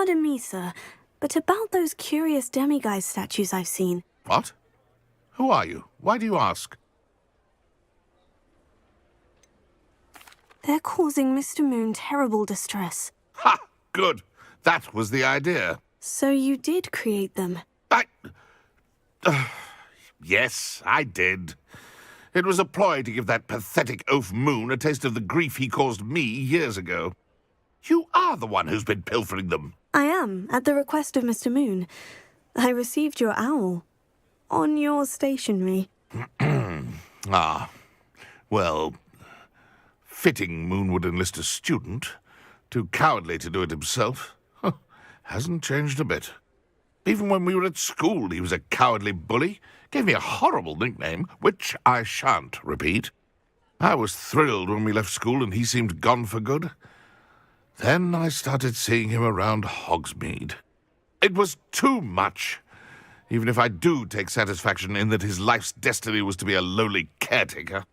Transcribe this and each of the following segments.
Pardon me, sir, but about those curious demiguise statues I've seen. What? Who are you? Why do you ask? They're causing Mr. Moon terrible distress. Ha! Good. That was the idea. So you did create them? Yes, I did. It was a ploy to give that pathetic oaf Moon a taste of the grief he caused me years ago. You are the one who's been pilfering them. I am, at the request of Mr. Moon. I received your owl. On your stationery. Ah. Well, fitting Moon would enlist a student. Too cowardly to do it himself. Hasn't changed a bit. Even when we were at school, he was a cowardly bully. Gave me a horrible nickname, which I shan't repeat. I was thrilled when we left school and he seemed gone for good. Then I started seeing him around Hogsmeade. It was too much. Even if I do take satisfaction in that his life's destiny was to be a lowly caretaker.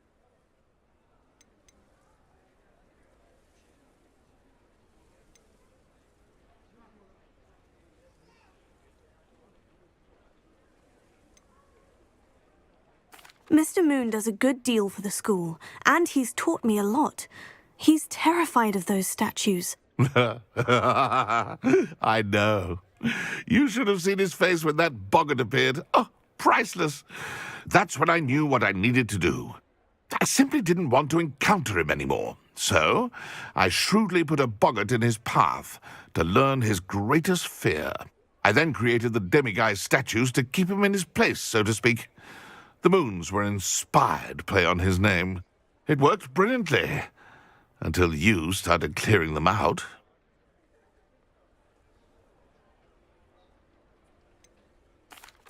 Mr. Moon does a good deal for the school, and he's taught me a lot. He's terrified of those statues. I know. You should have seen his face when that boggart appeared. Oh, priceless. That's when I knew what I needed to do. I simply didn't want to encounter him anymore. So I shrewdly put a boggart in his path to learn his greatest fear. I then created the demiguise statues to keep him in his place, so to speak. The moons were an inspired play on his name. It worked brilliantly, until you started clearing them out.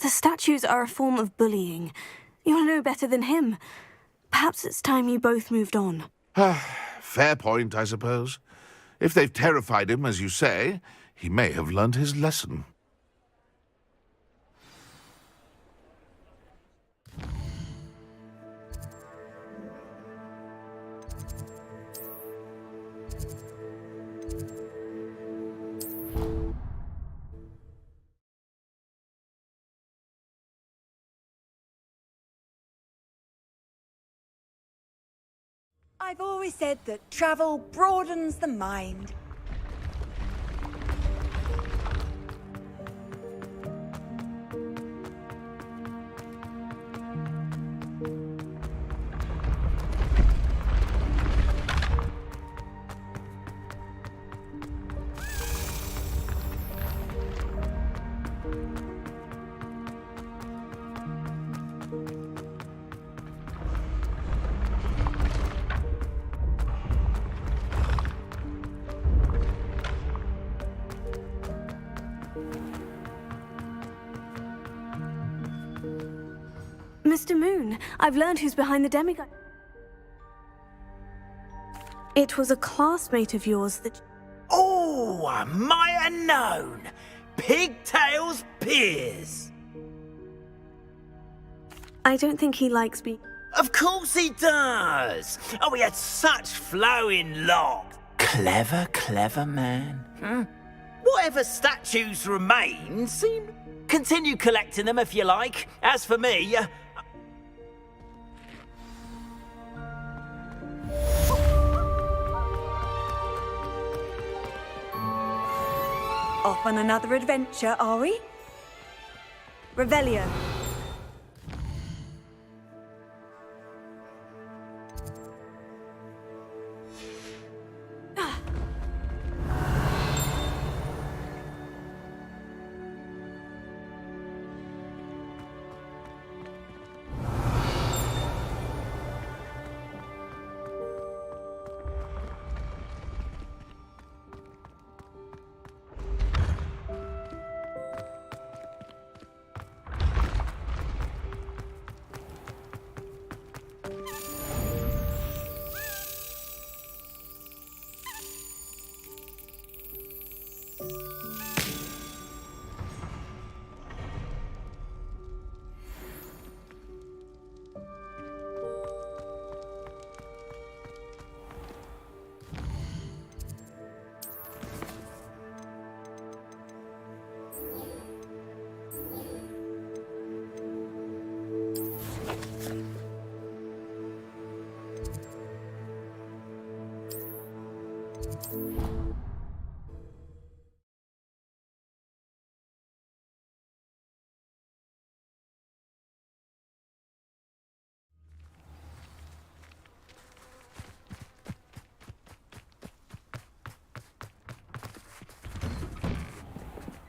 The statues are a form of bullying. You're no better than him. Perhaps it's time you both moved on. Fair point, I suppose. If they've terrified him, as you say, he may have learned his lesson. I've always said that travel broadens the mind. Mr. Moon, I've learned who's behind the demiguise. It was a classmate of yours that... Oh, I might have known. Pigtails Piers. I don't think he likes me. Of course he does. Oh, he had such flowing locks. Clever, clever man. Whatever statues remain, continue collecting them if you like. As for me, Off on another adventure, are we? Revelio.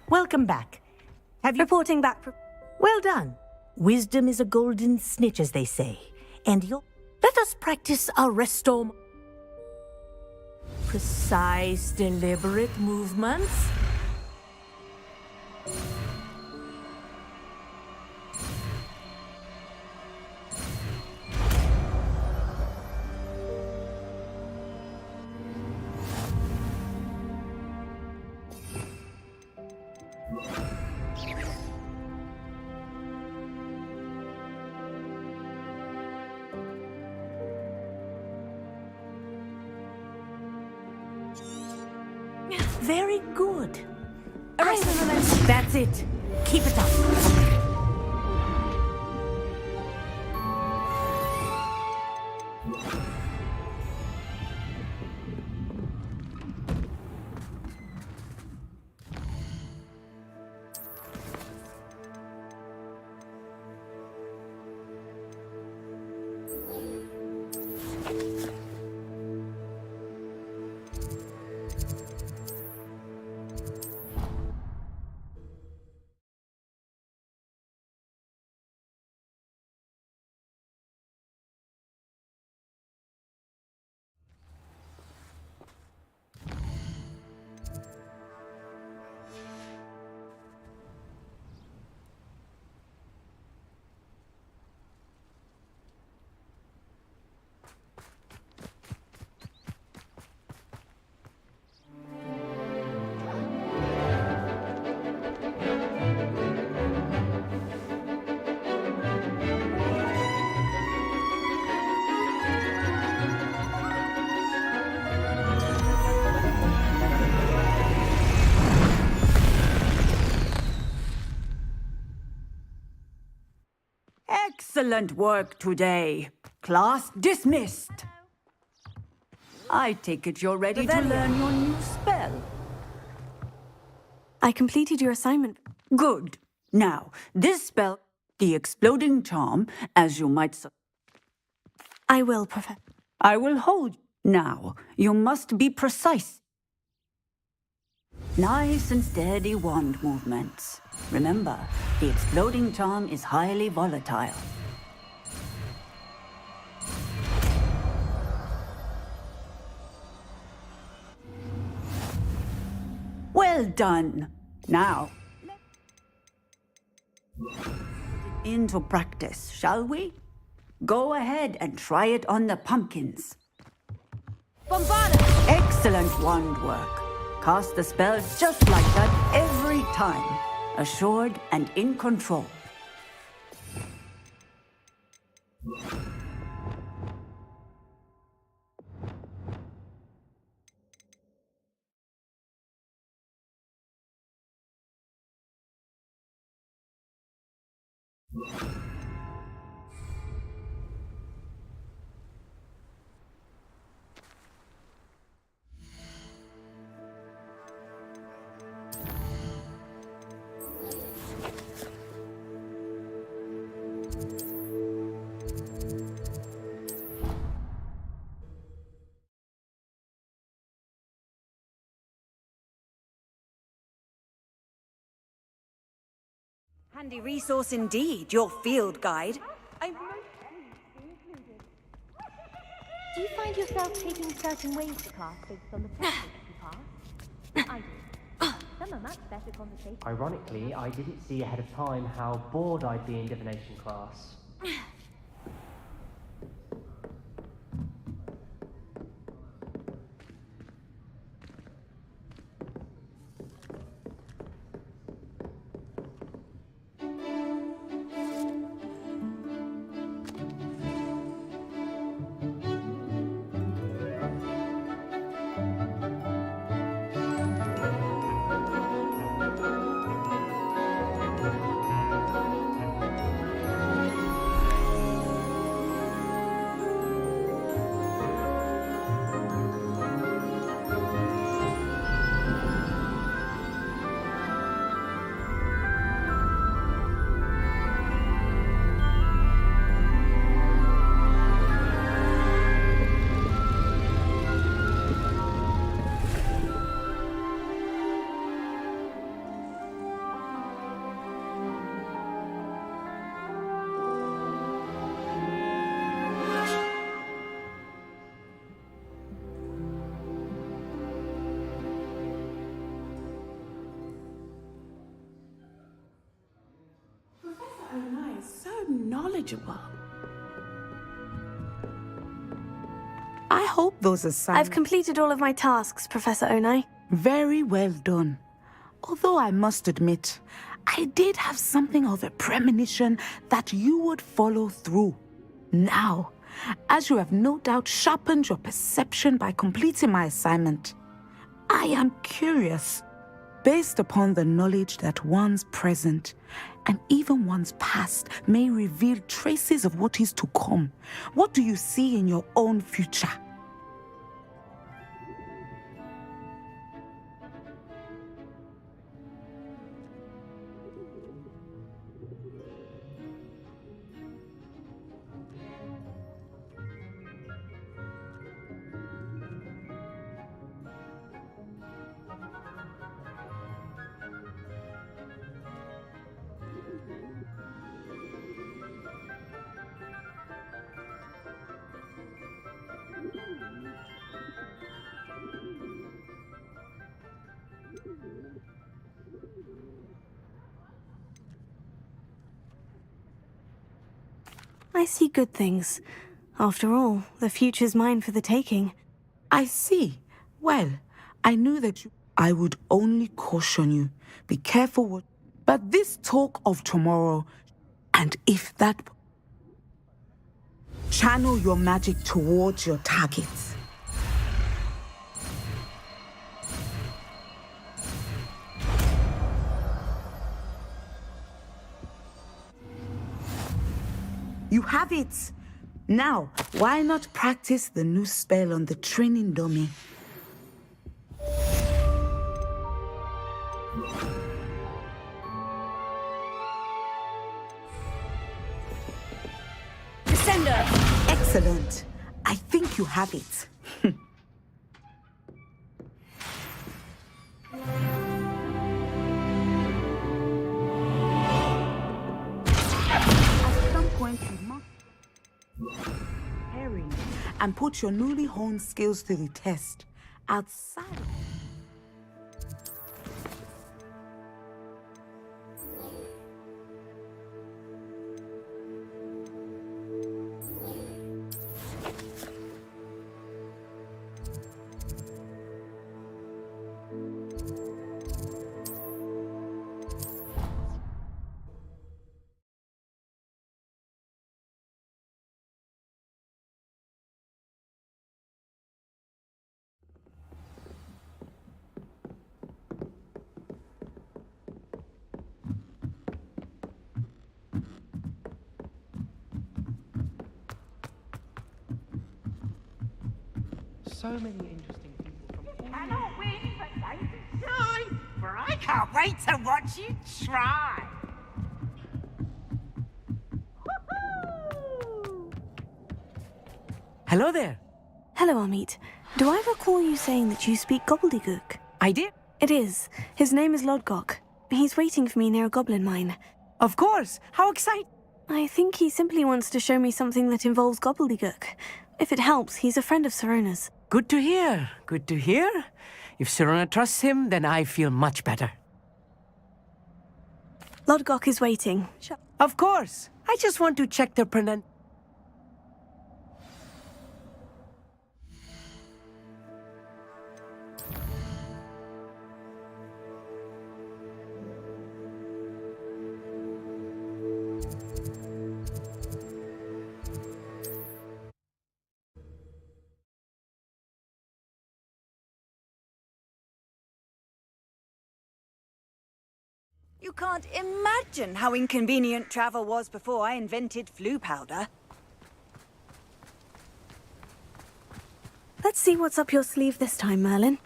Welcome back. Have you... Reporting back. Well done. Wisdom is a golden snitch, as they say. And you'll... Let us practice our resto... Precise, deliberate movements. Very good. That's it. Keep it up. Excellent work today. Class dismissed. I take it you're ready to learn your new spell. I completed your assignment. Good. Now, this spell, the Exploding Charm, as you might... I will, Professor. I will hold. Now, you must be precise. Nice and steady wand movements. Remember, the Exploding Charm is highly volatile. Well done. Now, into practice, shall we? Go ahead and try it on the pumpkins. Bombada! Excellent wand work. Cast the spell just like that every time. Assured and in control. Handy resource indeed, your field guide. Do you find yourself taking certain ways to class based on the practice you pass? I do. Some are much better conversation. Ironically, I didn't see ahead of time how bored I'd be in divination class. knowledgeable. I hope those assignments... I've completed all of my tasks, Professor Onai. Very well done. Although I must admit, I did have something of a premonition that you would follow through. Now, as you have no doubt sharpened your perception by completing my assignment, I am curious, based upon the knowledge that one's present and even one's past may reveal traces of what is to come. What do you see in your own future? I see good things. After all, the future's mine for the taking. I see. Well, I knew that I would only caution you. Be careful what... But this talk of tomorrow, and if that... Channel your magic towards your targets. You have it! Now, why not practice the new spell on the training dummy? Descender! Excellent. I think you have it. At some point, you must herring and put your newly honed skills to the test. Outside. So many interesting people from all... Cannot win, but don't be shy, for I can't wait to watch you try. Hello there. Hello, Amit. Do I recall you saying that you speak gobbledygook? I did. It is. His name is Lodgok. He's waiting for me near a goblin mine. Of course. How exciting. I think he simply wants to show me something that involves gobbledygook. If it helps, he's a friend of Serona's. Good to hear. Good to hear. If Serona trusts him, then I feel much better. Lodgok is waiting. Of course. I just want to check the pronunciation. You can't imagine how inconvenient travel was before I invented flu powder. Let's see what's up your sleeve this time, Merlin.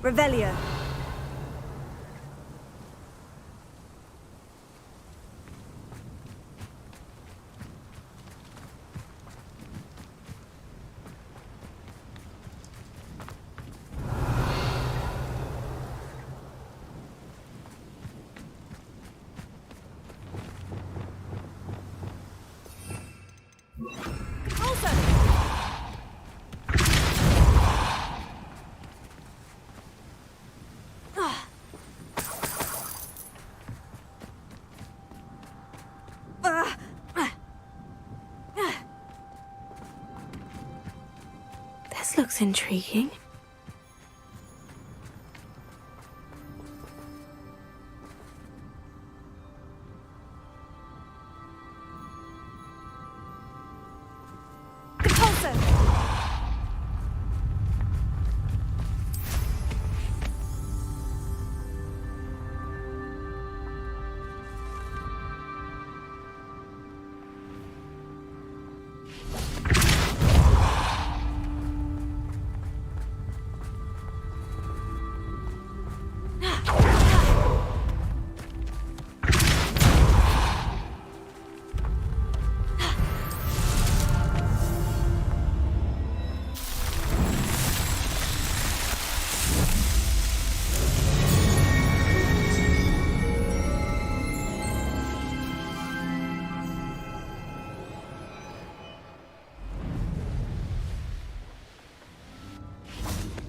Revelio. looks intriguing.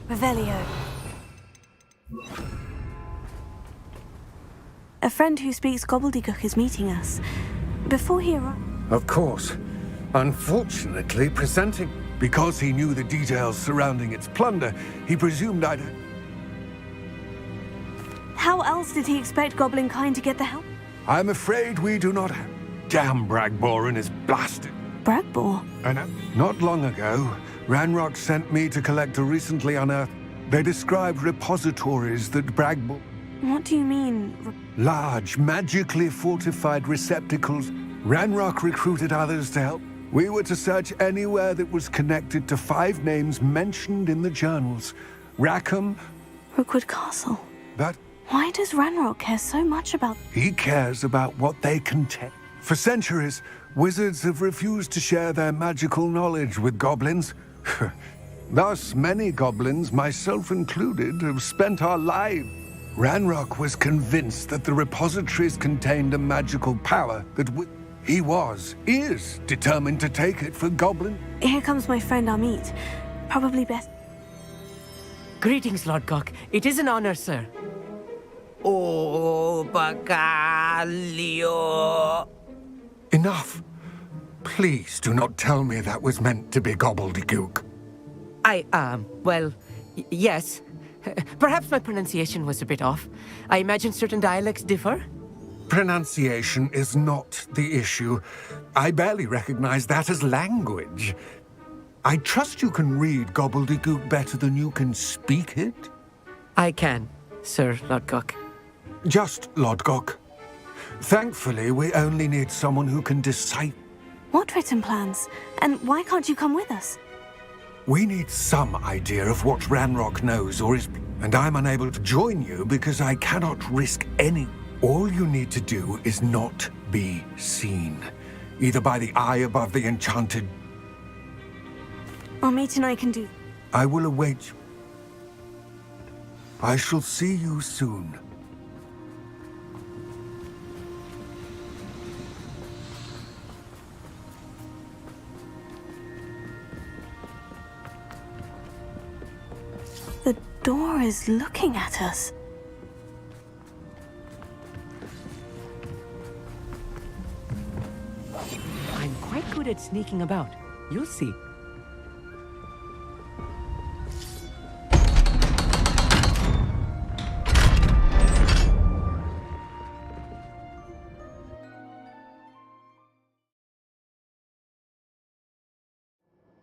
Revelio. A friend who speaks gobbledygook is meeting us. Before he arrives... Of course. Unfortunately, presenting... Because he knew the details surrounding its plunder, he presumed I'd... How else did he expect goblin kind to get the help? I'm afraid we do not have... Damn Bragbor and his blasted... Bragbor? I know. Not long ago, Ranrock sent me to collect a recently unearthed... They described repositories that Bragbor... What do you mean? Large, magically fortified receptacles. Ranrock recruited others to help. We were to search anywhere that was connected to 5 names mentioned in the journals. Rackham... Rookwood Castle. But... Why does Ranrock care so much about... He cares about what they contain. For centuries, wizards have refused to share their magical knowledge with goblins. Thus, many goblins, myself included, have spent our lives. Ranrock was convinced that the repositories contained a magical power that is determined to take it for goblin. Here comes my friend Amit. Probably best... Greetings, Lord Cock. It is an honor, sir. Oh, Bacalio. Enough. Please do not tell me that was meant to be gobbledygook. Yes. Perhaps my pronunciation was a bit off. I imagine certain dialects differ. Pronunciation is not the issue. I barely recognize that as language. I trust you can read gobbledygook better than you can speak it? I can, Sir Lodgok. Just Lodgok. Thankfully, we only need someone who can decipher. What written plans? And why can't you come with us? We need some idea of what Ranrock knows or is... And I'm unable to join you because I cannot risk any... All you need to do is not be seen. Either by the eye above the enchanted... Amit and I can do... I will await you. I shall see you soon. The door is looking at us. I'm quite good at sneaking about. You'll see.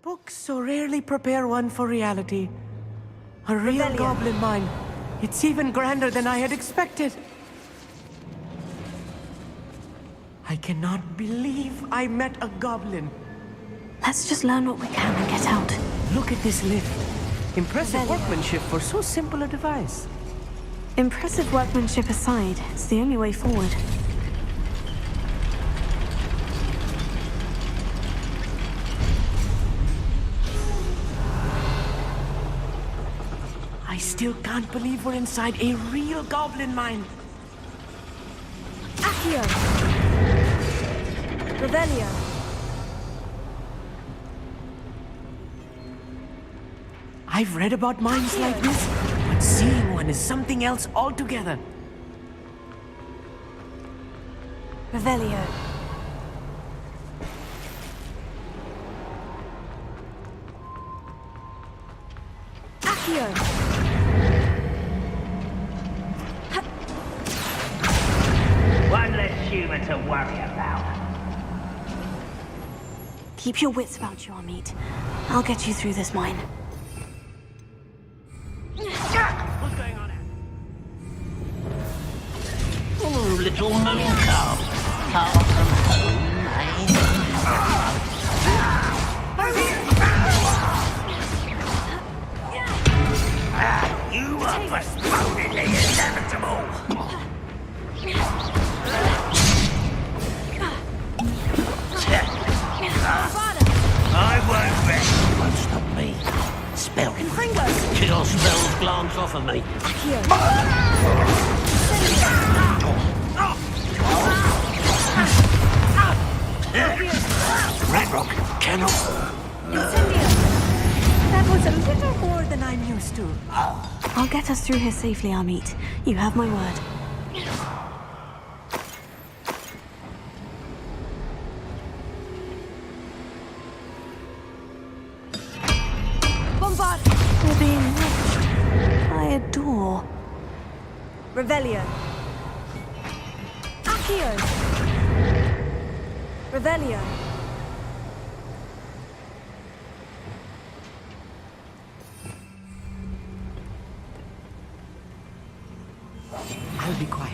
Books so rarely prepare one for reality. A real goblin mine. It's even grander than I had expected. I cannot believe I met a goblin. Let's just learn what we can and get out. Look at this lift. Impressive workmanship for so simple a device. Impressive workmanship aside, it's the only way forward. I still can't believe we're inside a real goblin mine. Accio! Revelio! I've read about mines like this, but seeing one is something else altogether. Revelio. never to worry about. Keep your wits about you, Amit. I'll get you through this mine. What's going on here? Oh, little moon calf. Far from home, You are postponing the inevitable. I won't rest. You won't stop me. Spell. Kill spells glance off of me. Red Rock cannot. That was a little more than I'm used to. I'll get us through here safely, Amit. You have my word. Bombard! We're being watched by a door. Revelio. Accio. Revelio. I'll be quiet.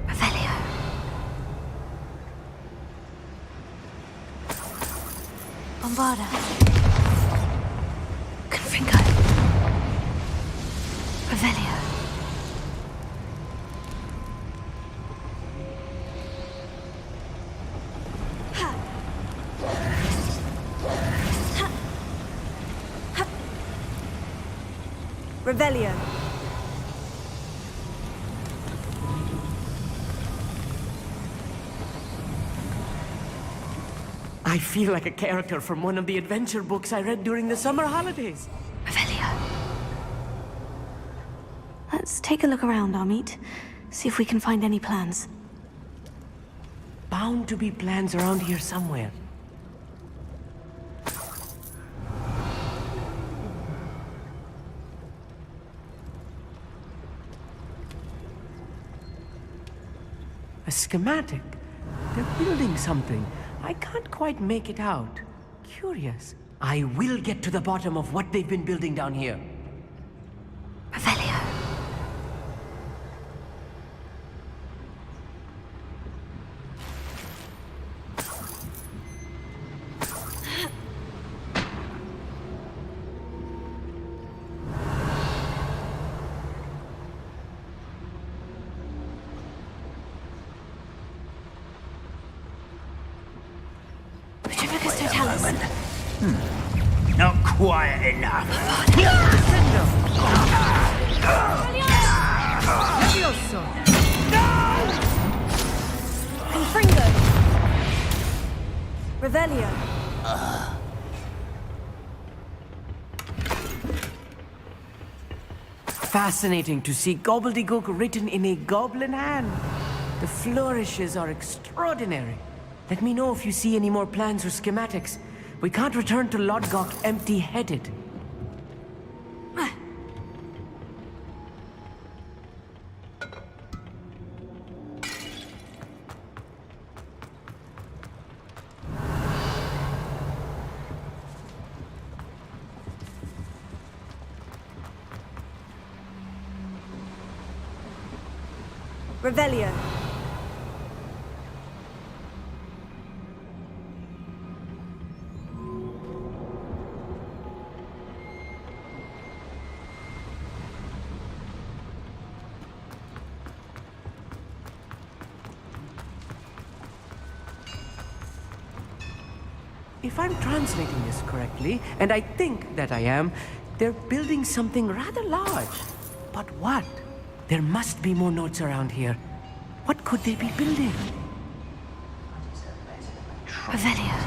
Revelio. Bombarda. Confringo. Revelio. Revelio. I feel like a character from one of the adventure books I read during the summer holidays. Revelio. Let's take a look around, Amit. See if we can find any plans. Bound to be plans around here somewhere. A schematic. They're building something. I can't quite make it out. Curious. I will get to the bottom of what they've been building down here. Revelio. Not quiet enough. Confringo. Revelio. Fascinating to see gobbledygook written in a goblin hand. The flourishes are extraordinary. Let me know if you see any more plans or schematics. We can't return to Lodgok empty-headed. Revelio. If I'm translating this correctly, and I think that I am, they're building something rather large. But what? There must be more notes around here. What could they be building? Revelio.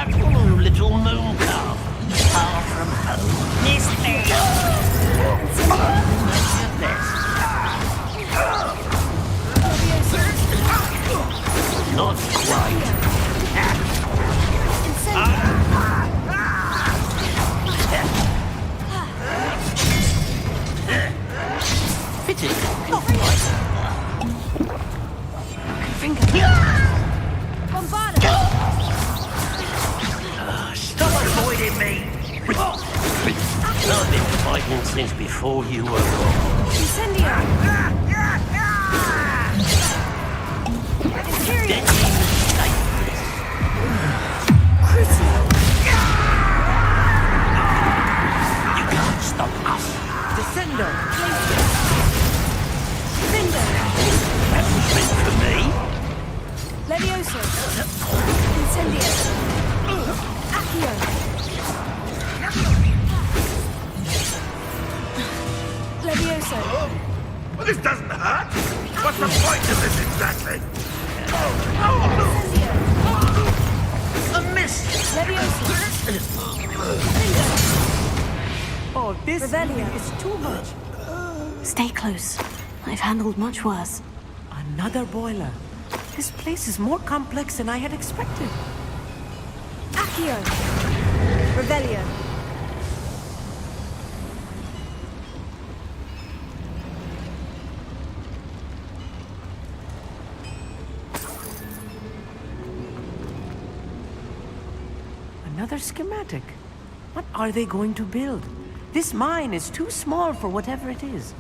Oh, little moon calf, far from home. Miss me. Not quite. Fitting. Stop avoiding me! I've been fighting since before you were born. Incendio! Deadly mistake this. You can't stop us. Descendo! That was meant for me. Levioso! Incendio! Accio! Levioso! Well, this doesn't hurt. What's the point of this exactly? Incendio! A miss. Oh, this Revelio. is too much. Stay close. I've handled much worse. Another boiler. This place is more complex than I had expected. Accio! Revelio! Another schematic. What are they going to build? This mine is too small for whatever it is.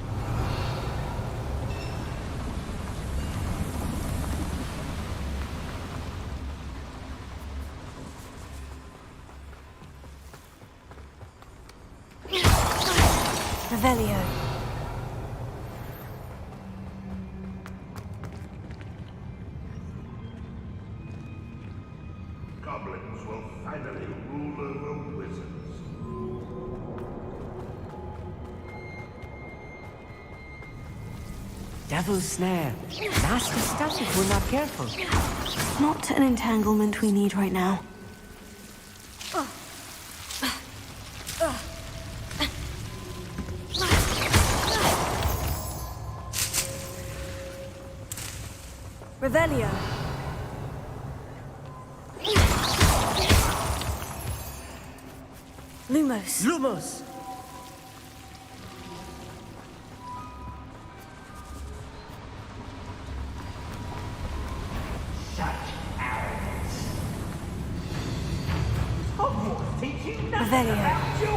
Revelio! Goblins will finally rule over wizards. Devil's snare. Nasty stuff if we're not careful. Not an entanglement we need right now. Revelio! Lumos! Lumos! Revelio! Accio!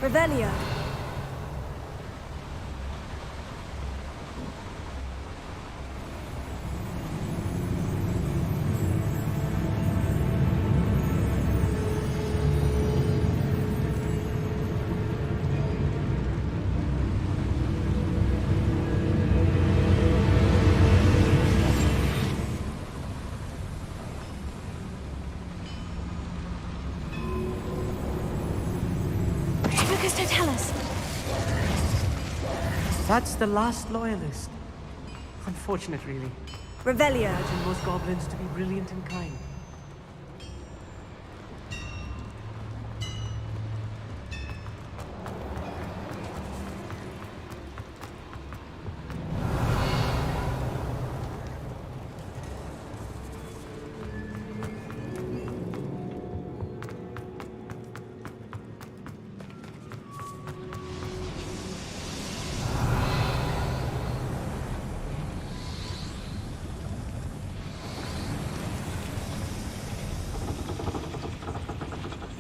Revelio! Lucas, don't tell us. That's the last loyalist. Unfortunate, really. Revelio! Imagine most goblins to be brilliant and kind.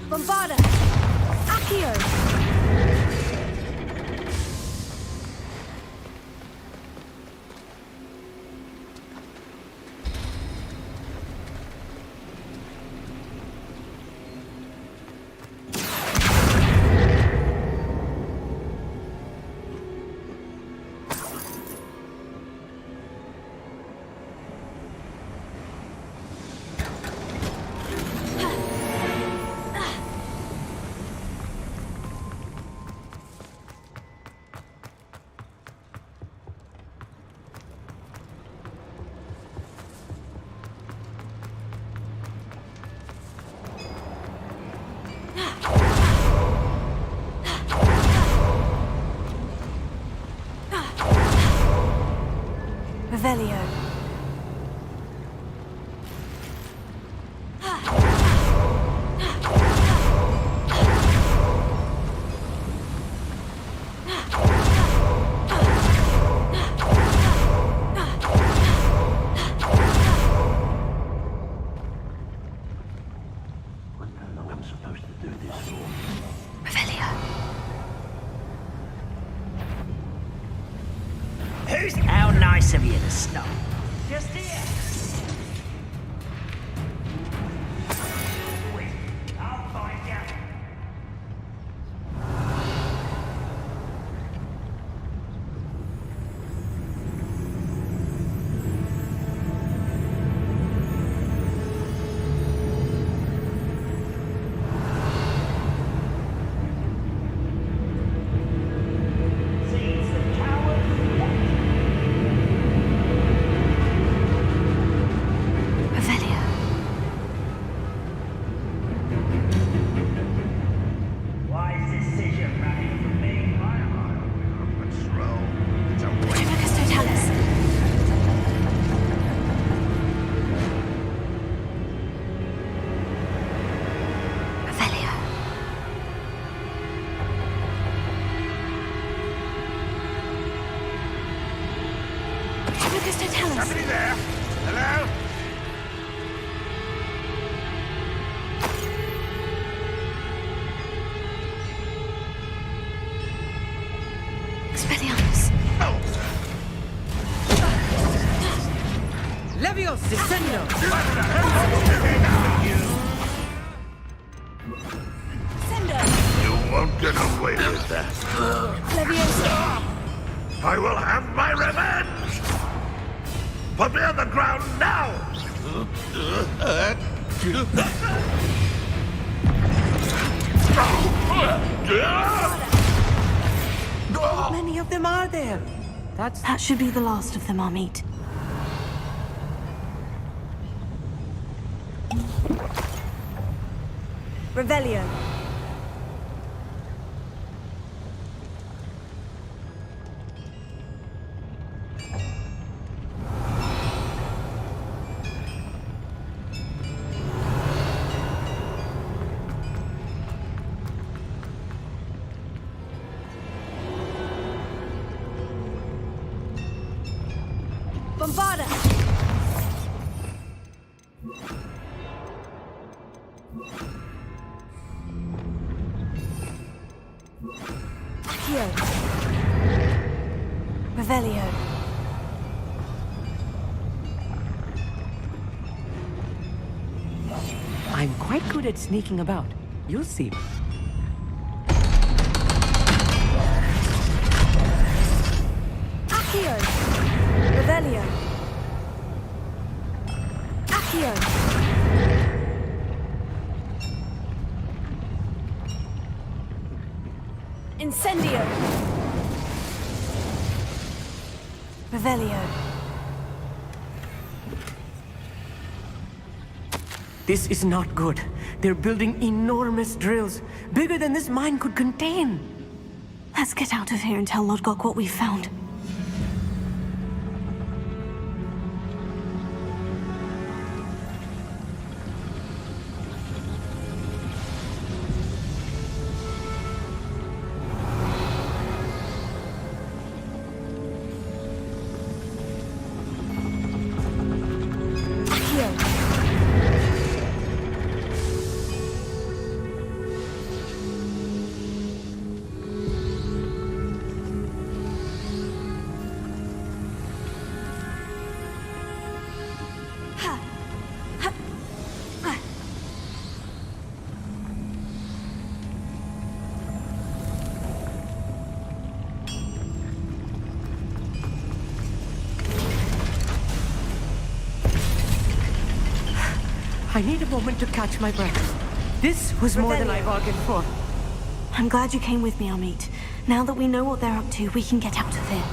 Bombarda! Accio! nursery at the start. Just here. Wait, I'll find out. Revelio. Wise decision, running from me. Patrol. Tribicus Totalis. Revelio. Tribicus Totalis. Somebody there? Hello? Expelliarmus. Levios, descendo! You won't get away with that. Leviosa. I will have my revenge! Put me on the ground now! How many of them are there? That should be the last of them, Amit. Revelio. Bombarda. Accio. Revelio. I'm quite good at sneaking about. You'll see. Accio. Revelio. Accio. Incendio. Revelio. This is not good. They're building enormous drills, bigger than this mine could contain. Let's get out of here and tell Lodgok what we found. I need a moment to catch my breath. This was more than I bargained for. I'm glad you came with me, Amit. Now that we know what they're up to, we can get out of here.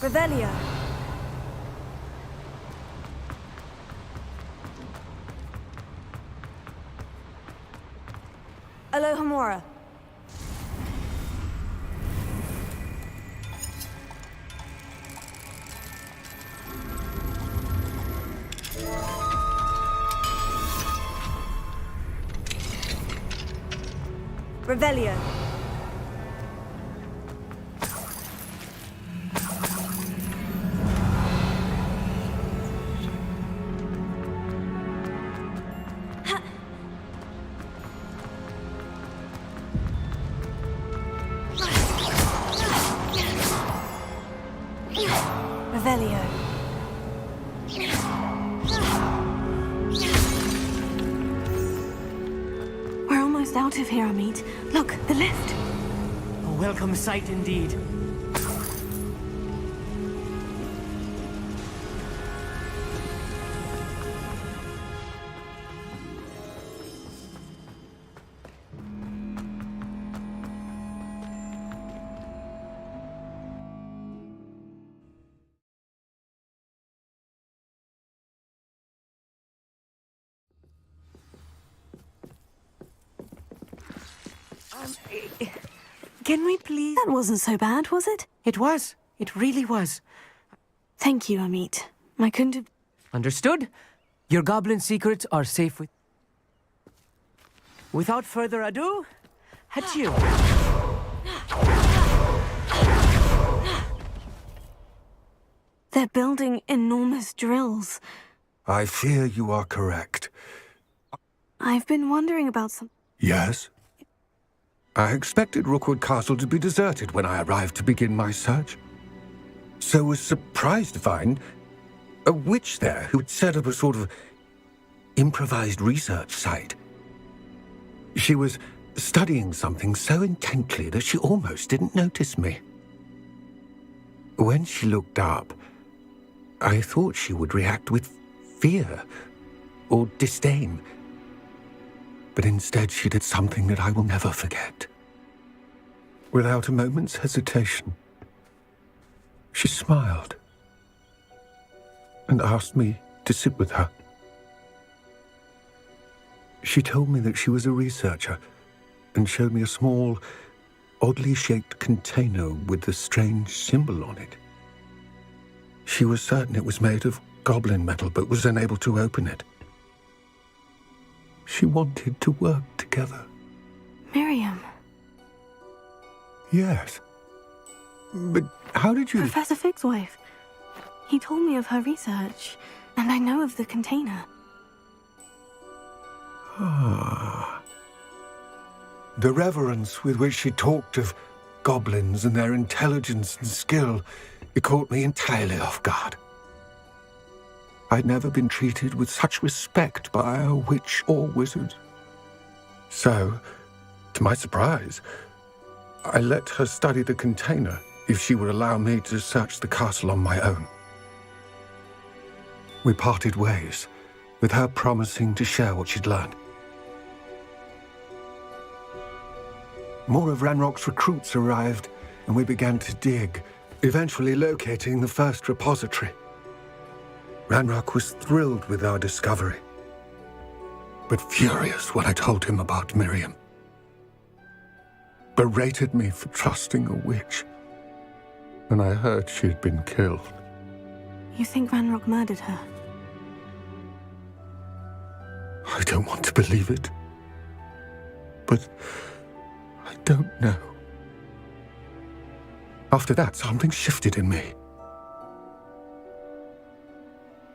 Revelio. Alohomora. Revelio. Revelio. We're almost out of here, Amit. Look, the lift. A welcome sight indeed. Can we please... That wasn't so bad, was it? It was. It really was. Thank you, Amit. I couldn't have... Understood? Your goblin secrets are safe with... Without further ado, adieu. They're building enormous drills. I fear you are correct. I've been wondering about some... Yes? I expected Rookwood Castle to be deserted when I arrived to begin my search. So was surprised to find a witch there who had set up a sort of improvised research site. She was studying something so intently that she almost didn't notice me. When she looked up, I thought she would react with fear or disdain. But instead she did something that I will never forget. Without a moment's hesitation, she smiled and asked me to sit with her. She told me that she was a researcher and showed me a small, oddly shaped container with a strange symbol on it. She was certain it was made of goblin metal, but was unable to open it. She wanted to work together. Miriam. Yes. But how did you... Professor Fig's wife. He told me of her research, and I know of the container. Ah. The reverence with which she talked of goblins and their intelligence and skill, it caught me entirely off guard. I'd never been treated with such respect by a witch or wizard. So, to my surprise, I let her study the container if she would allow me to search the castle on my own. We parted ways, with her promising to share what she'd learned. More of Ranrock's recruits arrived, and we began to dig, eventually locating the first repository. Ranrock was thrilled with our discovery, but furious when I told him about Miriam. Berated me for trusting a witch, and I heard she had been killed. You think Ranrock murdered her? I don't want to believe it, but I don't know. After that, something shifted in me.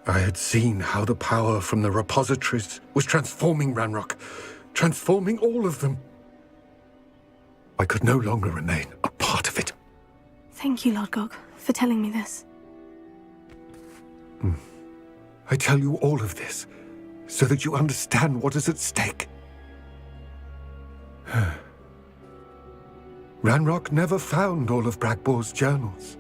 I had seen how the power from the repositories was transforming Ranrock, transforming all of them. I could no longer remain a part of it. Thank you, Lord Gog, for telling me this. I tell you all of this so that you understand what is at stake. Ranrock never found all of Bragbor's journals,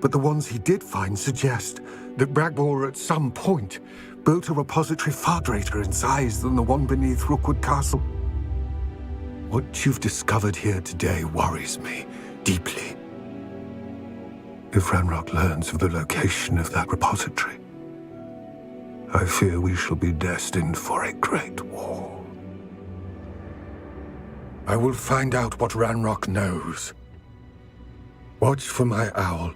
but the ones he did find suggest that Bragbor at some point built a repository far greater in size than the one beneath Rookwood Castle. What you've discovered here today worries me deeply. If Ranrock learns of the location of that repository, I fear we shall be destined for a great war. I will find out what Ranrock knows. Watch for my owl.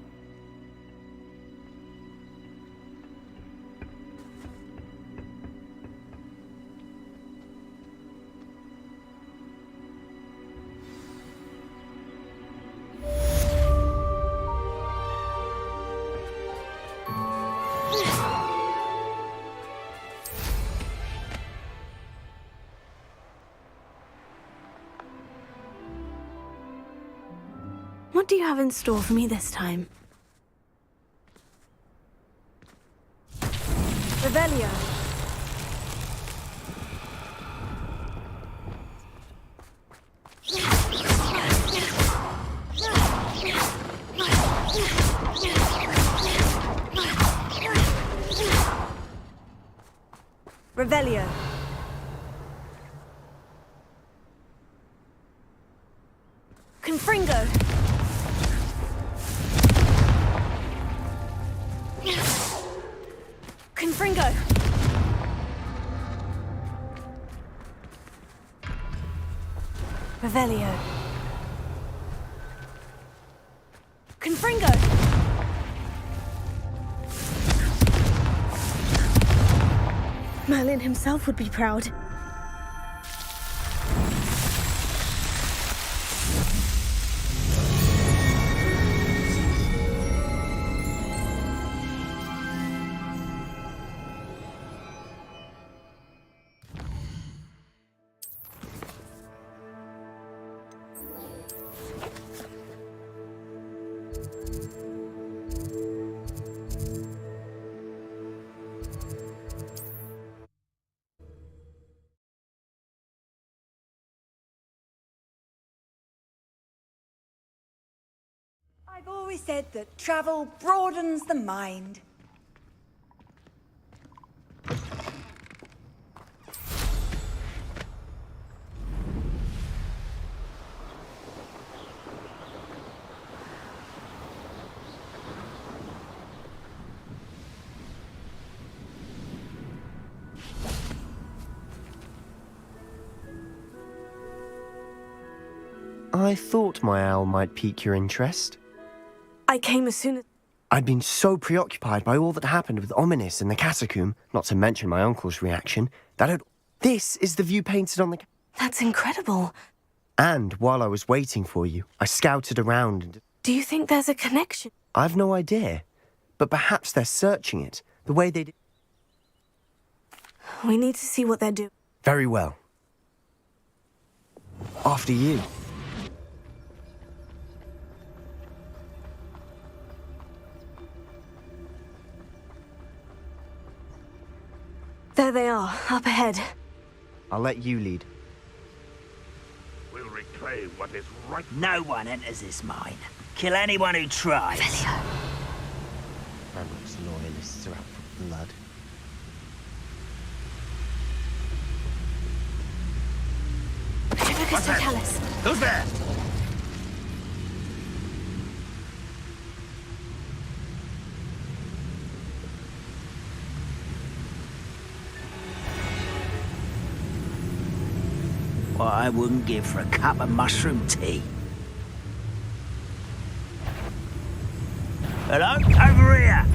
What do you have in store for me this time? Revelio. Revelio. Confringo. Confringo. Revelio. Confringo. Merlin himself would be proud. I've always said that travel broadens the mind. I thought my owl might pique your interest. I came as soon as... I'd been so preoccupied by all that happened with Ominis in the catacomb, not to mention my uncle's reaction, that I'd... This is the view painted on the... That's incredible. And while I was waiting for you, I scouted around and... Do you think there's a connection? I've no idea, but perhaps they're searching it, the way they did... We need to see what they're doing. Very well. After you. There they are, up ahead. I'll let you lead. We'll reclaim what is right. No one enters this mine. Kill anyone who tries. Ramrock's loyalists are out for blood. What's that? Who's there? What I wouldn't give for a cup of mushroom tea. Hello? Over here!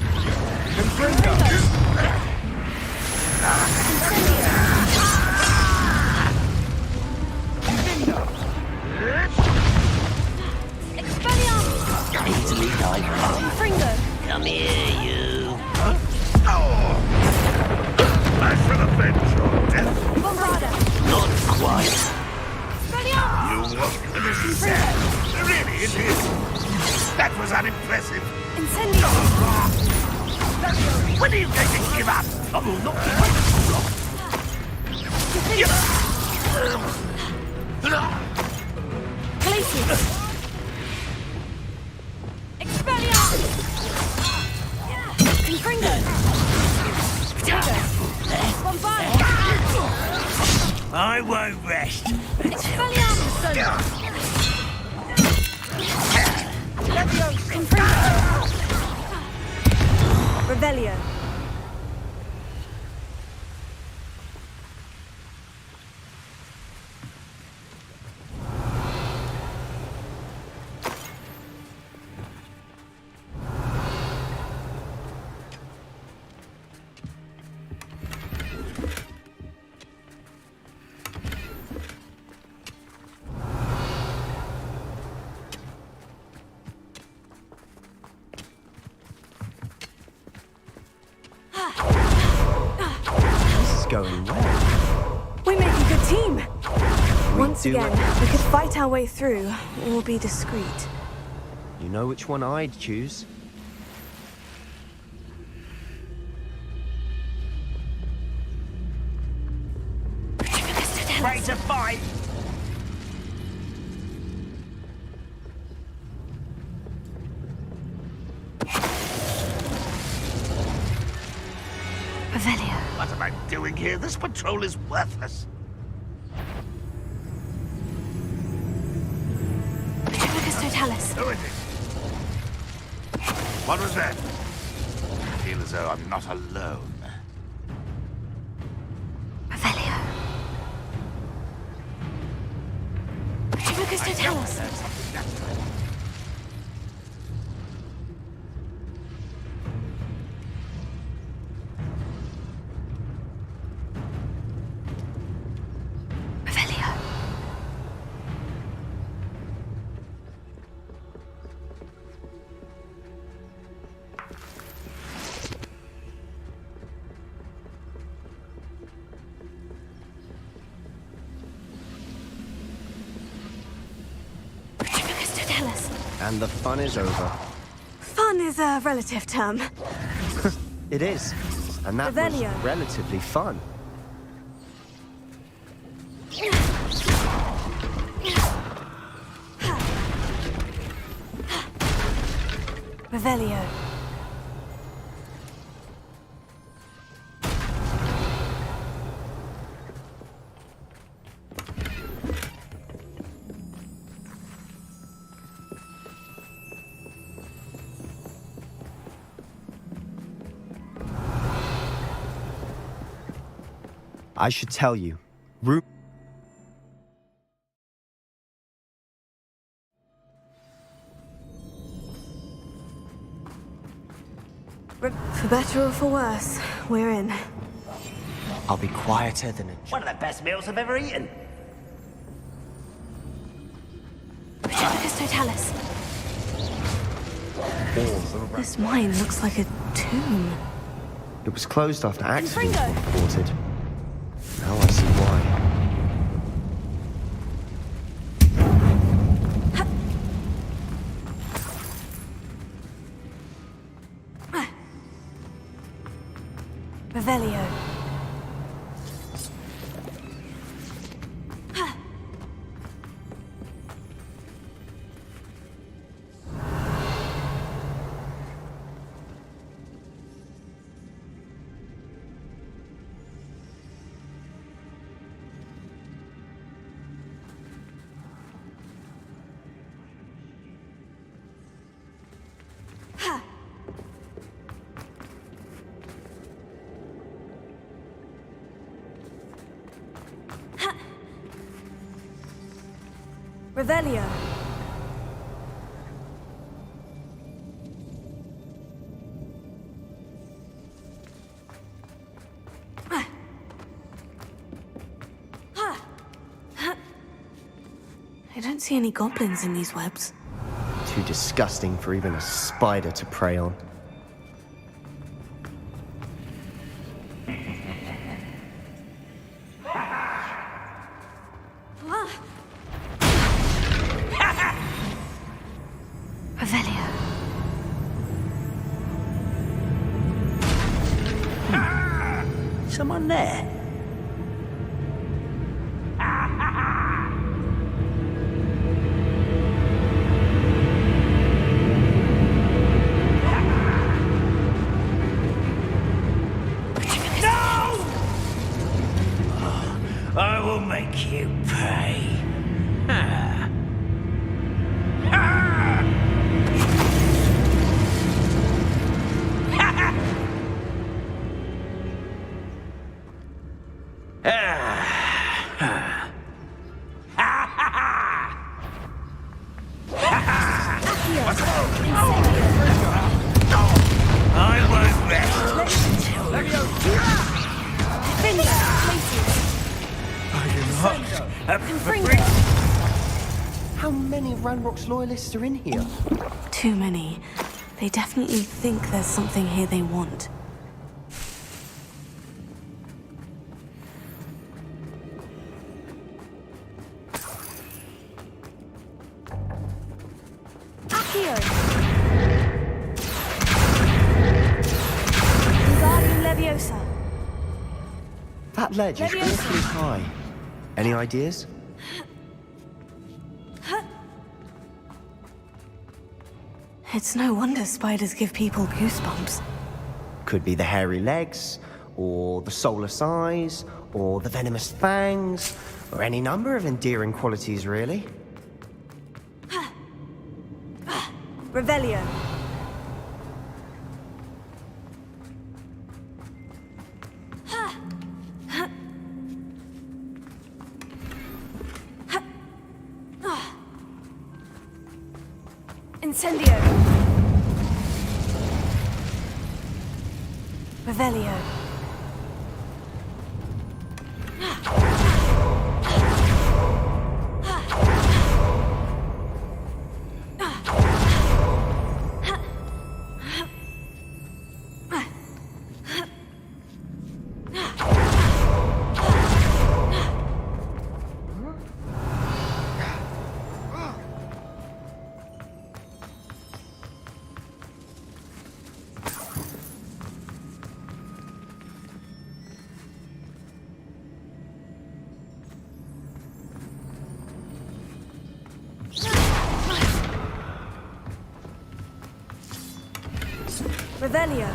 Easily dive. Come here, you. I shall avenge your death. Bombarda. Not quite. You walk with this set. Really, it is. That was unimpressive. Incendio. When are you going to give up? I will not be waiting too long. Glacius. Expelliarmus. Confringo. Potato. Bombarda. I won't rest. Expelliarmus. Confringo. Revelio. Going well. We make a good team. Once do again, it. we could fight our way through, or be discreet. You know which one I'd choose. to fight. Revelio. What am I doing here? This patrol is worthless. Petricus Totalis. Who is it? What was that? I feel as though I'm not alone. Revelio. Petricus Totalis. Revelio. Petricus Totalis. And the fun is over. Fun is a relative term. It is. And that was Revelio. relatively fun. Revelio. I should tell you. For better or for worse, we're in. I'll be quieter than a... One of the best meals I've ever eaten. Petricus Totalis. This mine looks like a tomb. It was closed after accidents Fringo. were reported. Now I see why. Revelio. Revelio. I don't see any goblins in these webs. Too disgusting for even a spider to prey on. Revelio. Someone there? I will make you pay. I won't How many Ranrock's loyalists are in here? Too many. They definitely think there's something here they want. Accio! Wingardium Leviosa. That ledge is Leviosa. awfully high. Any ideas? It's no wonder spiders give people goosebumps. Could be the hairy legs, or the soulless eyes, or the venomous fangs, or any number of endearing qualities, really. Revelio. Incendio. Revelio. Revelio.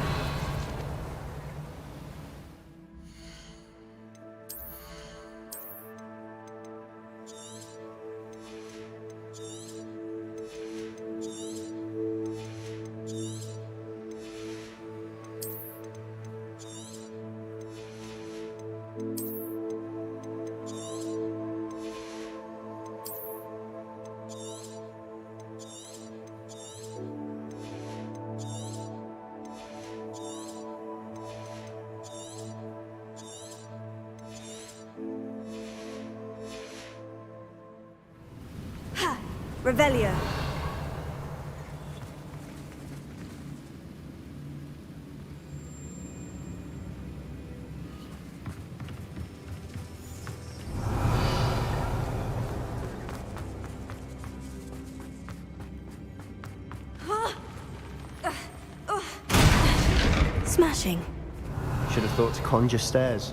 Revelio. Smashing. Should have thought to conjure stairs.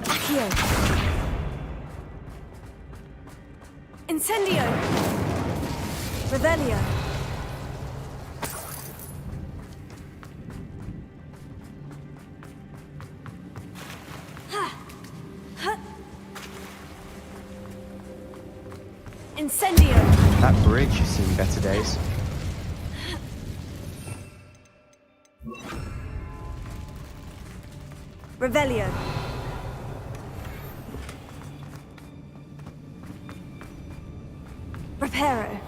Accio. Incendio. Revelio. Incendio. That bridge has seen better days. Revelio. Reparo.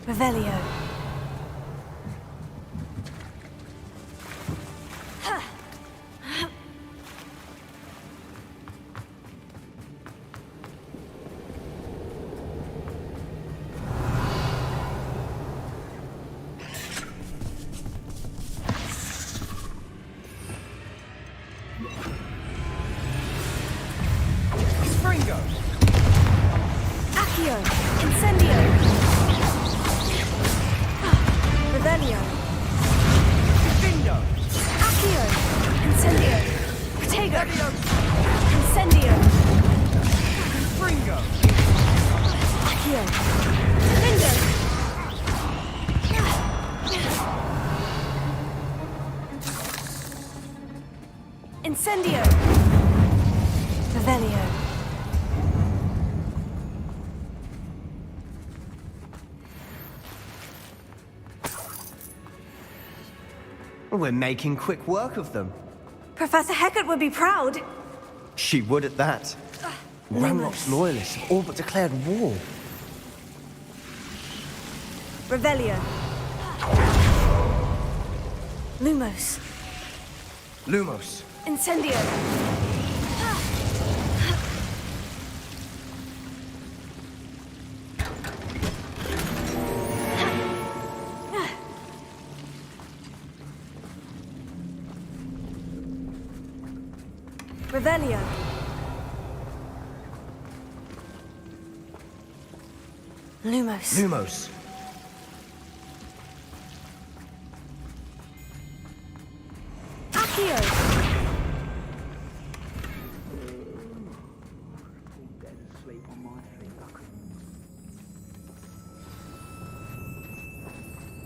Revelio. Springo. Accio. Incendio. Revelio. Divindo. Accio. Incendio. Protego. Incendio. Springo. Accio. Divindo. Incendio. Revelio. We're making quick work of them. Professor Hecat would be proud. She would at that. Ramrock's loyalists have all but declared war. Revelio. Lumos. Lumos. Incendio. Revelio. Lumos. Lumos. Accio.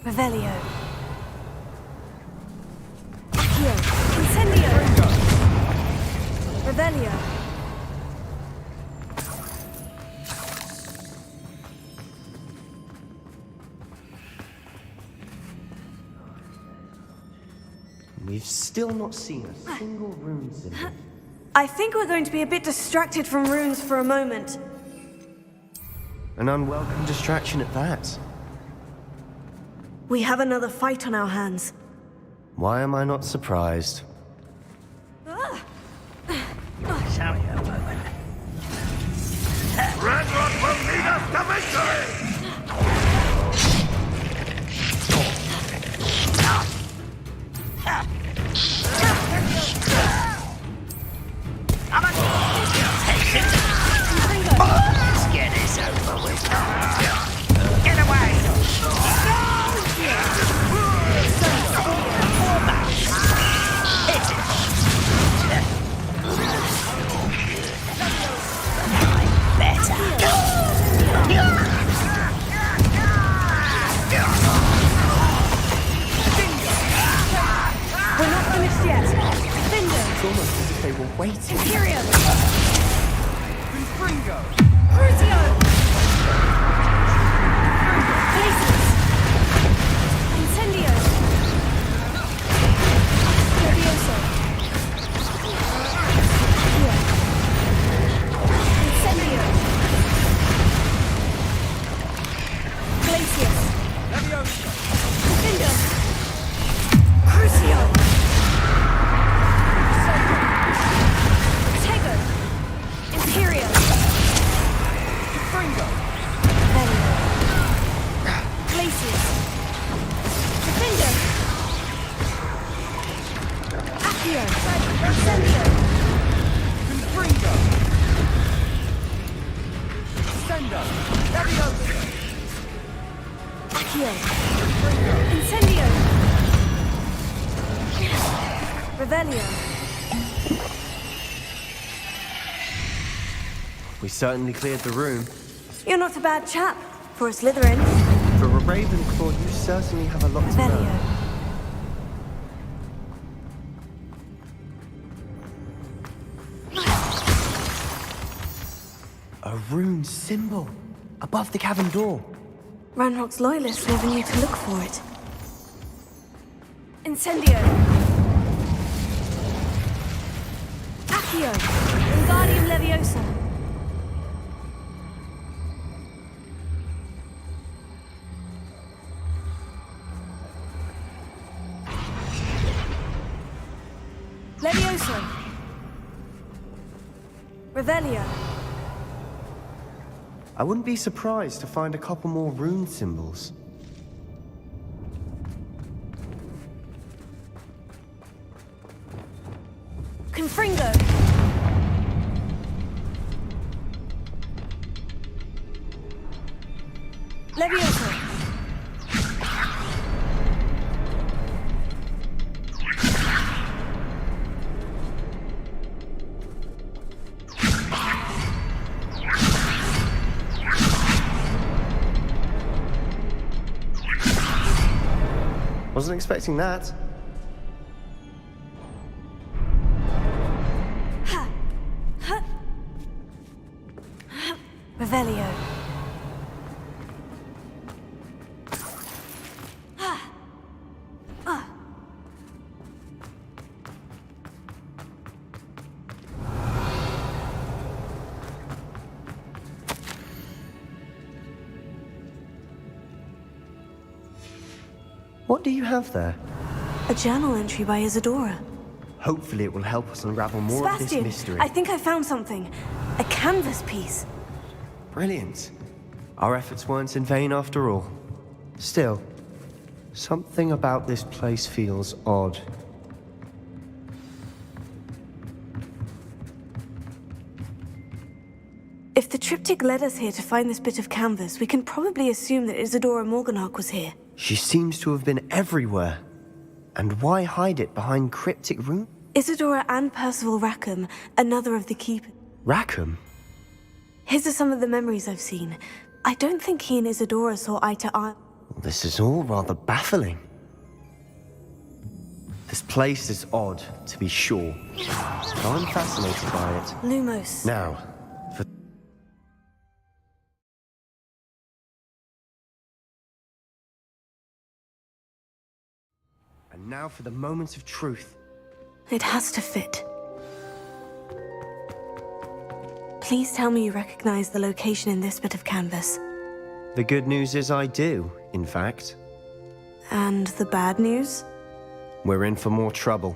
Revelio. Accio. Incendio. Revelio. We've still not seen a single rune symbol. I think we're going to be a bit distracted from runes for a moment. An unwelcome distraction at that. We have another fight on our hands. Why am I not surprised? Show you a moment. Redrock will lead us to victory! Let's get this over with. Get away! We're not finished yet. Findo. It's almost as if they were waiting. Imperio. Confringo. Crucio. Glacius. Incendio. Levioso. Incendio. Glacius. Levioso. Findo. Crucio. Tego. Imperial. Fringo. Venom. Glacius. Defender. Accio. Incendio. Fringo. Sendo. Levioso. Accio. Incendio. Revelio. We certainly cleared the room. You're not a bad chap for a Slytherin. For a Ravenclaw, you certainly have a lot to Revelio. learn. A rune symbol above the cavern door. Ranrock's loyalists never knew to look for it. Incendio. Accio. Wingardium Leviosa. Levioso. Revelio. I wouldn't be surprised to find a couple more rune symbols. Confringo. Levioso. Wasn't expecting that. Revelio. What do you have there? A journal entry by Isadora. Hopefully it will help us unravel more of this Sebastian, mystery. I think I found something. A canvas piece. Brilliant. Our efforts weren't in vain after all. Still, something about this place feels odd. cryptic led us here to find this bit of canvas, we can probably assume that Isadora Morganach was here. She seems to have been everywhere. And why hide it behind cryptic runes? Isadora and Percival Rackham, another of the keepers. Rackham? His are some of the memories I've seen. I don't think he and Isadora saw eye to eye. This is all rather baffling. This place is odd, to be sure, but I'm fascinated by it. Lumos. Now, and now for the moment of truth. It has to fit. Please tell me you recognize the location in this bit of canvas. The good news is I do, in fact. And the bad news? We're in for more trouble.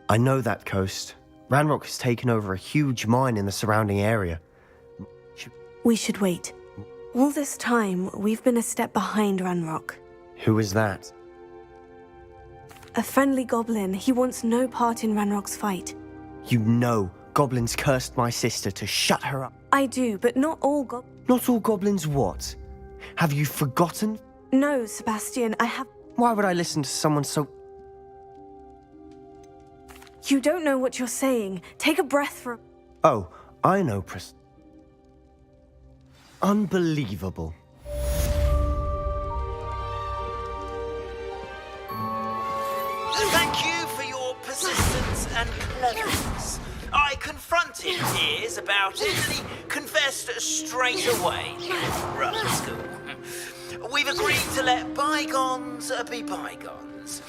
I know that coast. Ranrock has taken over a huge mine in the surrounding area. We should wait. All this time, we've been a step behind Ranrock. Who is that? A friendly goblin. He wants no part in Ranrock's fight. You know goblins cursed my sister to shut her up. I do, but not all Not all goblins what? Have you forgotten? No, Sebastian, I have... Why would I listen to someone so... You don't know what you're saying. Take a breath for... Oh, I know, Unbelievable. Thank you for your persistence and cleverness. I confronted Piers about it, and he confessed straight away. Rascal. We've agreed to let bygones be bygones.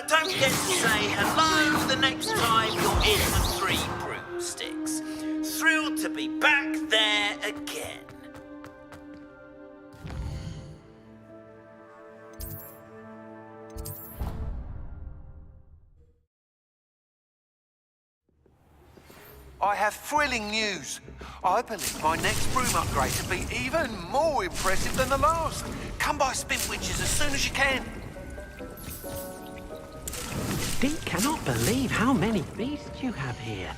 Don't forget to say hello the next time you're in the Three Broomsticks. Thrilled to be back there again. I have thrilling news. I believe my next broom upgrade to be even more impressive than the last. Come by Spinwitches as soon as you can. They cannot believe how many beasts you have here.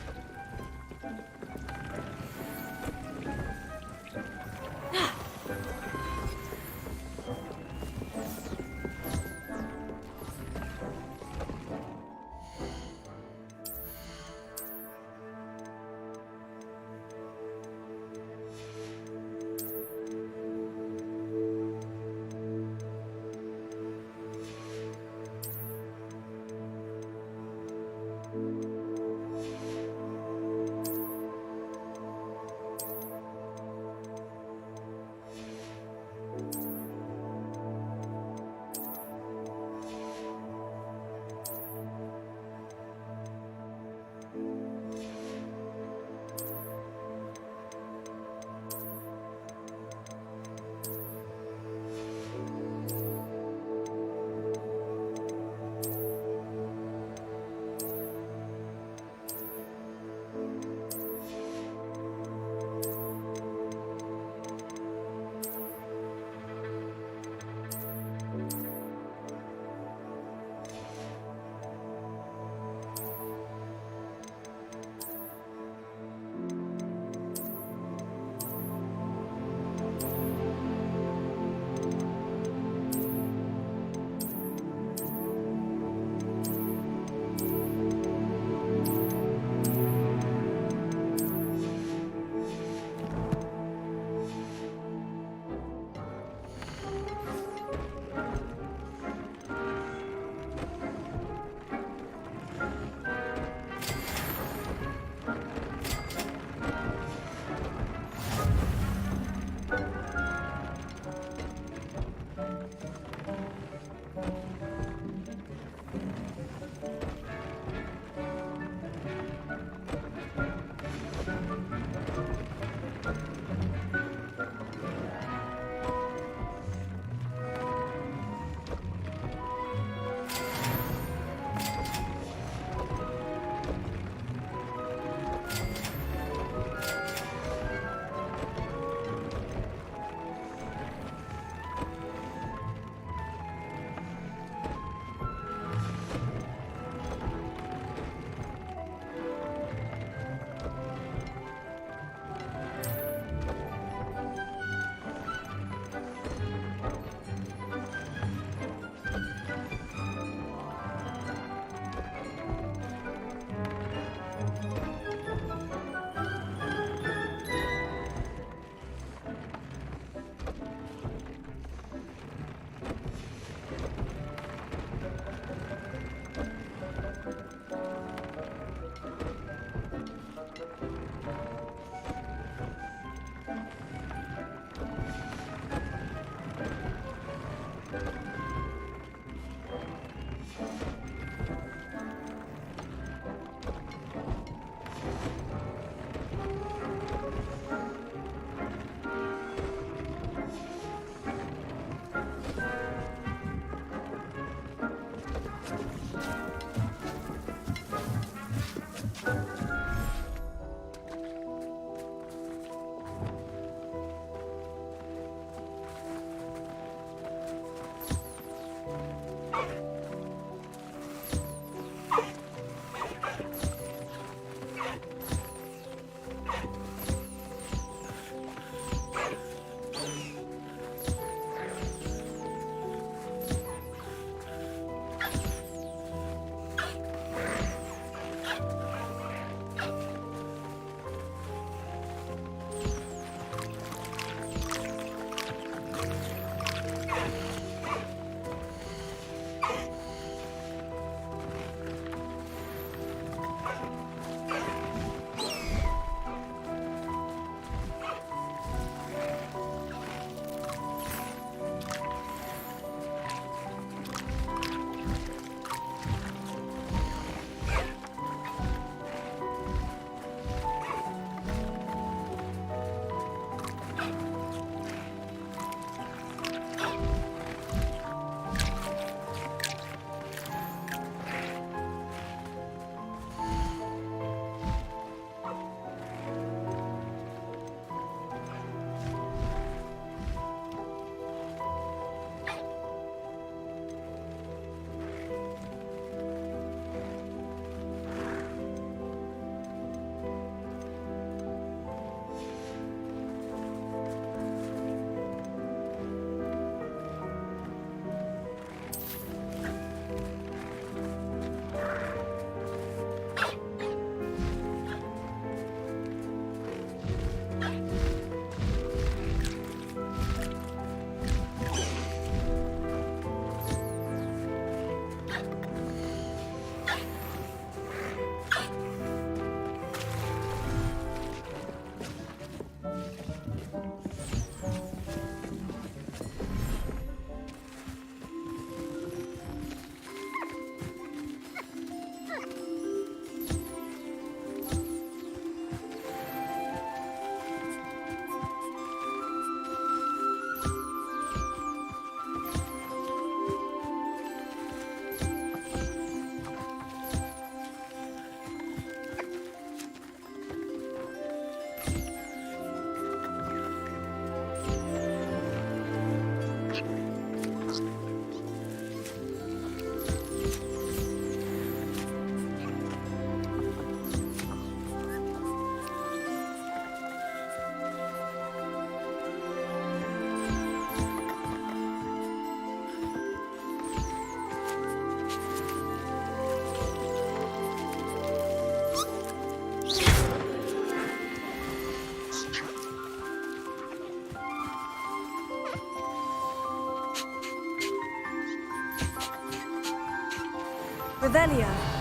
Revelio.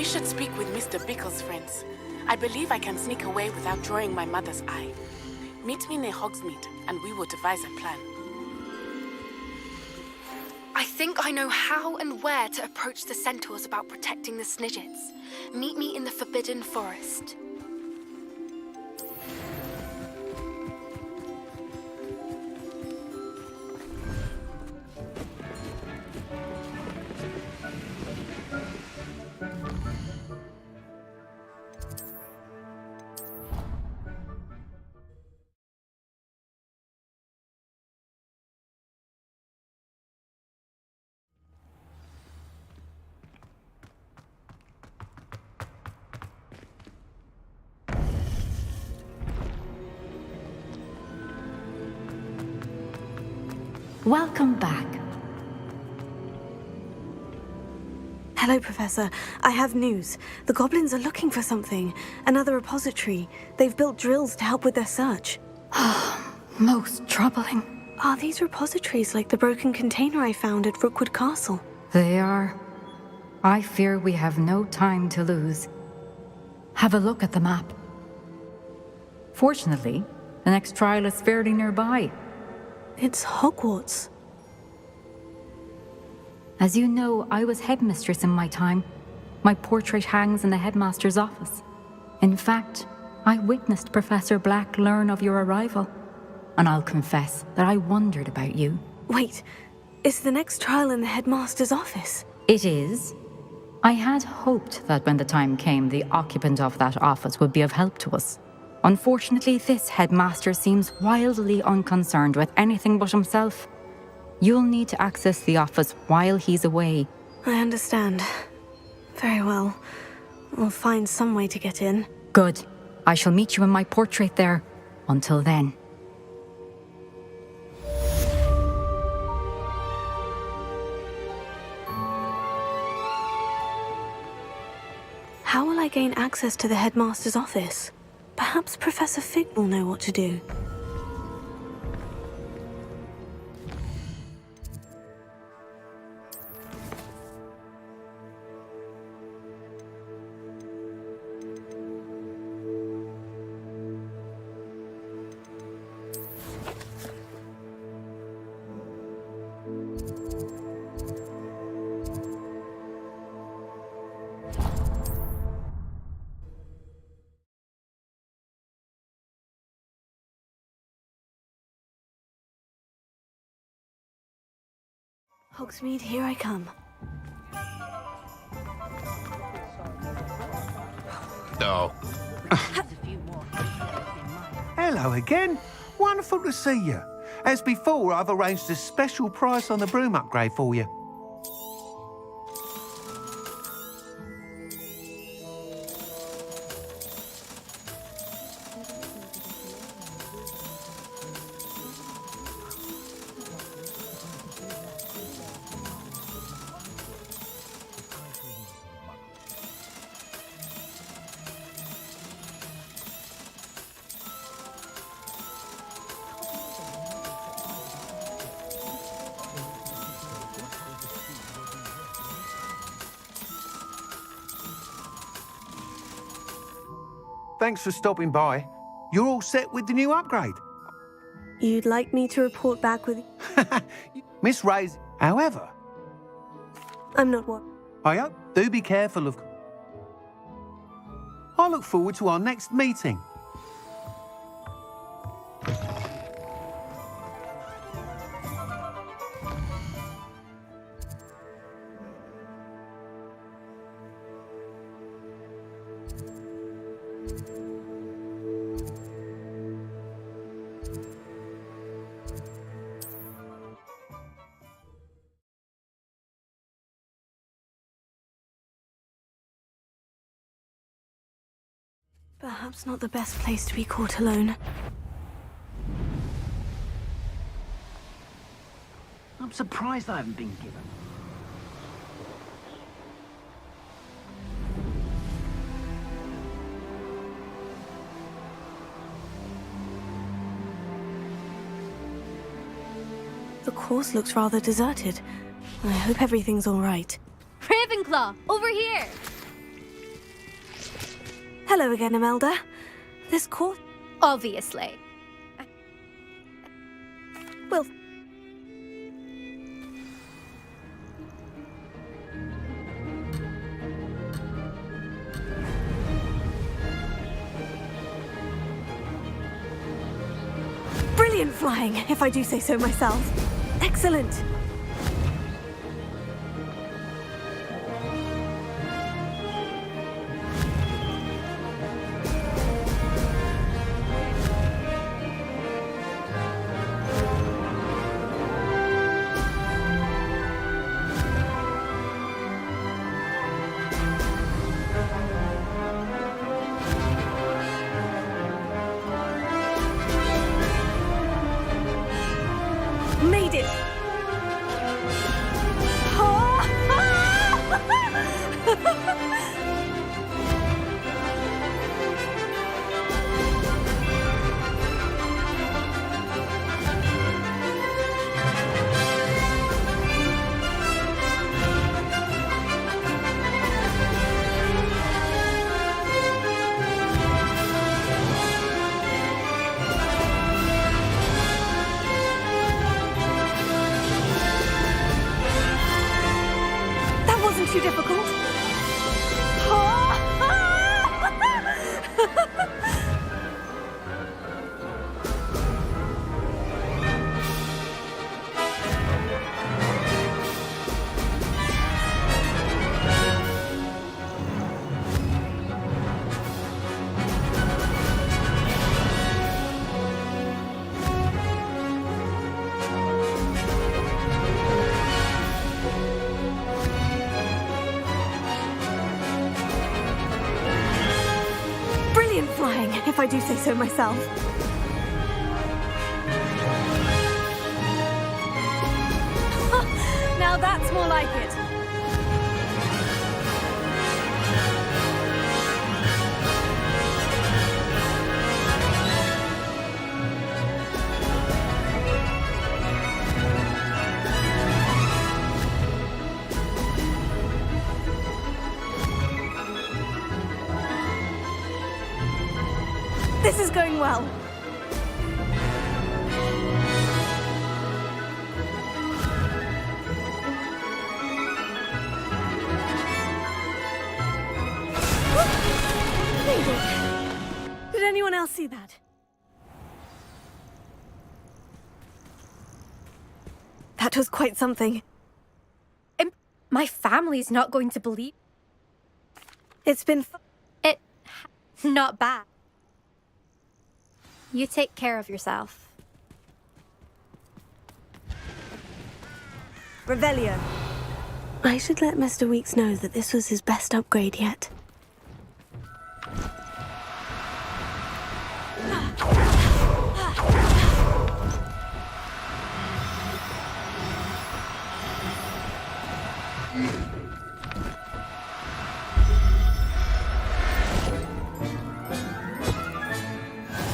We should speak with Mr. Bickle's friends. I believe I can sneak away without drawing my mother's eye. Meet me near Hogsmeade, and we will devise a plan. I think I know how and where to approach the centaurs about protecting the Snidgets. Meet me in the Forbidden Forest. Welcome back. Hello, Professor. I have news. The goblins are looking for something. Another repository. They've built drills to help with their search. Most troubling. Are these repositories like the broken container I found at Rookwood Castle? They are. I fear we have no time to lose. Have a look at the map. Fortunately, the next trial is fairly nearby. It's Hogwarts. As you know, I was headmistress in my time. My portrait hangs in the headmaster's office. In fact, I witnessed Professor Black learn of your arrival. And I'll confess that I wondered about you. Wait, is the next trial in the headmaster's office? It is. I had hoped that when the time came, the occupant of that office would be of help to us. Unfortunately, this headmaster seems wildly unconcerned with anything but himself. You'll need to access the office while he's away. I understand. Very well. We'll find some way to get in. Good. I shall meet you in my portrait there. Until then. How will I gain access to the headmaster's office? Perhaps Professor Fig will know what to do. Hogsmeade, here I come. No. Hello again. Wonderful to see you. As before, I've arranged a special price on the broom upgrade for you. Thanks for stopping by. You're all set with the new upgrade. You'd like me to report back with... Miss Ray's... However... I'm not what... I hope do be careful of... I look forward to our next meeting. Perhaps not the best place to be caught alone. I'm surprised I haven't been given. The course looks rather deserted. I hope everything's all right. Ravenclaw, over here! Hello again, Imelda. This course... Obviously. Well... Brilliant flying, if I do say so myself. Excellent. Made it! too difficult? Brilliant flying, if I do say so myself. Now that's more like it. This is going well. Did anyone else see that? That was quite something. My family's not going to believe. It's been not bad. You take care of yourself. Revelio. I should let Mr. Weeks know that this was his best upgrade yet.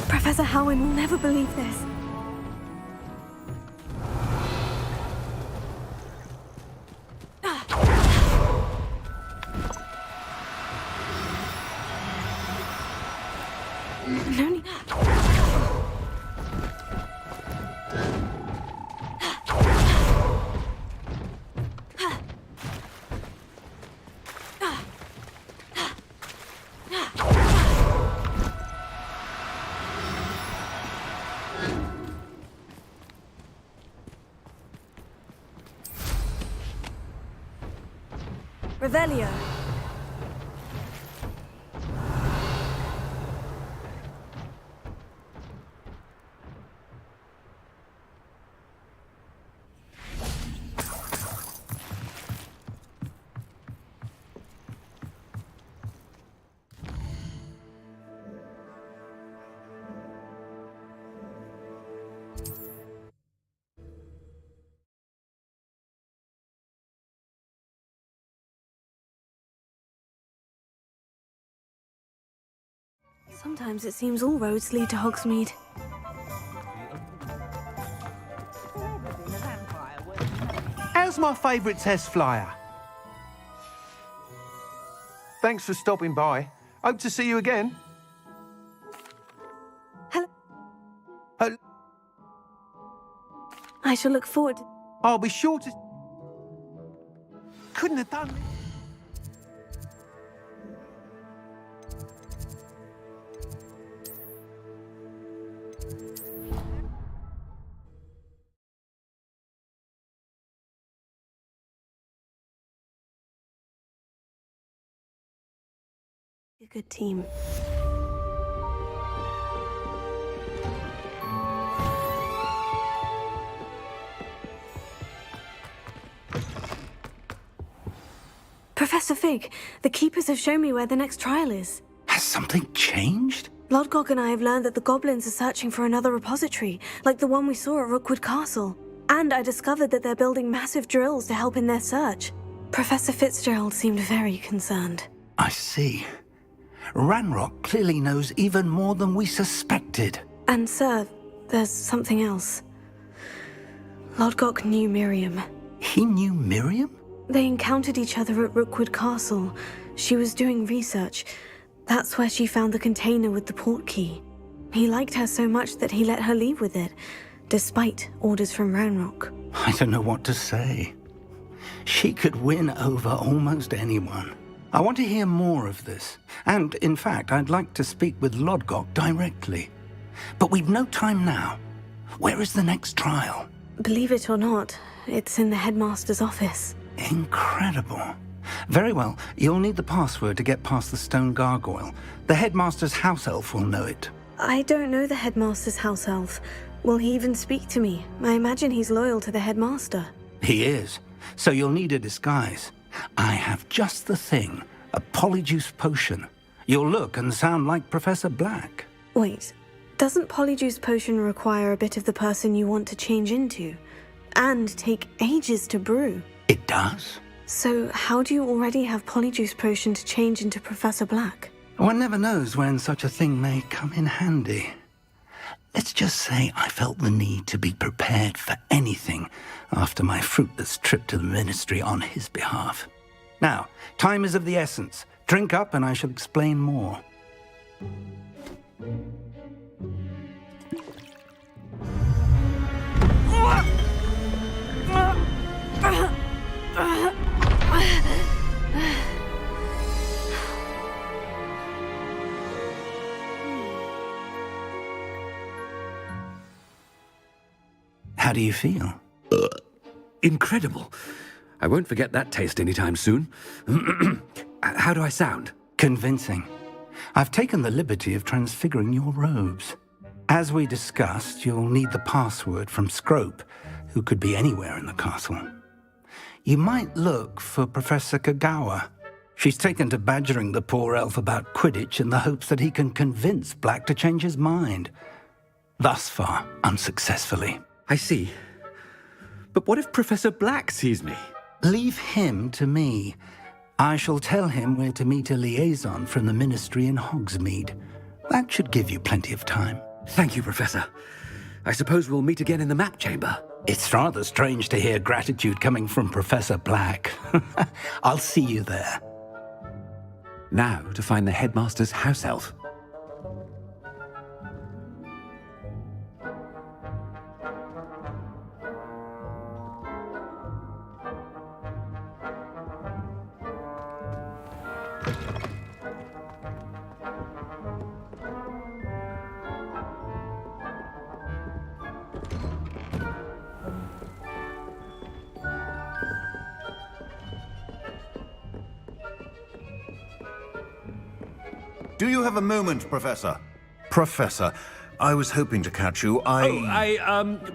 Professor Howin will never believe this. No need. Revelio. Sometimes it seems all roads lead to Hogsmeade. How's my favourite test flyer? Thanks for stopping by. Hope to see you again. Hello. Hello. I shall look forward to... I'll be sure to... Couldn't have done it. A good team. Professor Fig, the Keepers have shown me where the next trial is. Has something changed? Lodgok and I have learned that the goblins are searching for another repository, like the one we saw at Rookwood Castle. And I discovered that they're building massive drills to help in their search. Professor Fitzgerald seemed very concerned. I see. Ranrock clearly knows even more than we suspected. And, sir, there's something else. Lodgok knew Miriam. He knew Miriam? They encountered each other at Rookwood Castle. She was doing research. That's where she found the container with the port key. He liked her so much that he let her leave with it, despite orders from Ranrock. I don't know what to say. She could win over almost anyone. I want to hear more of this. And, in fact, I'd like to speak with Lodgok directly. But we've no time now. Where is the next trial? Believe it or not, it's in the headmaster's office. Incredible. Very well. You'll need the password to get past the stone gargoyle. The headmaster's house elf will know it. I don't know the headmaster's house elf. Will he even speak to me? I imagine he's loyal to the headmaster. He is. So you'll need a disguise. I have just the thing. A polyjuice potion. You'll look and sound like Professor Black. Wait, doesn't polyjuice potion require a bit of the person you want to change into? And take ages to brew? It does. So how do you already have polyjuice potion to change into Professor Black? One never knows when such a thing may come in handy. Let's just say I felt the need to be prepared for anything after my fruitless trip to the ministry on his behalf. Now, time is of the essence. Drink up and I shall explain more. How do you feel? Incredible. I won't forget that taste anytime soon. How do I sound? Convincing. I've taken the liberty of transfiguring your robes. As we discussed, you'll need the password from Scrope, who could be anywhere in the castle. You might look for Professor Kagawa. She's taken to badgering the poor elf about Quidditch in the hopes that he can convince Black to change his mind. Thus far, unsuccessfully. I see. But what if Professor Black sees me? Leave him to me. I shall tell him where to meet a liaison from the ministry in Hogsmeade. That should give you plenty of time. Thank you, Professor. I suppose we'll meet again in the map chamber. It's rather strange to hear gratitude coming from Professor Black. I'll see you there. Now to find the headmaster's house elf. Do you have a moment, Professor? Professor, I was hoping to catch you.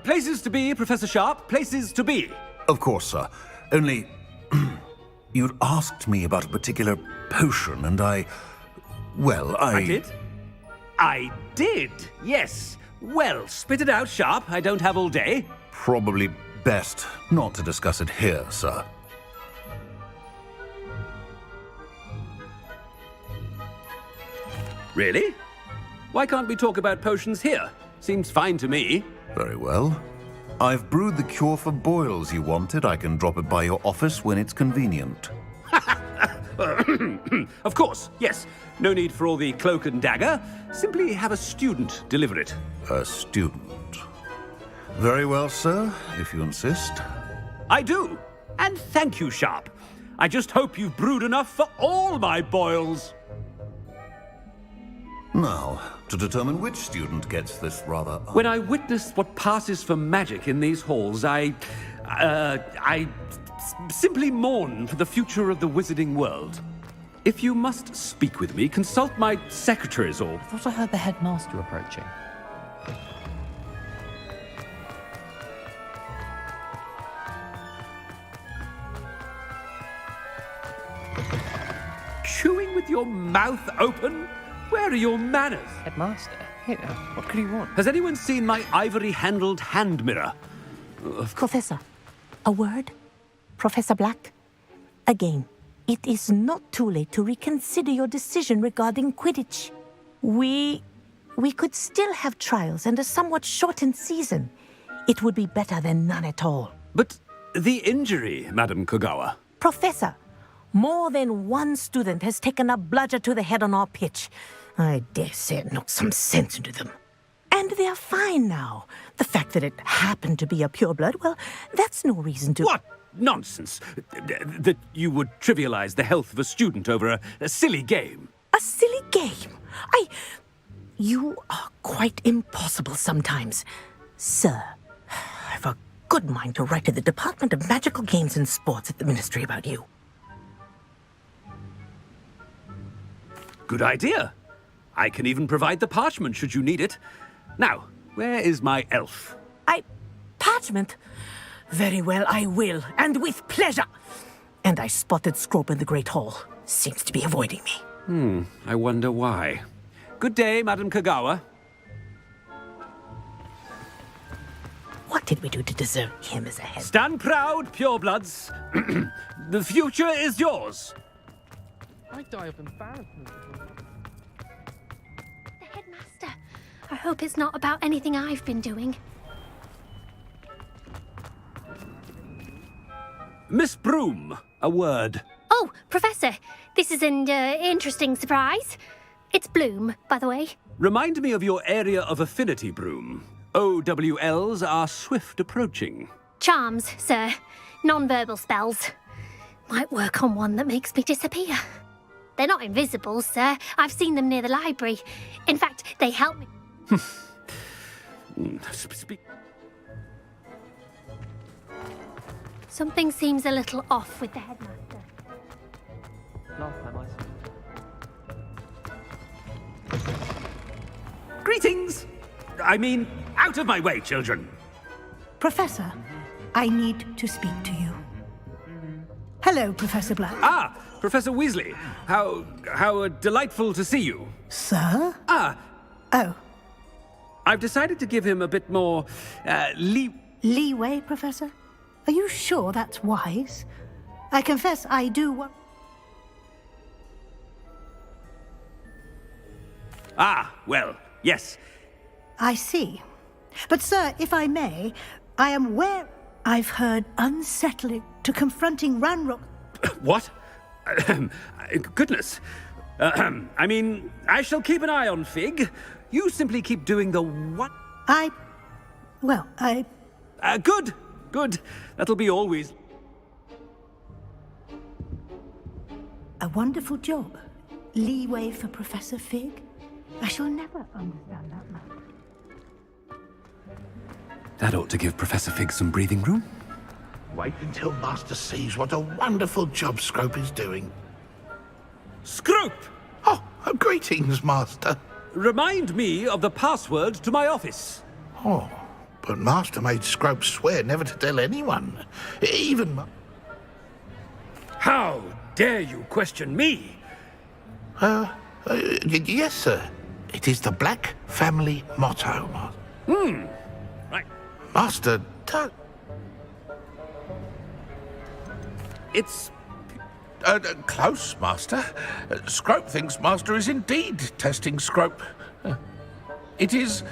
Places to be, Professor Sharp. Places to be. Of course, sir. Only, you'd asked me about a particular potion, and I did? I did, yes. Well, spit it out, Sharp. I don't have all day. Probably best not to discuss it here, sir. Really? Why can't we talk about potions here? Seems fine to me. Very well. I've brewed the cure for boils you wanted. I can drop it by your office when it's convenient. Of course, yes. No need for all the cloak and dagger. Simply have a student deliver it. A student? Very well, sir, if you insist. I do. And thank you, Sharp. I just hope you've brewed enough for all my boils. Now, to determine which student gets this rather... When I witness what passes for magic in these halls, I simply mourn for the future of the wizarding world. If you must speak with me, consult my secretaries or... I thought I heard the headmaster approaching. Chewing with your mouth open? Where are your manners? Headmaster? Here, what could he want? Has anyone seen my ivory-handled hand mirror? Professor, a word? Professor Black? Again, it is not too late to reconsider your decision regarding Quidditch. We could still have trials and a somewhat shortened season. It would be better than none at all. But the injury, Madam Kagawa. Professor, more than one student has taken a bludger to the head on our pitch. I dare say it knocked some sense into them. And they are fine now. The fact that it happened to be a pureblood, well, that's no reason to... What? nonsense. That you would trivialize the health of a student over a silly game. A silly game? You are quite impossible sometimes. Sir, I've a good mind to write to the Department of Magical Games and Sports at the Ministry about you. Good idea. I can even provide the parchment should you need it. Now, where is my elf? Parchment? Very well, I will, and with pleasure. And I spotted Scrope in the Great Hall. Seems to be avoiding me. I wonder why. Good day, Madam Kagawa. What did we do to deserve him as a head? Stand proud, purebloods. The future is yours. I die of embarrassment. The headmaster. I hope it's not about anything I've been doing. Miss Broom, a word. Oh, Professor, this is an interesting surprise. It's Bloom, by the way. Remind me of your area of affinity, Broom. OWLs are swift approaching. Charms, sir. Non-verbal spells. Might work on one that makes me disappear. They're not invisible, sir. I've seen them near the library. In fact, they help me. Something seems a little off with the headmaster. Last time I saw. Greetings! I mean, out of my way, children. Professor, I need to speak to you. Hello, Professor Black. Ah, Professor Weasley. How delightful to see you. Sir? Oh. I've decided to give him a bit more, leeway, Professor? Are you sure that's wise? I confess I do want... Well, yes. I see. But, sir, if I may, I am aware I've heard unsettling to confronting Ranrock... What? Goodness. I mean, I shall keep an eye on Fig. You simply keep doing the what? Good. Good. That'll be always. A wonderful job. Leeway for Professor Fig? I shall never understand that man. That ought to give Professor Fig some breathing room. Wait until Master sees what a wonderful job Scrope is doing. Scrope! Oh, greetings, Master. Remind me of the password to my office. Oh, but Master made Scrope swear never to tell anyone. Even... How dare you question me? Yes, sir. It is the Black family motto, Master. Right. Master, It's... close, Master. Scrope thinks Master is indeed testing Scrope. It is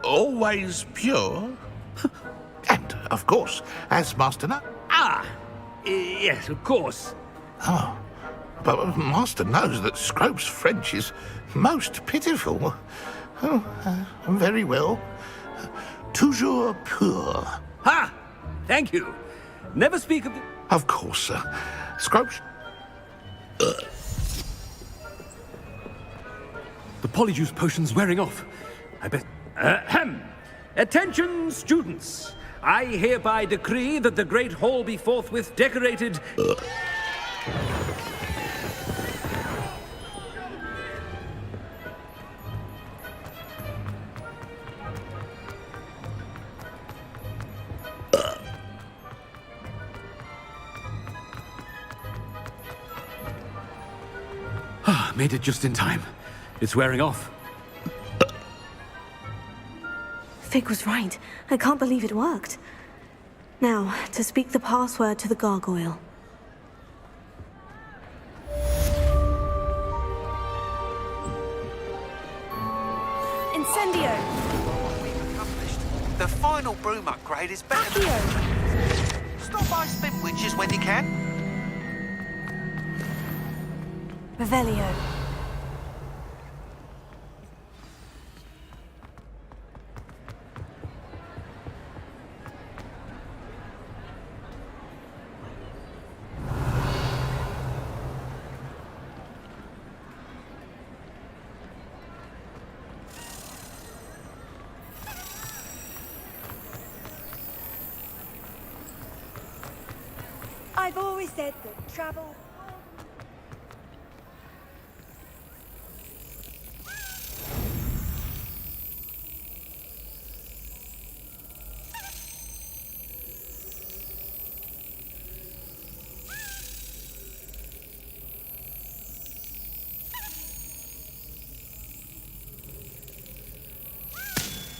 always pure. And, of course, as Master knows... yes, of course. Oh, but Master knows that Scrope's French is most pitiful. Oh, very well. Toujours pur. Ha! Thank you. Never speak of the... Of course, sir. Scrope's... The polyjuice potion's wearing off. I bet... Attention, students! I hereby decree that the Great Hall be forthwith decorated... Made it just in time. It's wearing off. Fig was right. I can't believe it worked. Now, to speak the password to the gargoyle. Incendio! The final broom upgrade is better than... Stop by Spinwitches when you can. Revelio. I've always said that travel...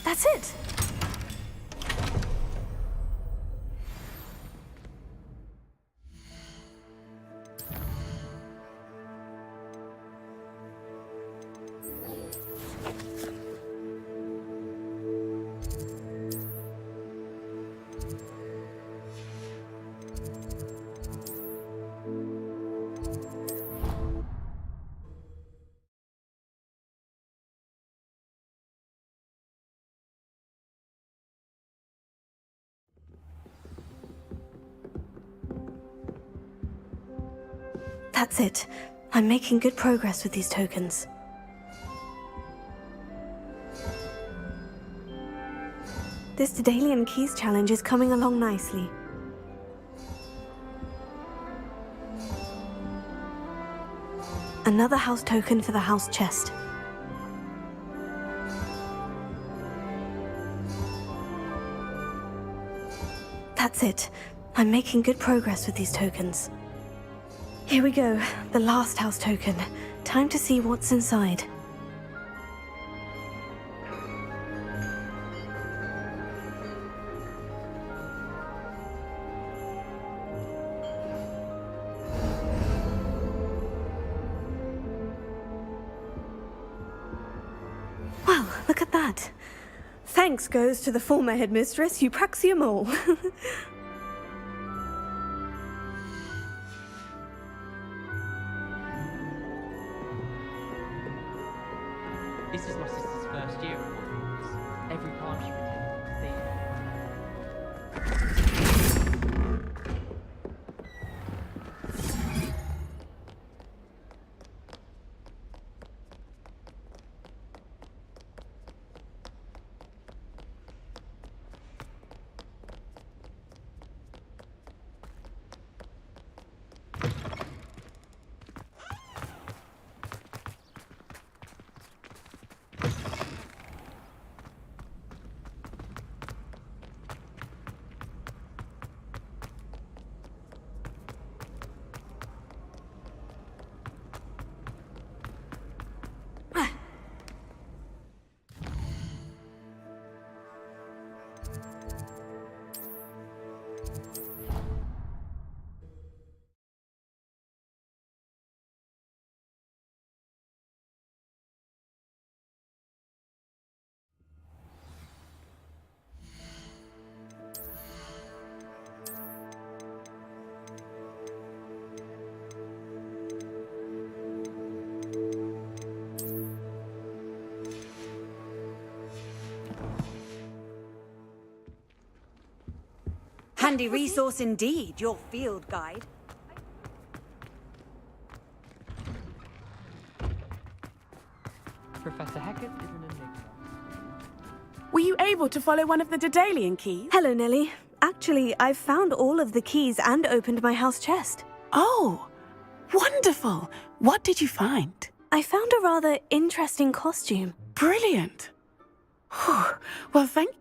That's it! That's it. I'm making good progress with these tokens. This Daedalian Keys challenge is coming along nicely. Another house token for the house chest. That's it. I'm making good progress with these tokens. Here we go, the last house token. Time to see what's inside. Well, look at that. Thanks goes to the former headmistress, Eupraxia Mole. This is my sister's first year at Hogwarts. Every time she pretends Handy resource indeed, your field guide. Professor Hackett is an enigma. Were you able to follow one of the Daedalian keys? Hello, Nellie. Actually, I've found all of the keys and opened my house chest. Oh, wonderful. What did you find? I found a rather interesting costume. Brilliant. Well, thank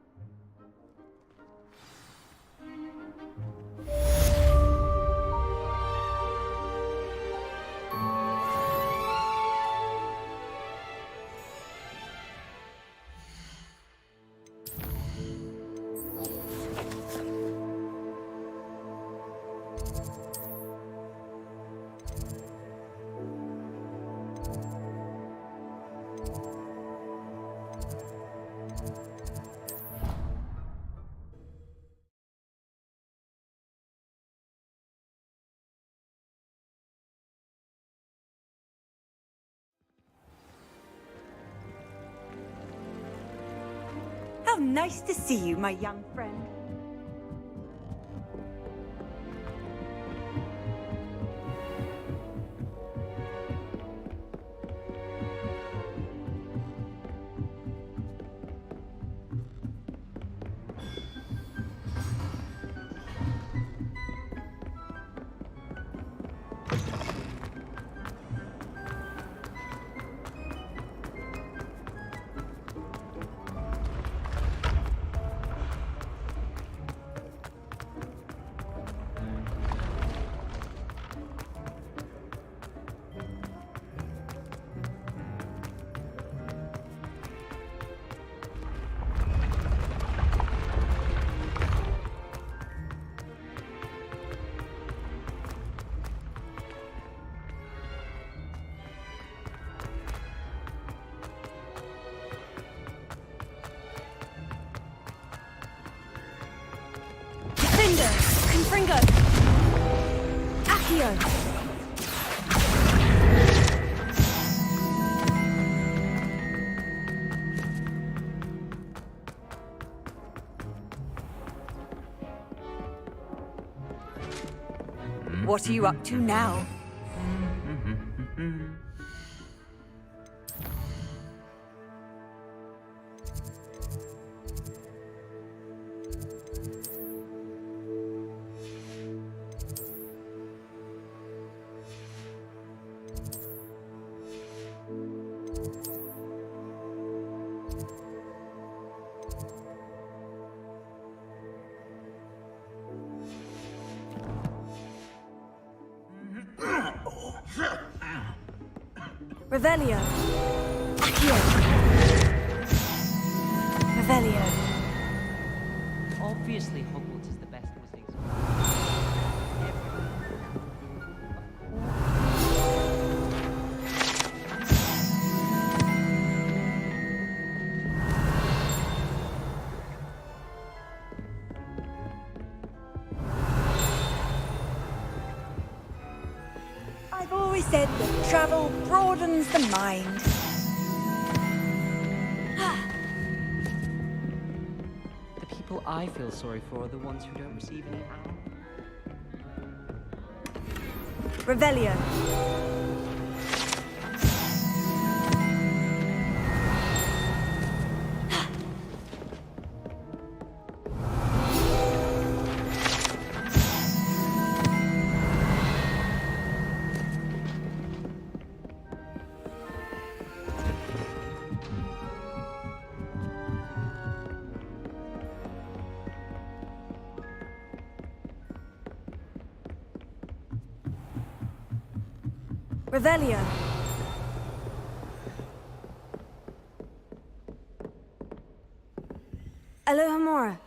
How nice to see you, my young friend. Fringo! Accio! What are you up to now? Revelio. Accio. Revelio. Obviously, Hogwarts is the best wizarding school. I've always said that travel broadens the mind. The people I feel sorry for are the ones who don't receive any help. Revelio. Revelio. Alohomora.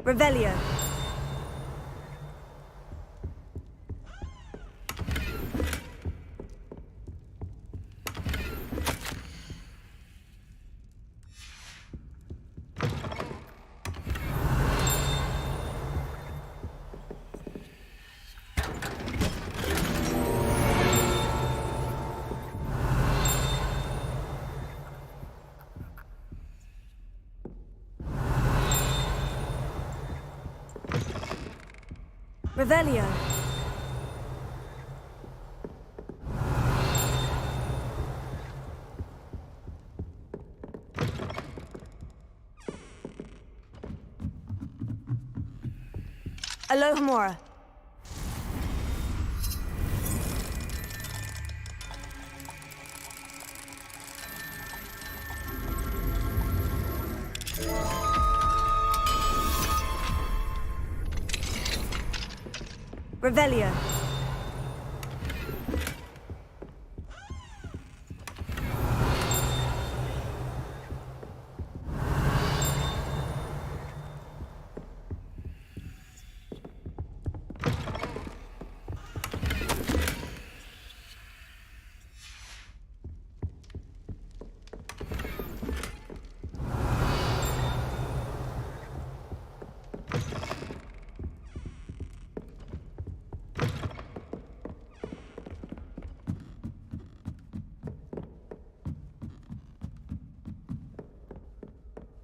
Revelio. Revelio. Alohomora. Revelio.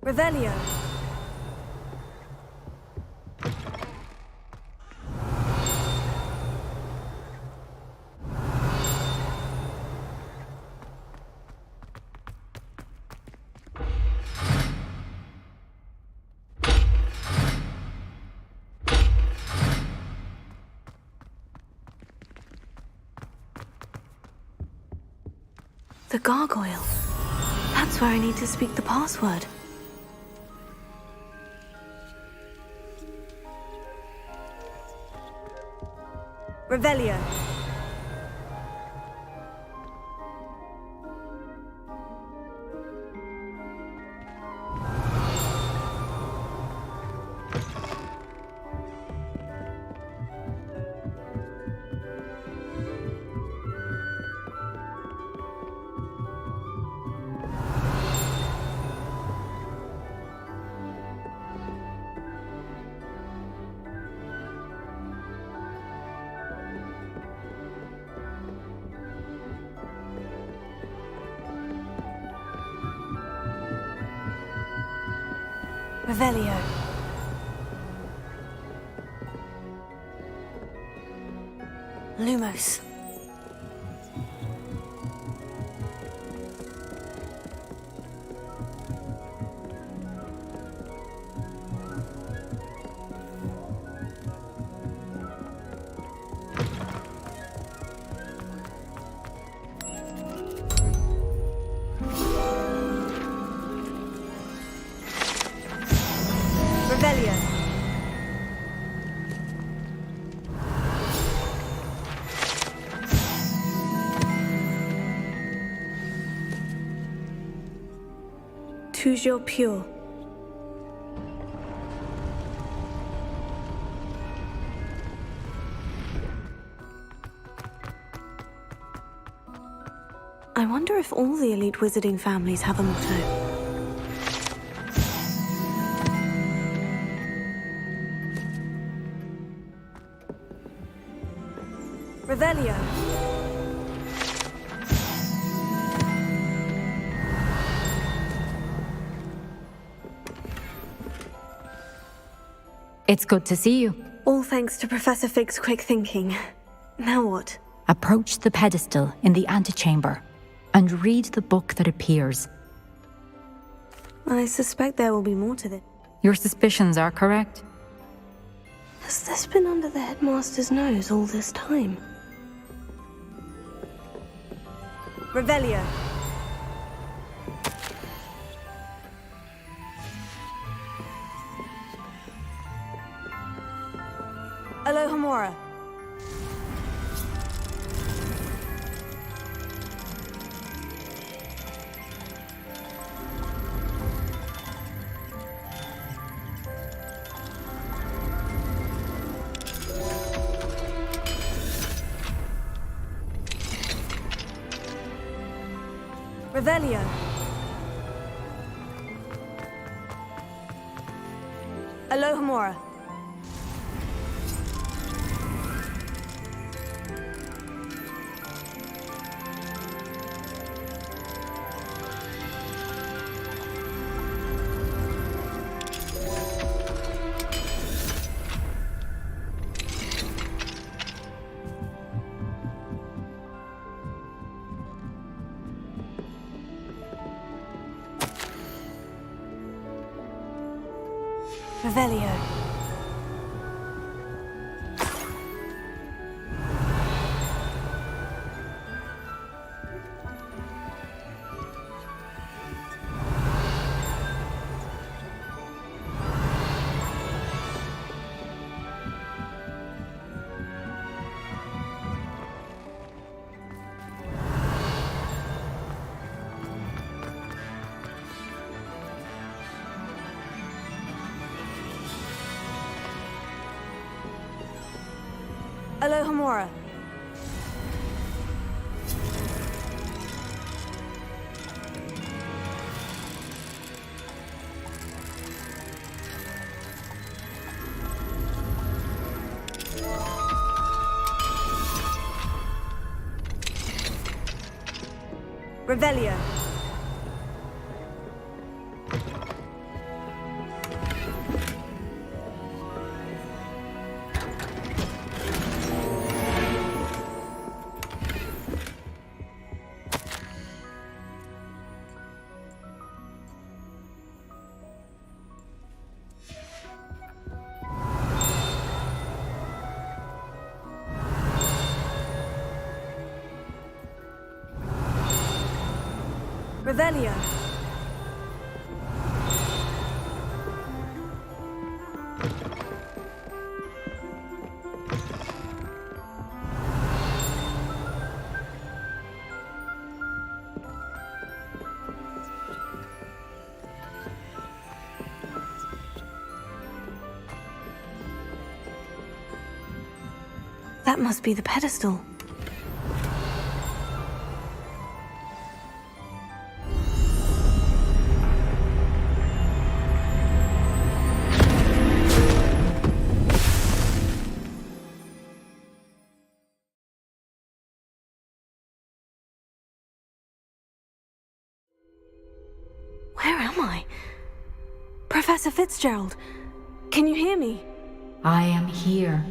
Revelio. The gargoyle. That's where I need to speak the password. Revelio. Revelio. Lumos. Revelio. Toujours pure. I wonder if all the elite wizarding families have a motto. Revelio. It's good to see you. All thanks to Professor Fig's quick thinking. Now what? Approach the pedestal in the antechamber and read the book that appears. I suspect there will be more to this. Your suspicions are correct. Has this been under the headmaster's nose all this time? Revelio. Alohomora. Revelio. Alohomora. Revelio. Alohomora. Revelio. Revelio. That must be the pedestal. Where am I? Professor Fitzgerald, can you hear me? I am here.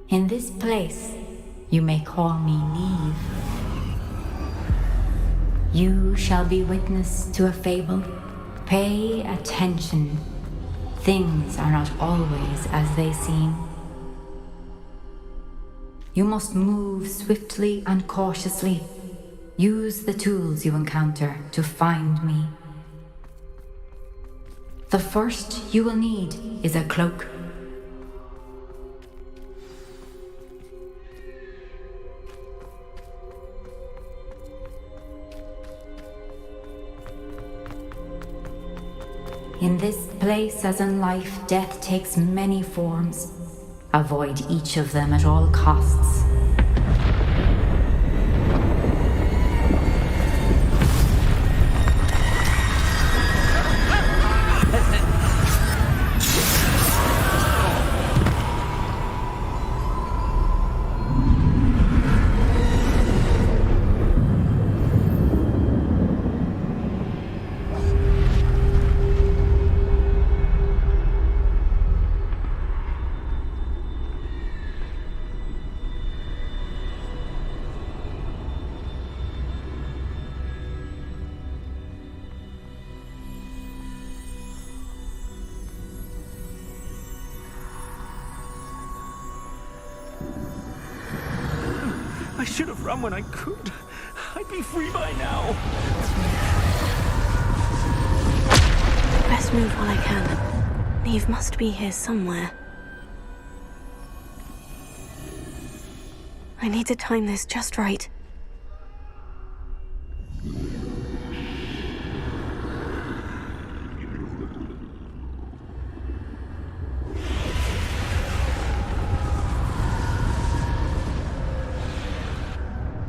In this place, you may call me Neve. You shall be witness to a fable. Pay attention. Things are not always as they seem. You must move swiftly and cautiously. Use the tools you encounter to find me. The first you will need is a cloak. In this place, as in life, death takes many forms. Avoid each of them at all costs. I should have run when I could. I'd be free by now. Best move while I can. Neve must be here somewhere. I need to time this just right.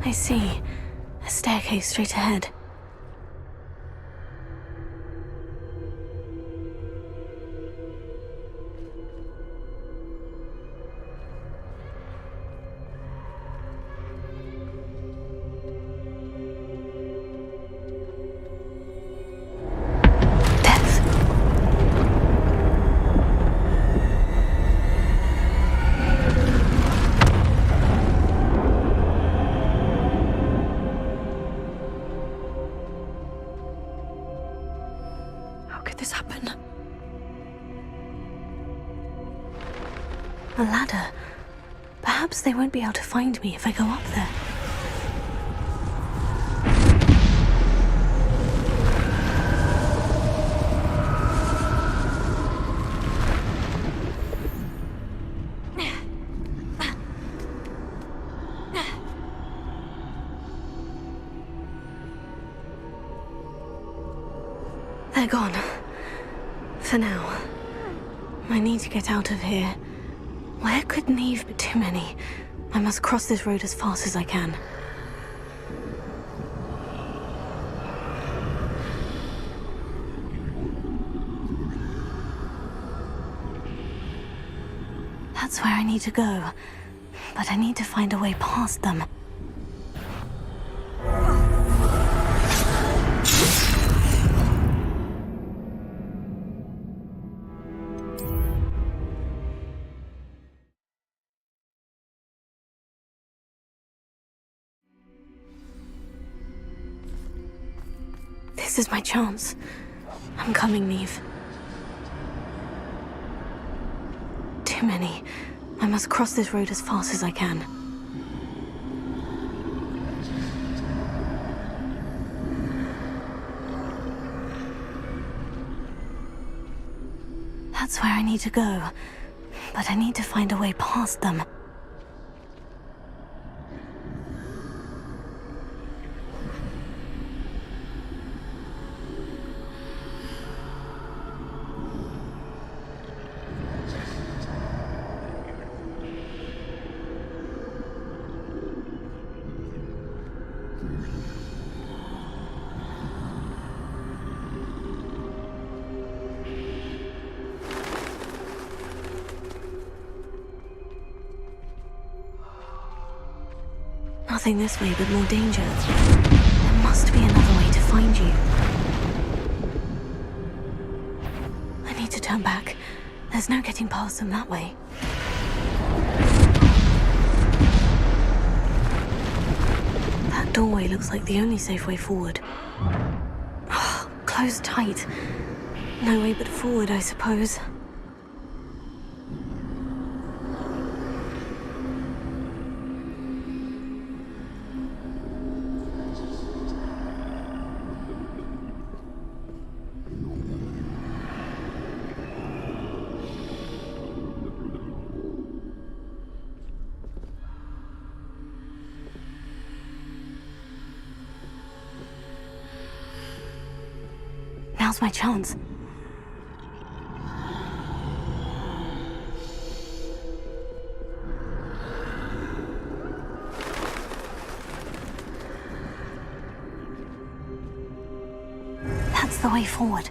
I see. A staircase straight ahead. A ladder. Perhaps they won't be able to find me if I go up there. They're gone. For now. I need to get out of here. Where could Neve be? Too many. I must cross this road as fast as I can. That's where I need to go. But I need to find a way past them. This is my chance. I'm coming, Neve. Too many. I must cross this road as fast as I can. That's where I need to go. But I need to find a way past them. Nothing this way but more danger. There must be another way to find you. I turn back. There's no getting past them that way. That doorway looks like the only safe way forward. Closed tight. No way but forward, I suppose. Now's my chance. That's the way forward.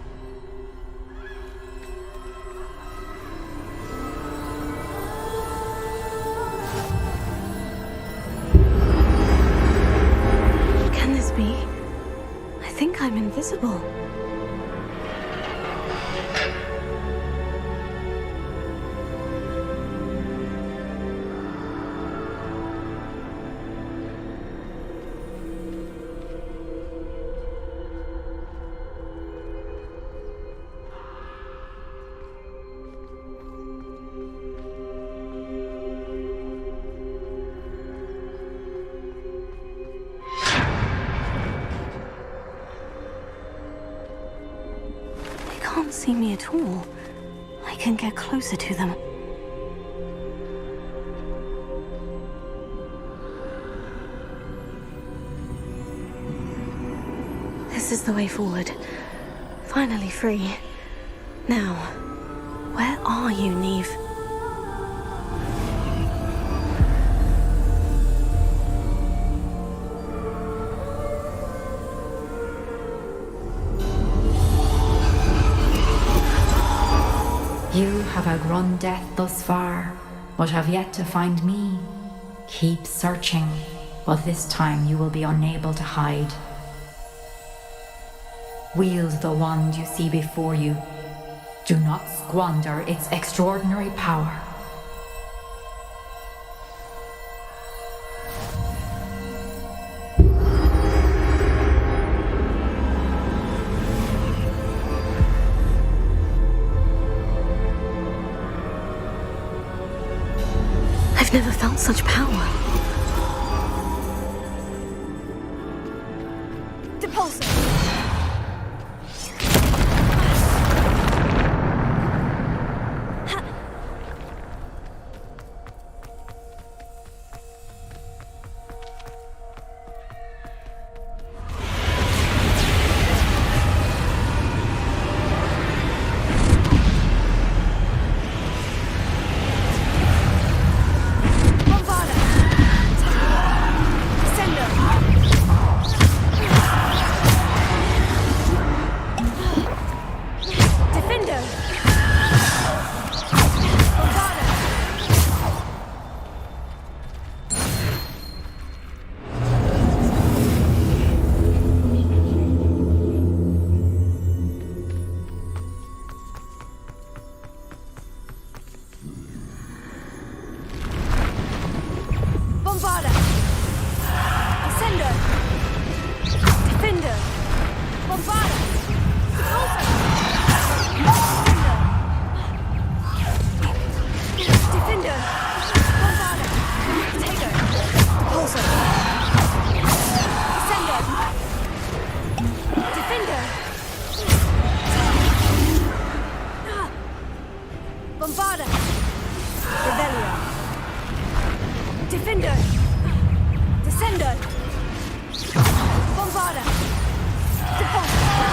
Can this be? I think I'm invisible. They can't see me at all. I can get closer to them. This is the way forward. Finally free. Now, where are you, Neve? You have outrun death thus far, but have yet to find me. Keep searching, but this time you will be unable to hide. Wield the wand you see before you. Do not squander its extraordinary power. I've never felt such power. Depulso! Descender! Bombarda! Depulso!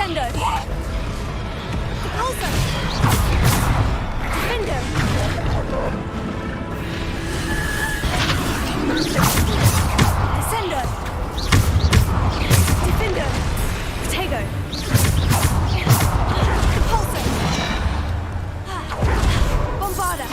Descendo! Repulsor! Defender! Descendo! Defender! Protego! Repulsor! Bombarda!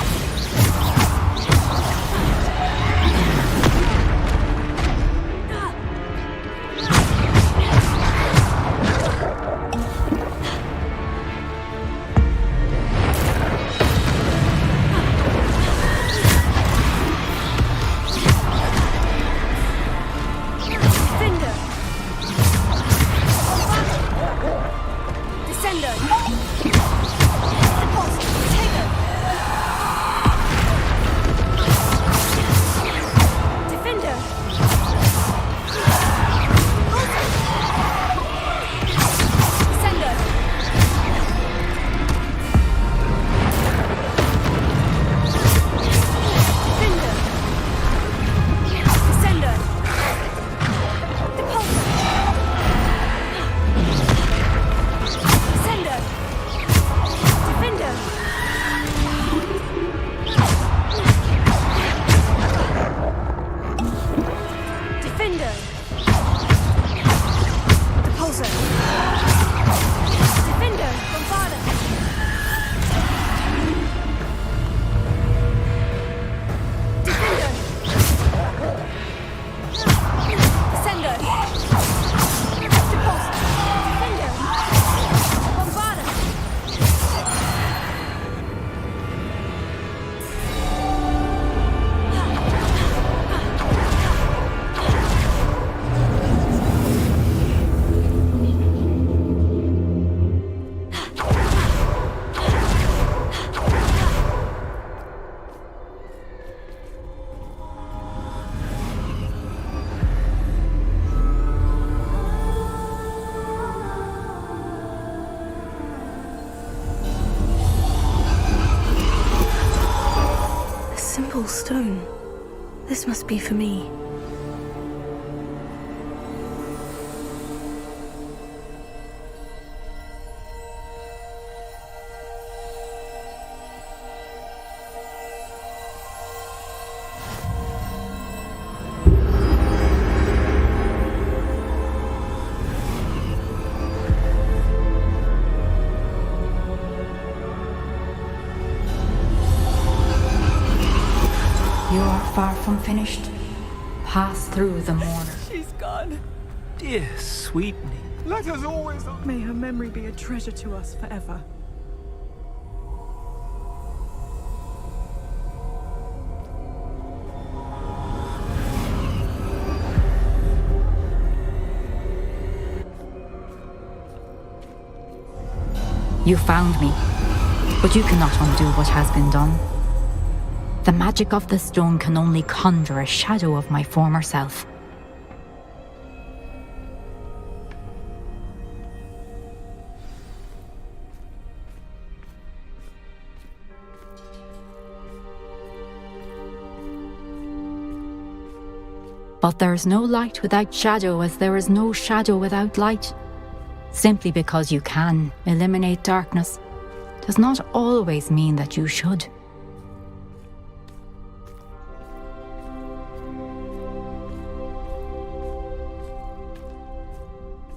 Stone. This must be for me. You are far from finished. Pass through the mourner. She's gone. Dear sweetening. Let us always... May her memory be a treasure to us forever. You found me, but you cannot undo what has been done. The magic of the stone can only conjure a shadow of my former self. But there is no light without shadow, as there is no shadow without light. Simply because you can eliminate darkness does not always mean that you should.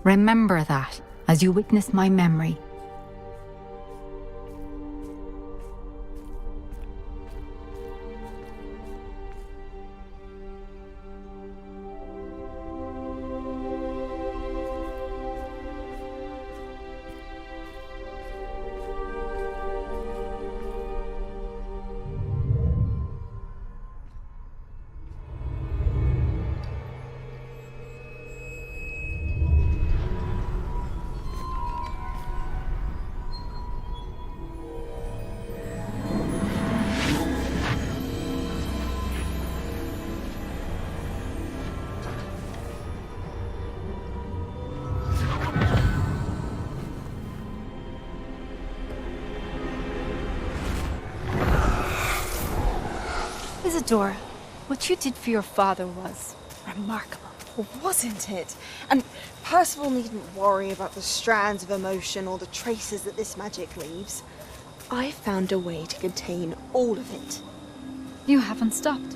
Remember that as you witness my memory. Isadora, what you did for your father was remarkable. Wasn't it? And Percival needn't worry about the strands of emotion or the traces that this magic leaves. I've found a way to contain all of it. You haven't stopped.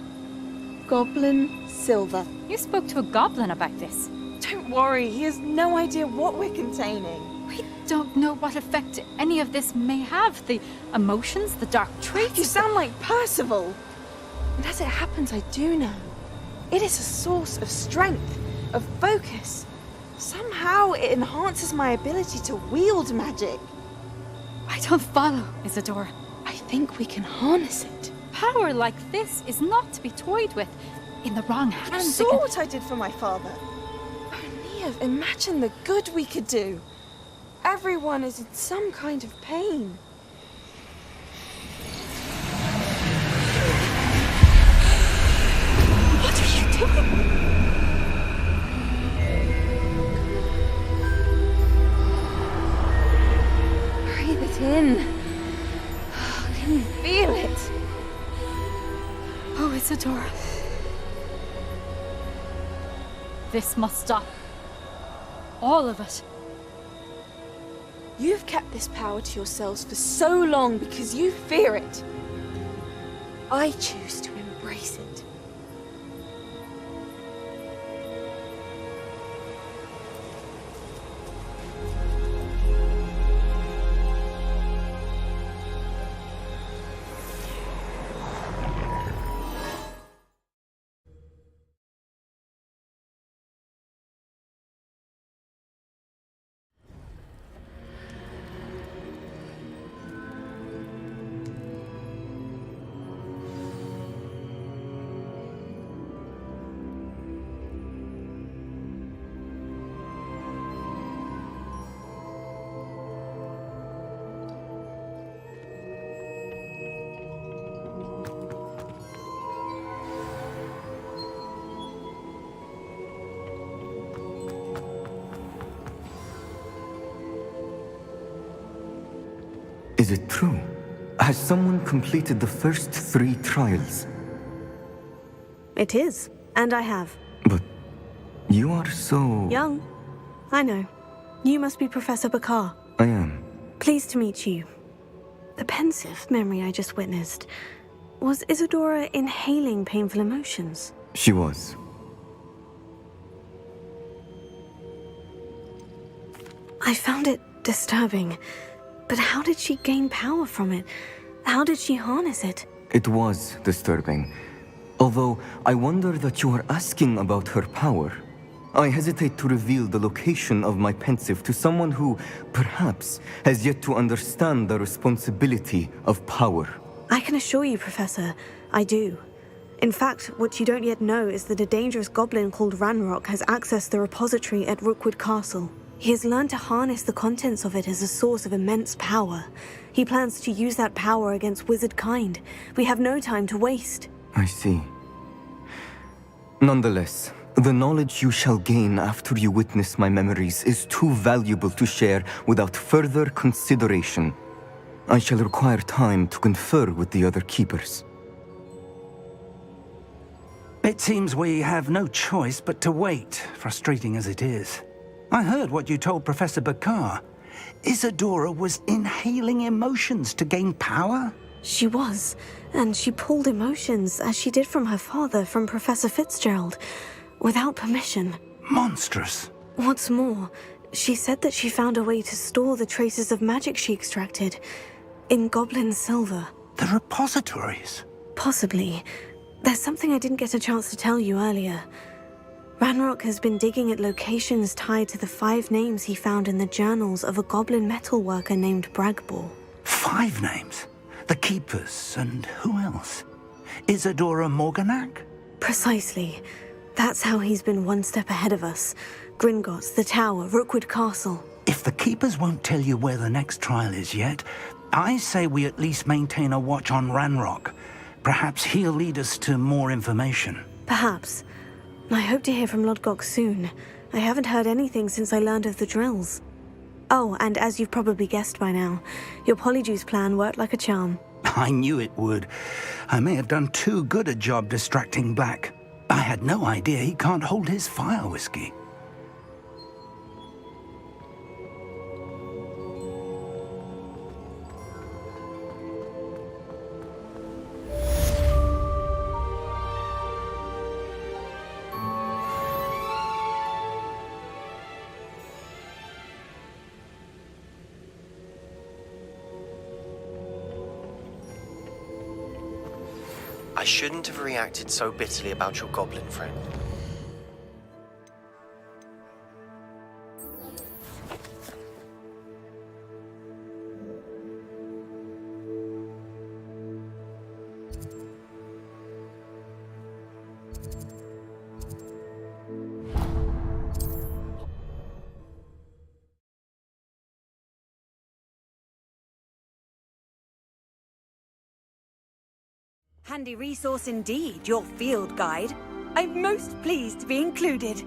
Goblin silver. You spoke to a goblin about this. Don't worry, he has no idea what we're containing. We don't know what effect any of this may have. The emotions, the dark traits. You sound like Percival. And as it happens, I do know. It is a source of strength, of focus. Somehow it enhances my ability to wield magic. I don't follow, Isadora. I think we can harness it. Power like this is not to be toyed with. In the wrong hands. You saw what I did for my father. Neve, imagine the good we could do. Everyone is in some kind of pain. What are you doing? Breathe it in. Can you feel it? Oh, Isadora. This must stop. All of it. You've kept this power to yourselves for so long because you fear it. I choose to embrace it. Is it true? Has someone completed the first 3 trials? It is, and I have. But you are so... Young. I know. You must be Professor Bakar. I am. Pleased to meet you. The pensive memory I just witnessed. Was Isadora inhaling painful emotions? She was. I found it disturbing. But how did she gain power from it? How did she harness it? It was disturbing. Although I wonder that you are asking about her power. I hesitate to reveal the location of my pensive to someone who, perhaps, has yet to understand the responsibility of power. I can assure you, Professor, I do. In fact, what you don't yet know is that a dangerous goblin called Ranrock has accessed the repository at Rookwood Castle. He has learned to harness the contents of it as a source of immense power. He plans to use that power against wizard kind. We have no time to waste. I see. Nonetheless, the knowledge you shall gain after you witness my memories is too valuable to share without further consideration. I shall require time to confer with the other keepers. It seems we have no choice but to wait, frustrating as it is. I heard what you told Professor Bakar. Isadora was inhaling emotions to gain power? She was, and she pulled emotions, as she did from her father, from Professor Fitzgerald, without permission. Monstrous. What's more, she said that she found a way to store the traces of magic she extracted in goblin silver. The repositories? Possibly. There's something I didn't get a chance to tell you earlier. Ranrock has been digging at locations tied to the 5 names he found in the journals of a goblin metalworker named Bragbor. 5 names? The Keepers, and who else? Isadora Morganac? Precisely. That's how he's been one step ahead of us. Gringotts, the Tower, Rookwood Castle. If the Keepers won't tell you where the next trial is yet, I say we at least maintain a watch on Ranrock. Perhaps he'll lead us to more information. Perhaps. I hope to hear from Lodgok soon. I haven't heard anything since I learned of the drills. Oh, and as you've probably guessed by now, your Polyjuice plan worked like a charm. I knew it would. I may have done too good a job distracting Black. I had no idea he can't hold his fire whiskey. shouldn't have reacted so bitterly about your goblin friend. Handy resource indeed, your field guide. I'm most pleased to be included.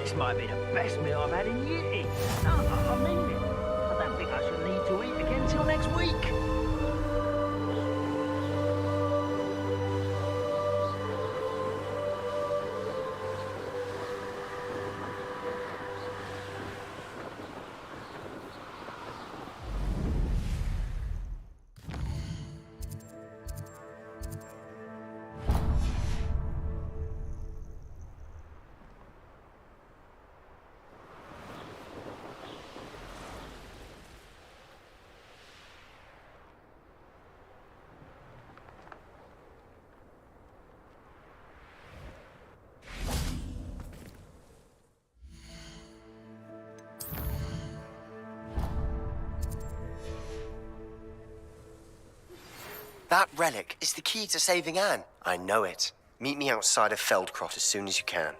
This might be the best meal I've had in years. No, I mean it. I don't think I shall need to eat again till next week. That relic is the key to saving Anne. I know it. Meet me outside of Feldcrot as soon as you can.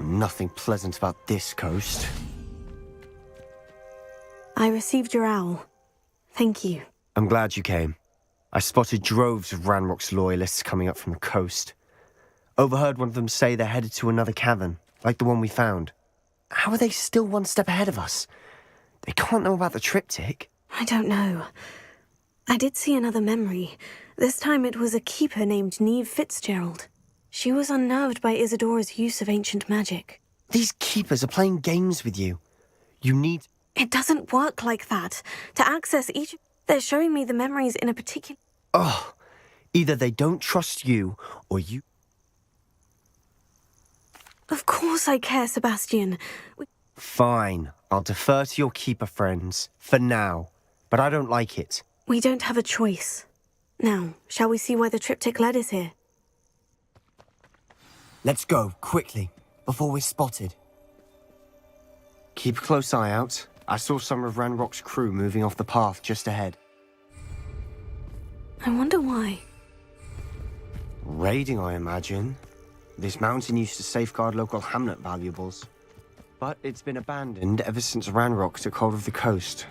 Nothing pleasant about this coast. I received your owl. Thank you. I'm glad you came. I spotted droves of Ranrock's loyalists coming up from the coast. Overheard one of them say they're headed to another cavern, like the one we found. How are they still one step ahead of us? They can't know about the triptych. I don't know. I did see another memory. This time it was a keeper named Neve Fitzgerald. She was unnerved by Isadora's use of ancient magic. These keepers are playing games with you. You need... It doesn't work like that. To access each... They're showing me the memories in a particular... Oh, either they don't trust you, or you... Of course I care, Sebastian. Fine, I'll defer to your keeper friends, for now. But I don't like it. We don't have a choice. Now, shall we see why the triptych led us here? Let's go, quickly, before we're spotted. Keep a close eye out. I saw some of Ranrock's crew moving off the path just ahead. I wonder why. Raiding, I imagine. This mountain used to safeguard local hamlet valuables. But it's been abandoned ever since Ranrock took hold of the coast.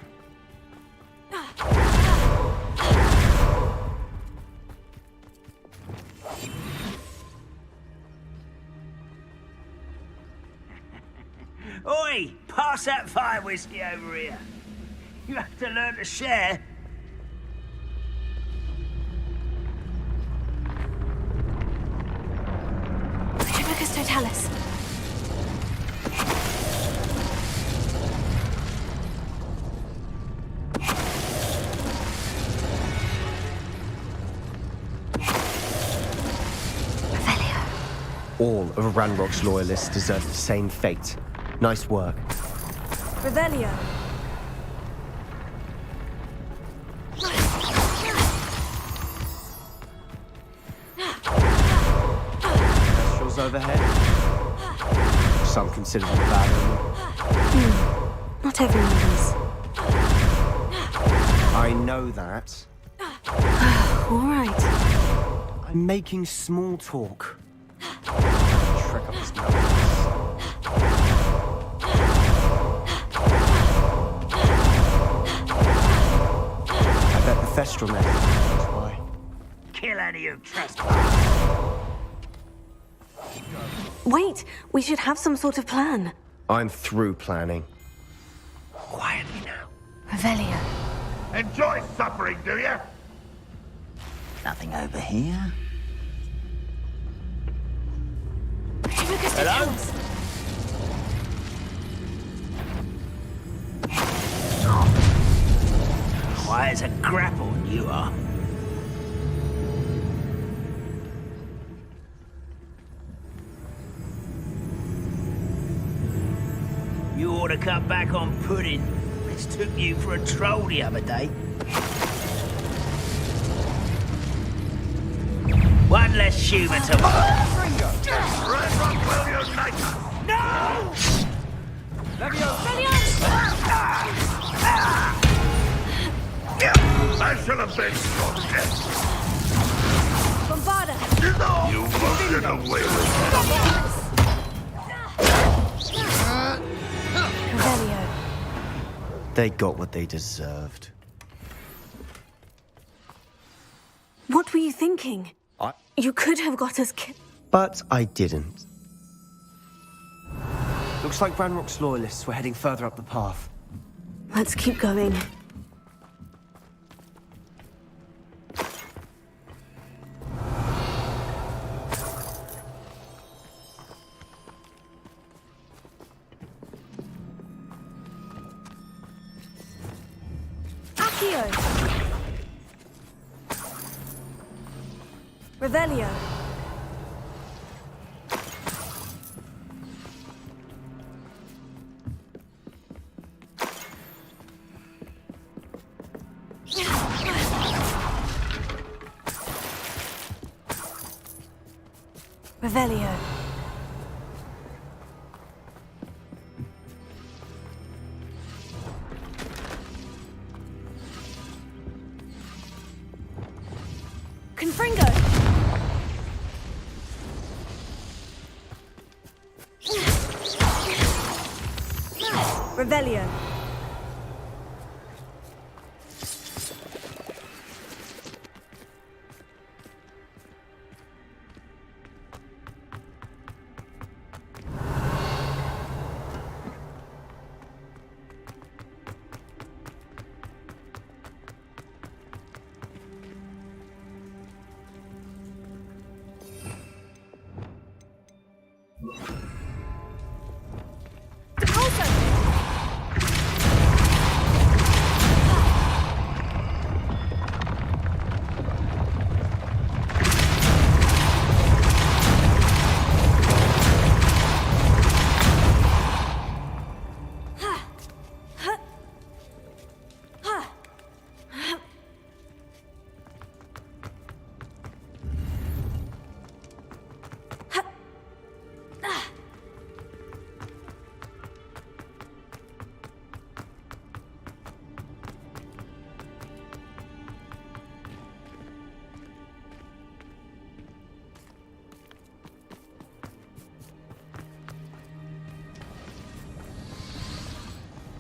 Oi! Pass that fire whiskey over here. You have to learn to share. Tribicus totalis. All of Ranrock's loyalists deserve the same fate. Nice work. Revelio. Kestrels overhead. Some consider them bad omen. Not everyone does. I know that. All right. I'm making small talk. Shrek up his nose. I bet the Thestral nest is close by. Kill any who trespass. Wait, we should have some sort of plan. I'm through planning. Quietly now. Revelio. Enjoy suffering, do you? Nothing over here. Hello? Why, as a grapple you are. You ought to cut back on pudding. Mistook you for a troll the other day. One less human to... No! I should have been so dead. Bombarda! You won't get away with Revelio. They got what they deserved. What were you thinking? I... You could have got us killed. But I didn't. Looks like Ranrock's loyalists were heading further up the path. Let's keep going. Accio! Revelio. Revelio. Confringo. Revelio.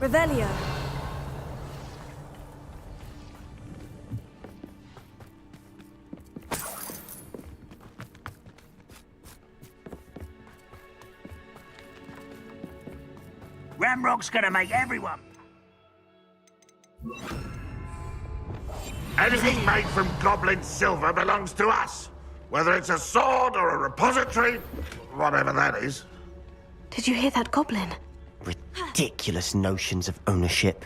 Revelio. Ranrock's gonna make everyone... Anything made from goblin silver belongs to us. Whether it's a sword or a repository, whatever that is. Did you hear that goblin? Ridiculous notions of ownership.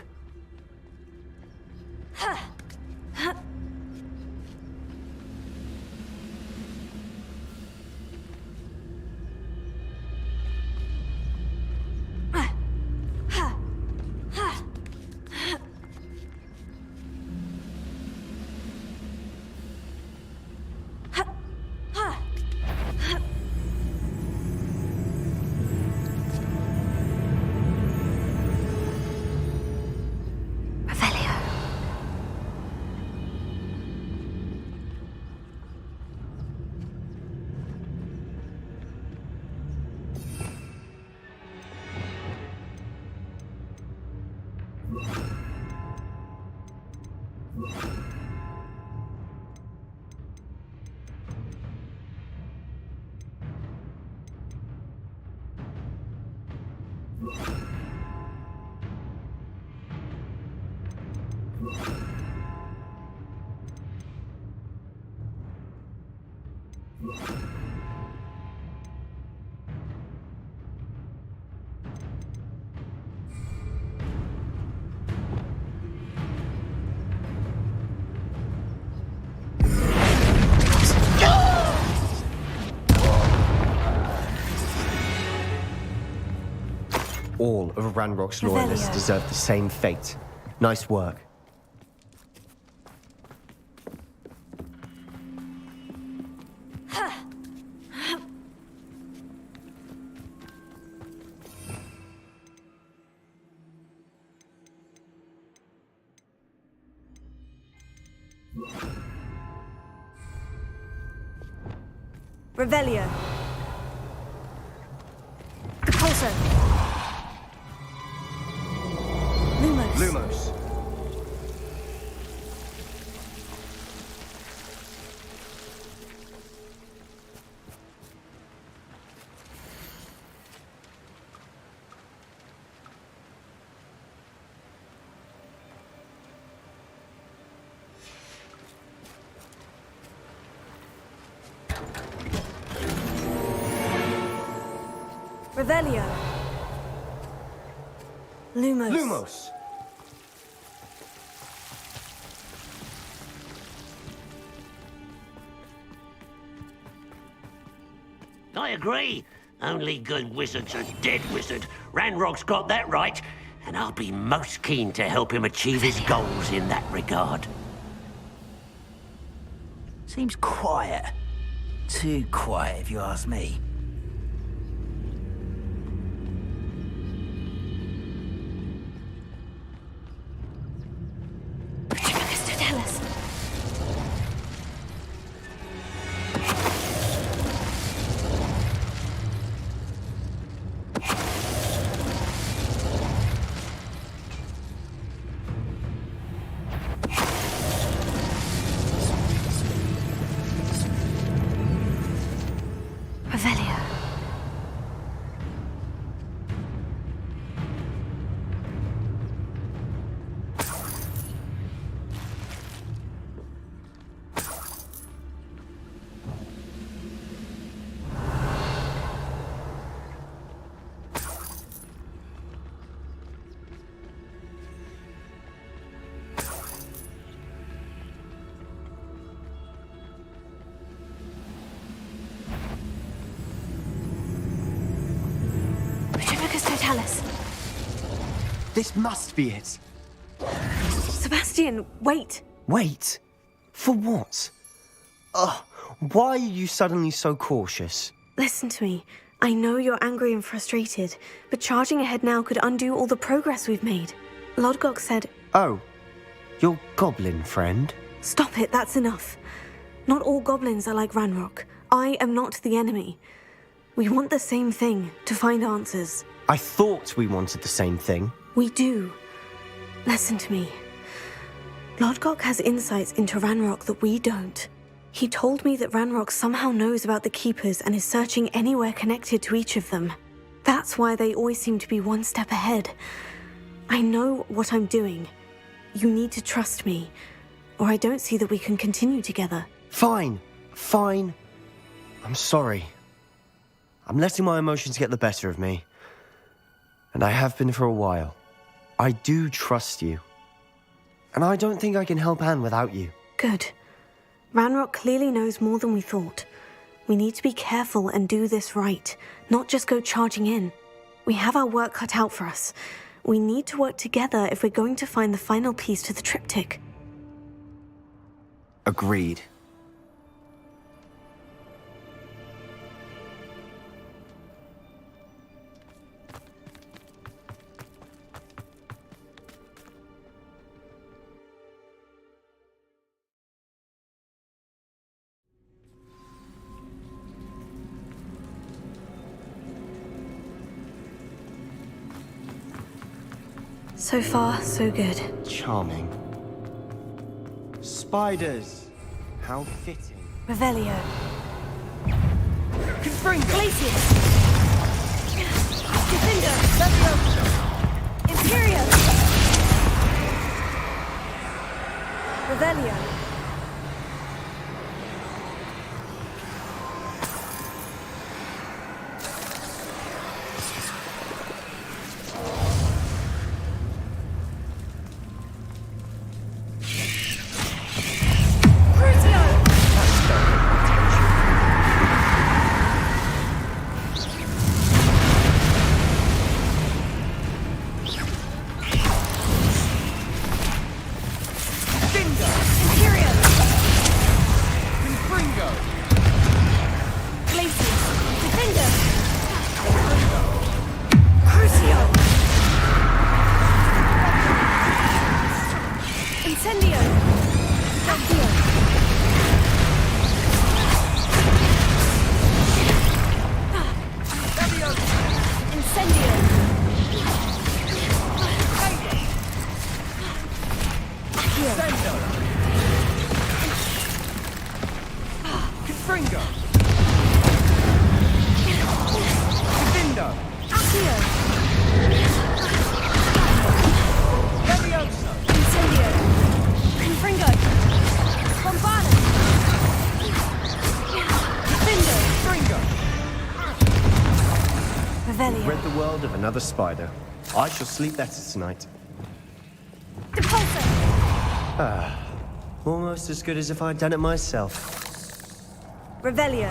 All of Ranrock's loyalists deserve the same fate. Nice work. Revelio. Depulso. Lumos. Revelio. Lumos. Lumos. I agree. Only good wizard's a dead wizard. Ranrock's got that right, and I'll be most keen to help him achieve his goals in that regard. Seems quiet. Too quiet, if you ask me. Tell us. Revelio. This must be it. Sebastian, wait. Wait? For what? Why are you suddenly so cautious? Listen to me. I know you're angry and frustrated, but charging ahead now could undo all the progress we've made. Lodgok said... Oh, your goblin friend? Stop it, that's enough. Not all goblins are like Ranrock. I am not the enemy. We want the same thing, to find answers. I thought we wanted the same thing. We do. Listen to me. Lodgok has insights into Ranrock that we don't. He told me that Ranrock somehow knows about the Keepers and is searching anywhere connected to each of them. That's why they always seem to be one step ahead. I know what I'm doing. You need to trust me, or I don't see that we can continue together. Fine. I'm sorry. I'm letting my emotions get the better of me. And I have been for a while. I do trust you. And I don't think I can help Anne without you. Good. Ranrock clearly knows more than we thought. We need to be careful and do this right, not just go charging in. We have our work cut out for us. We need to work together if we're going to find the final piece to the triptych. Agreed. So far, so good. Charming. Spiders! How fitting. Revelio. Confringo. Glacius. Defender. Levioso. Imperial. Revelio. Rid the world of another spider. I shall sleep better tonight. Almost as good as if I'd done it myself. Revelio.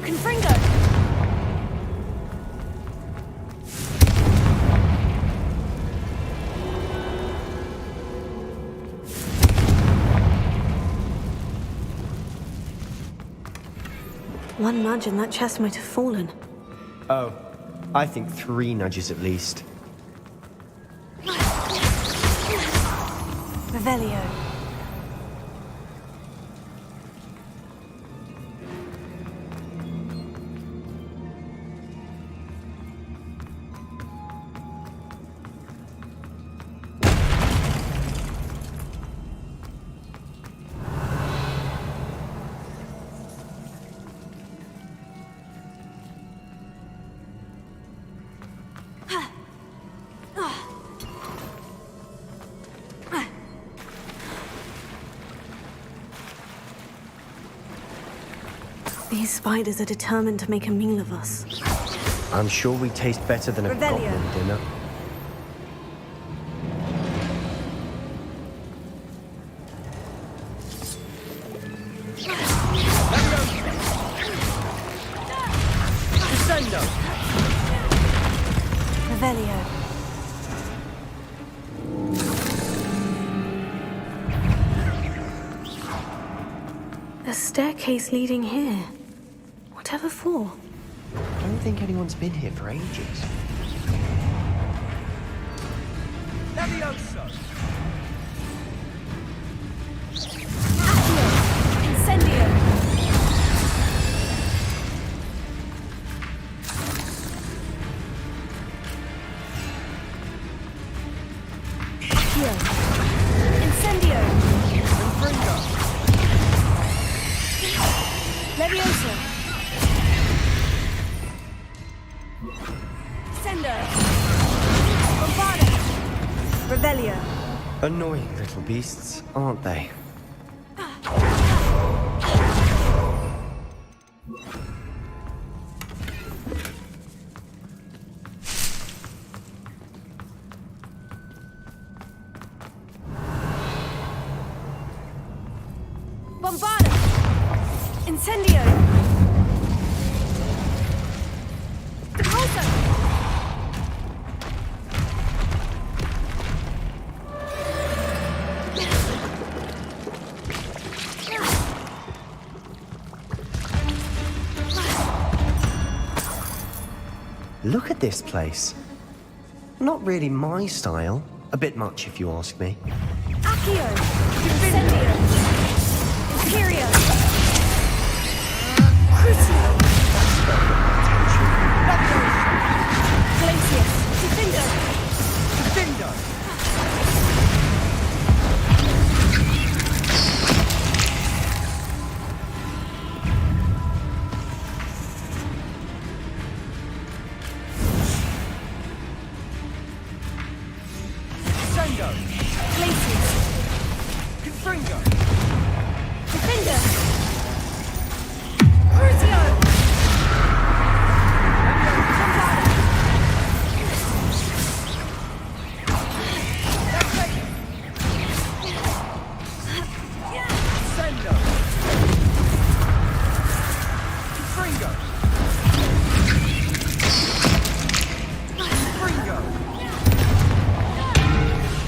Confringo. One nudge and that chest might have fallen. Oh, I think 3 nudges at least. Revelio. These spiders are determined to make a meal of us. I'm sure we taste better than a Revelio. goblin dinner. Descendo. Revelio. A staircase leading here. Whatever for? I don't think anyone's been here for ages. Levioso. Incendio. Accio. Incendio! Bombarda! Revelio! Annoying little beasts, aren't they? Bombarda! Incendio! Depulso! Look at this place. Not really my style. A bit much, if you ask me. Accio! Incendio! Imperio! Crucio! Glacius! Defendo! Defendo! Sango! Glacius! Confringo! Defender! Crucio! Sendo! Confringo! Confringo!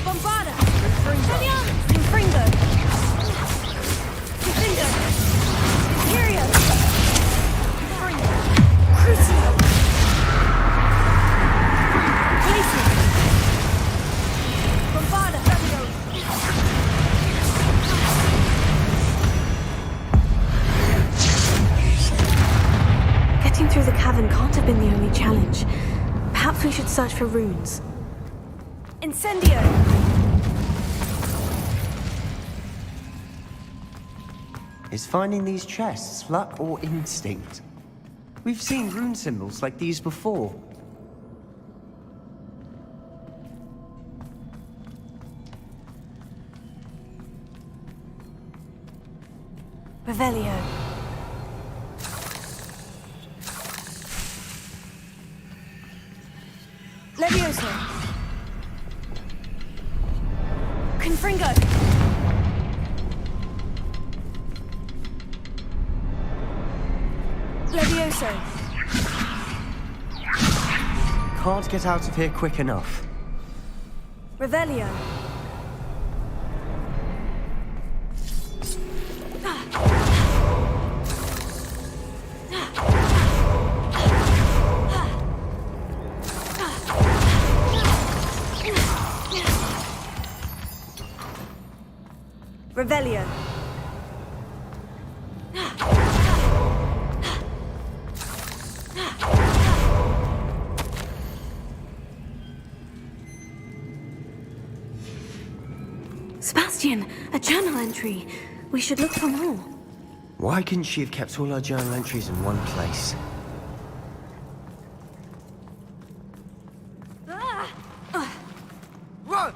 Bombarda! Confringo! Infringo! Defender! Imperio! Confringo! Crucio! Glacius! Bombarda! Getting through the cavern can't have been the only challenge. Perhaps we should search for runes. Incendio! Is finding these chests luck or instinct? We've seen rune symbols like these before. Revelio. Levioso! Confringo! Levioso! Can't get out of here quick enough. Revelio! Revelio! Sebastian, a journal entry. We should look for more. Why couldn't she have kept all her journal entries in one place? Run!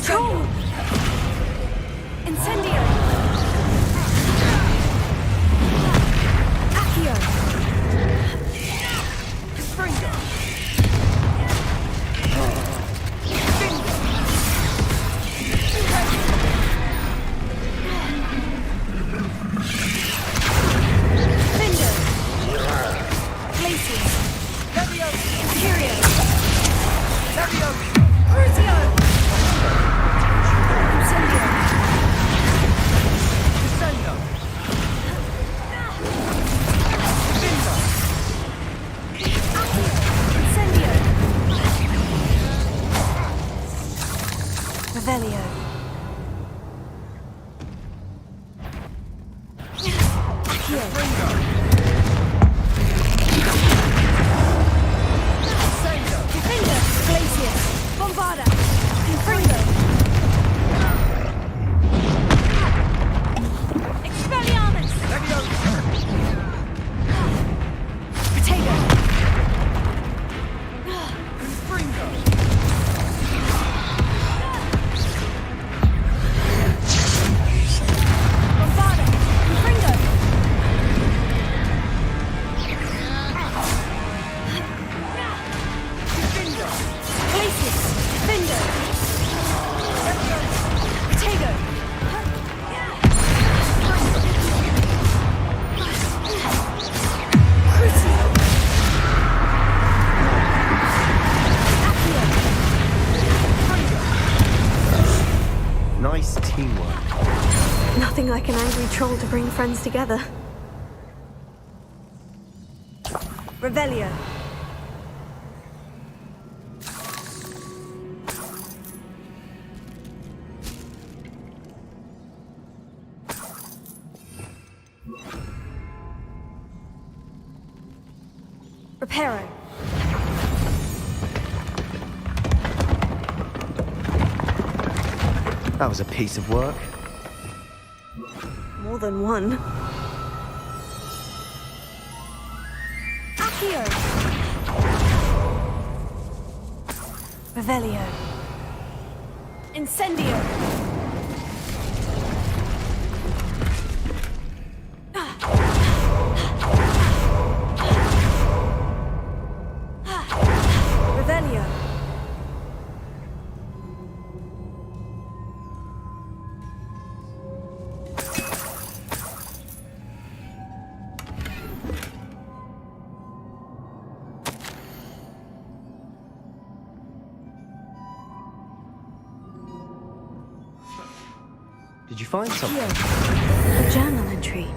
Troll! Incendio! Accio! like an angry troll to bring friends together. Revelio. Reparo. That was a piece of work. More than one. Accio. Revelio. Incendio. Revelio. Did you find something? A journal entry.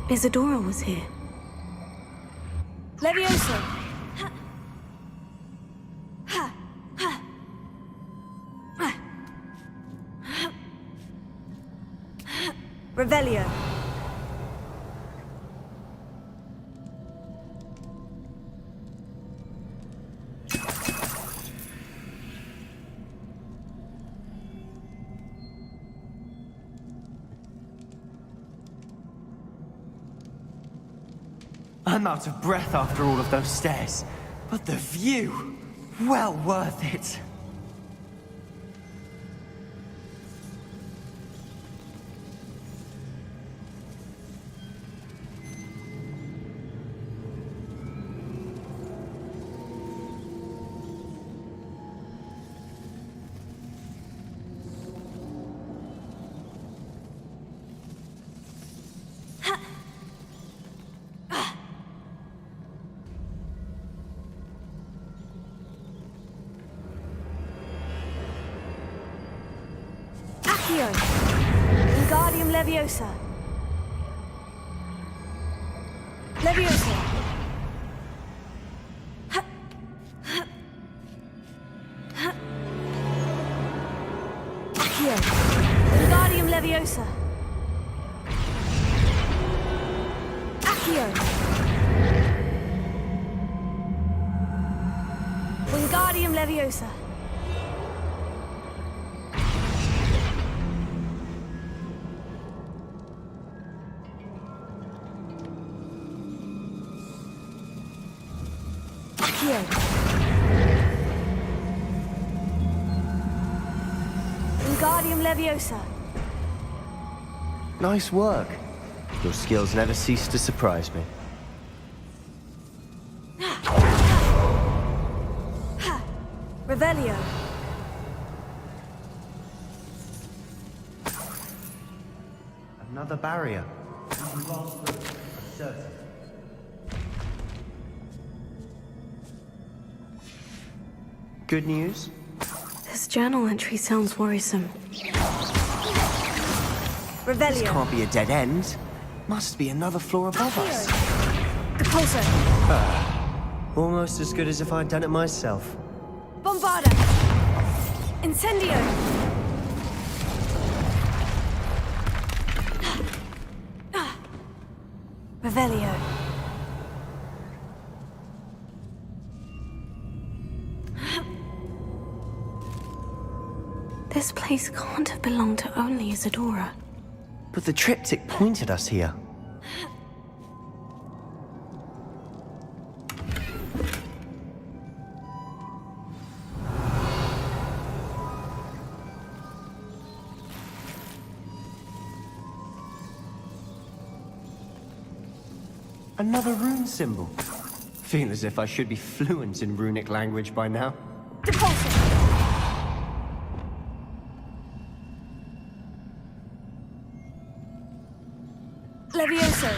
Isadora was here. Levioso. Revelio. I'm out of breath after all of those stairs. But the view, well worth it. Accio. Wingardium Leviosa. Leviosa. Accio. Wingardium Leviosa. Accio. Wingardium Leviosa. Accio. Wingardium Leviosa. Nice work. Your skills never cease to surprise me. Revelio. Another barrier. Good news? This journal entry sounds worrisome. Revelio. This can't be a dead end. Must be another floor above us. Repulsor. Almost as good as if I'd done it myself. Bombarda. Incendio. Revelio. This place can't have belonged to only Isadora. But the triptych pointed us here. Another rune symbol. Feel as if I should be fluent in runic language by now. Levioso.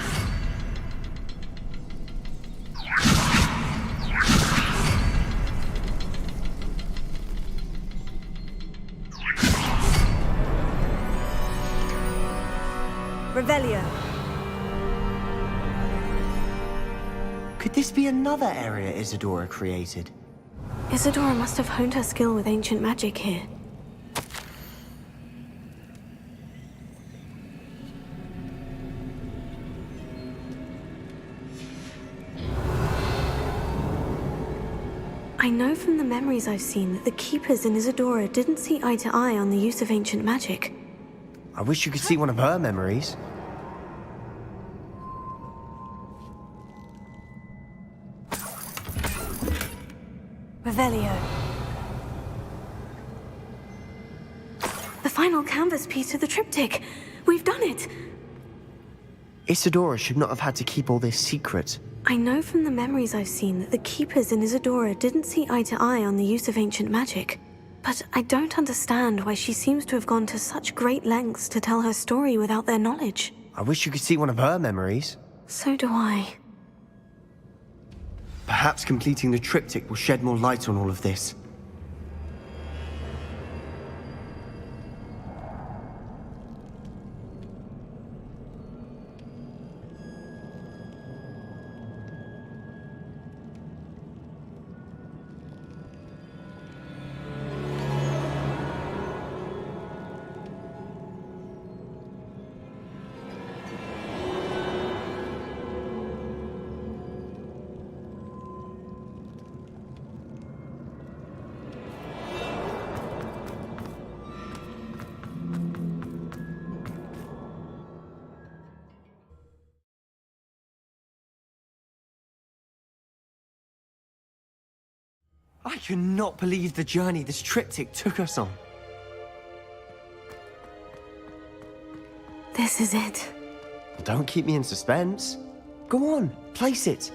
Revelio. Could this be another area Isadora created? Isadora must have honed her skill with ancient magic here. I know from the memories I've seen that the Keepers in Isadora didn't see eye to eye on the use of ancient magic. I wish you could see one of her memories. Revelio. The final canvas piece of the triptych. We've done it! Isadora should not have had to keep all this secret. I know from the memories I've seen that the Keepers in Isadora didn't see eye to eye on the use of ancient magic. But I don't understand why she seems to have gone to such great lengths to tell her story without their knowledge. I wish you could see one of her memories. So do I. Perhaps completing the triptych will shed more light on all of this. I cannot believe the journey this triptych took us on. This is it. Well, don't keep me in suspense. Go on, place it.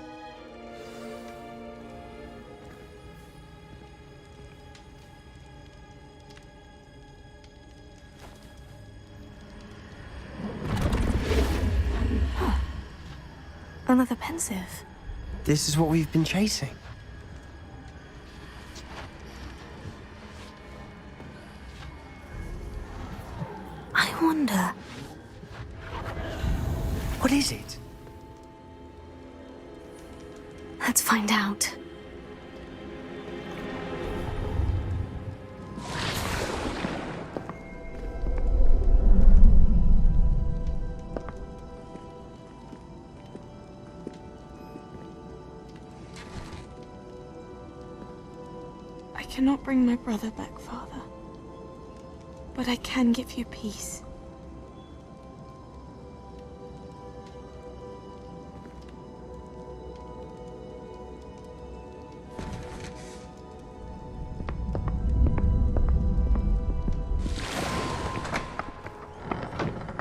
Another pensive. This is what we've been chasing. I wonder... What is it? Let's find out. I cannot bring my brother back, Father. But I can give you peace.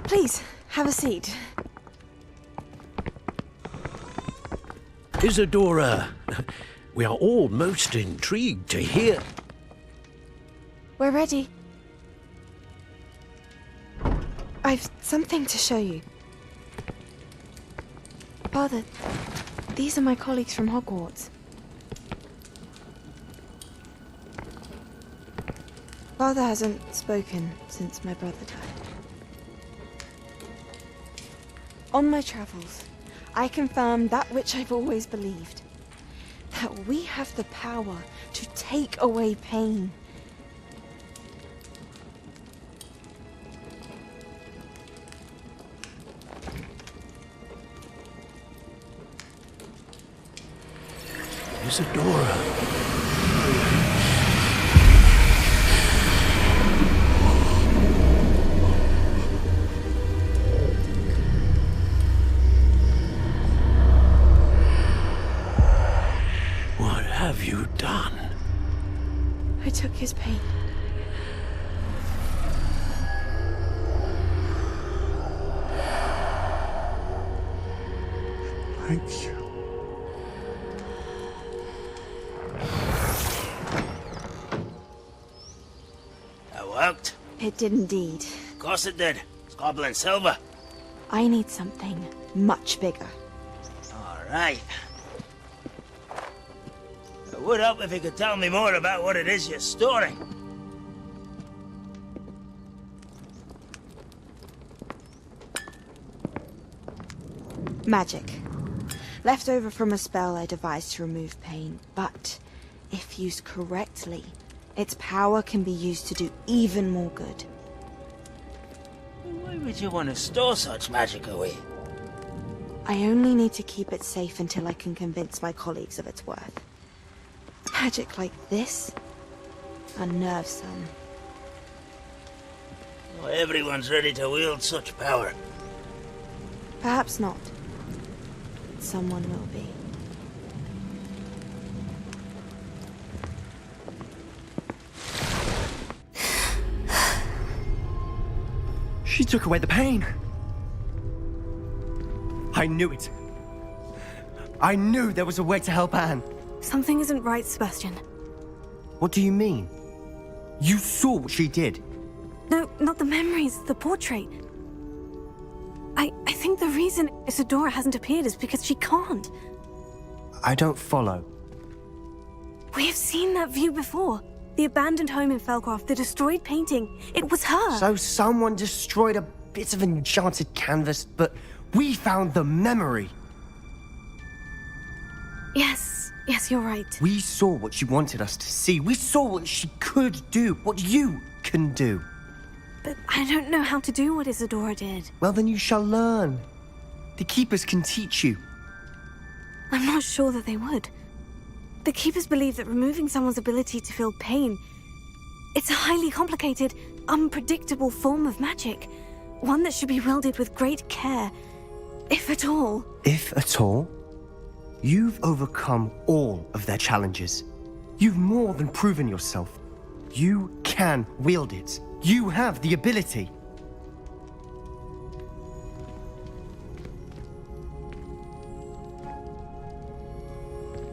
Please, have a seat. Isadora, we are all most intrigued to hear. We're ready. I've something to show you. Father, these are my colleagues from Hogwarts. Father hasn't spoken since my brother died. On my travels, I confirmed that which I've always believed. That we have the power to take away pain. Isadora. What have you done? I took his pain. Thank you. That worked. It did indeed. Of course it did. It's goblin silver. I need something much bigger. All right. It would help if you could tell me more about what it is you're storing. Magic. Left over from a spell I devised to remove pain, but if used correctly, its power can be used to do even more good. Why would you want to store such magic away? I only need to keep it safe until I can convince my colleagues of its worth. Magic like this? Unnervesome. Not everyone's ready to wield such power. Perhaps not. Someone will be. She took away the pain. I knew it. I knew there was a way to help Anne. Something isn't right, Sebastian. What do you mean? You saw what she did. No, not the memories, the portrait. I think the reason Isadora hasn't appeared is because she can't. I don't follow. We have seen that view before. The abandoned home in Felcroft, the destroyed painting. It was her. So someone destroyed a bit of enchanted canvas, but we found the memory. Yes, you're right. We saw what she wanted us to see. We saw what she could do, what you can do. But I don't know how to do what Isadora did. Well, then you shall learn. The Keepers can teach you. I'm not sure that they would. The Keepers believe that removing someone's ability to feel pain, it's a highly complicated, unpredictable form of magic. One that should be wielded with great care, if at all. If at all? You've overcome all of their challenges. You've more than proven yourself. You can wield it. You have the ability.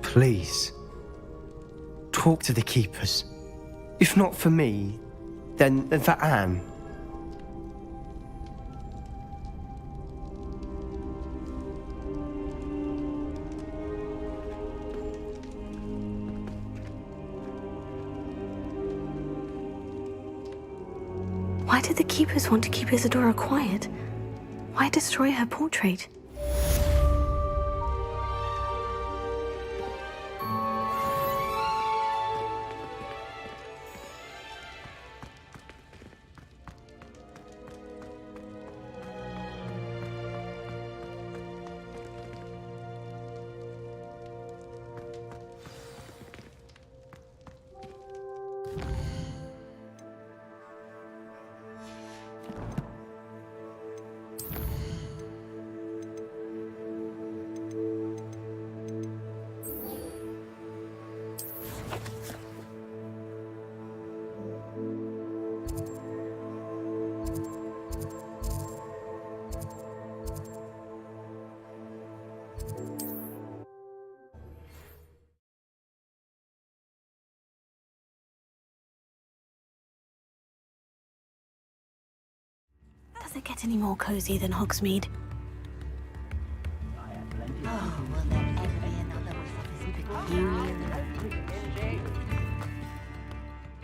Please, talk to the Keepers. If not for me, then for Anne. Why did the Keepers want to keep Isadora quiet? Why destroy her portrait? Does it get any more cozy than Hogsmeade?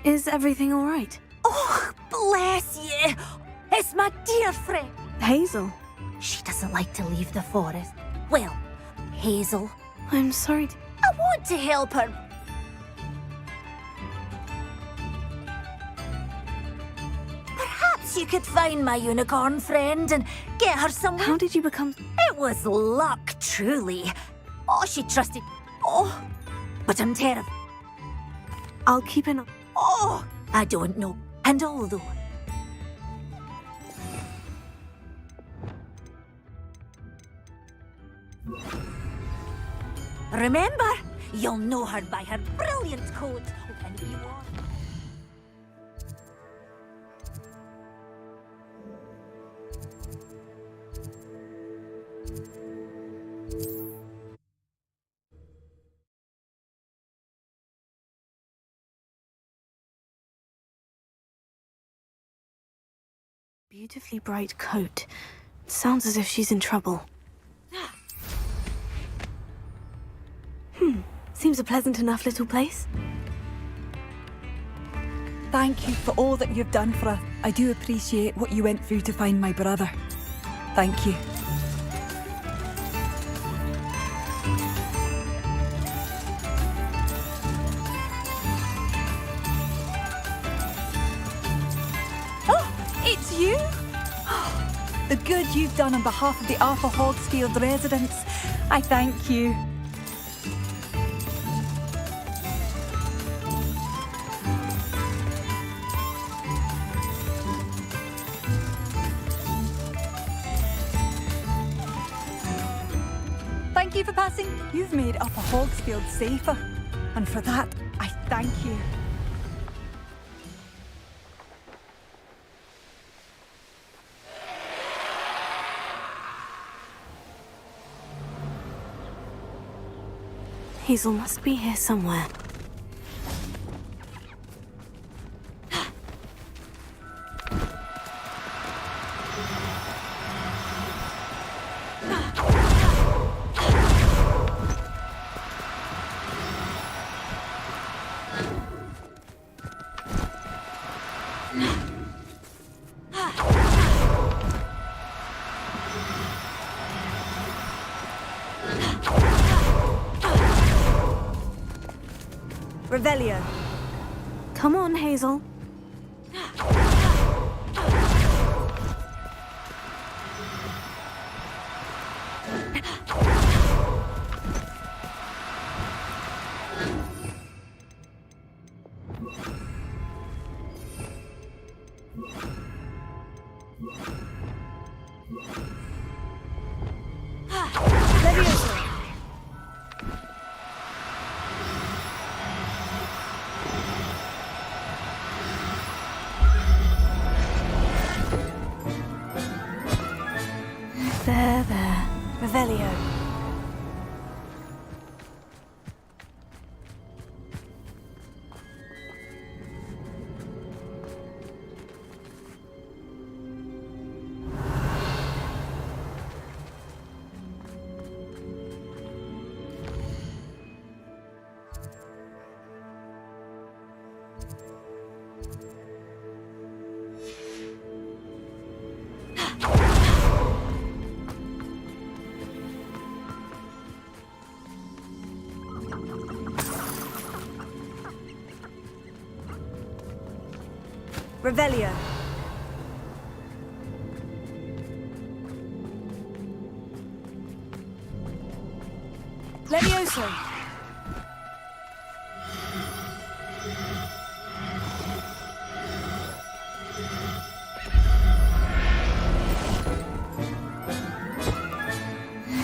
Is everything all right? Oh, bless you! It's my dear friend. Hazel? She doesn't like to leave the forest. Well, Hazel. I'm sorry. I want to help her. Perhaps you could find my unicorn friend and get her somewhere. How did you become... It was luck, truly. Oh, she trusted... Oh, but I'm terrified. I'll keep an eye... Oh, I don't know. And although... Remember, you'll know her by her brilliant coat. And if you want... Beautifully bright coat. It sounds as if she's in trouble. Seems a pleasant enough little place. Thank you for all that you've done for us. I do appreciate what you went through to find my brother. Thank you. the good you've done on behalf of the Arthur Hogsfield residents. I thank you. Thank you for passing. You've made Upper Hogsfield safer. And for that, I thank you. Hazel must be here somewhere. Revelio. Come on, Hazel. There. Revelio. Revelio. Levioso.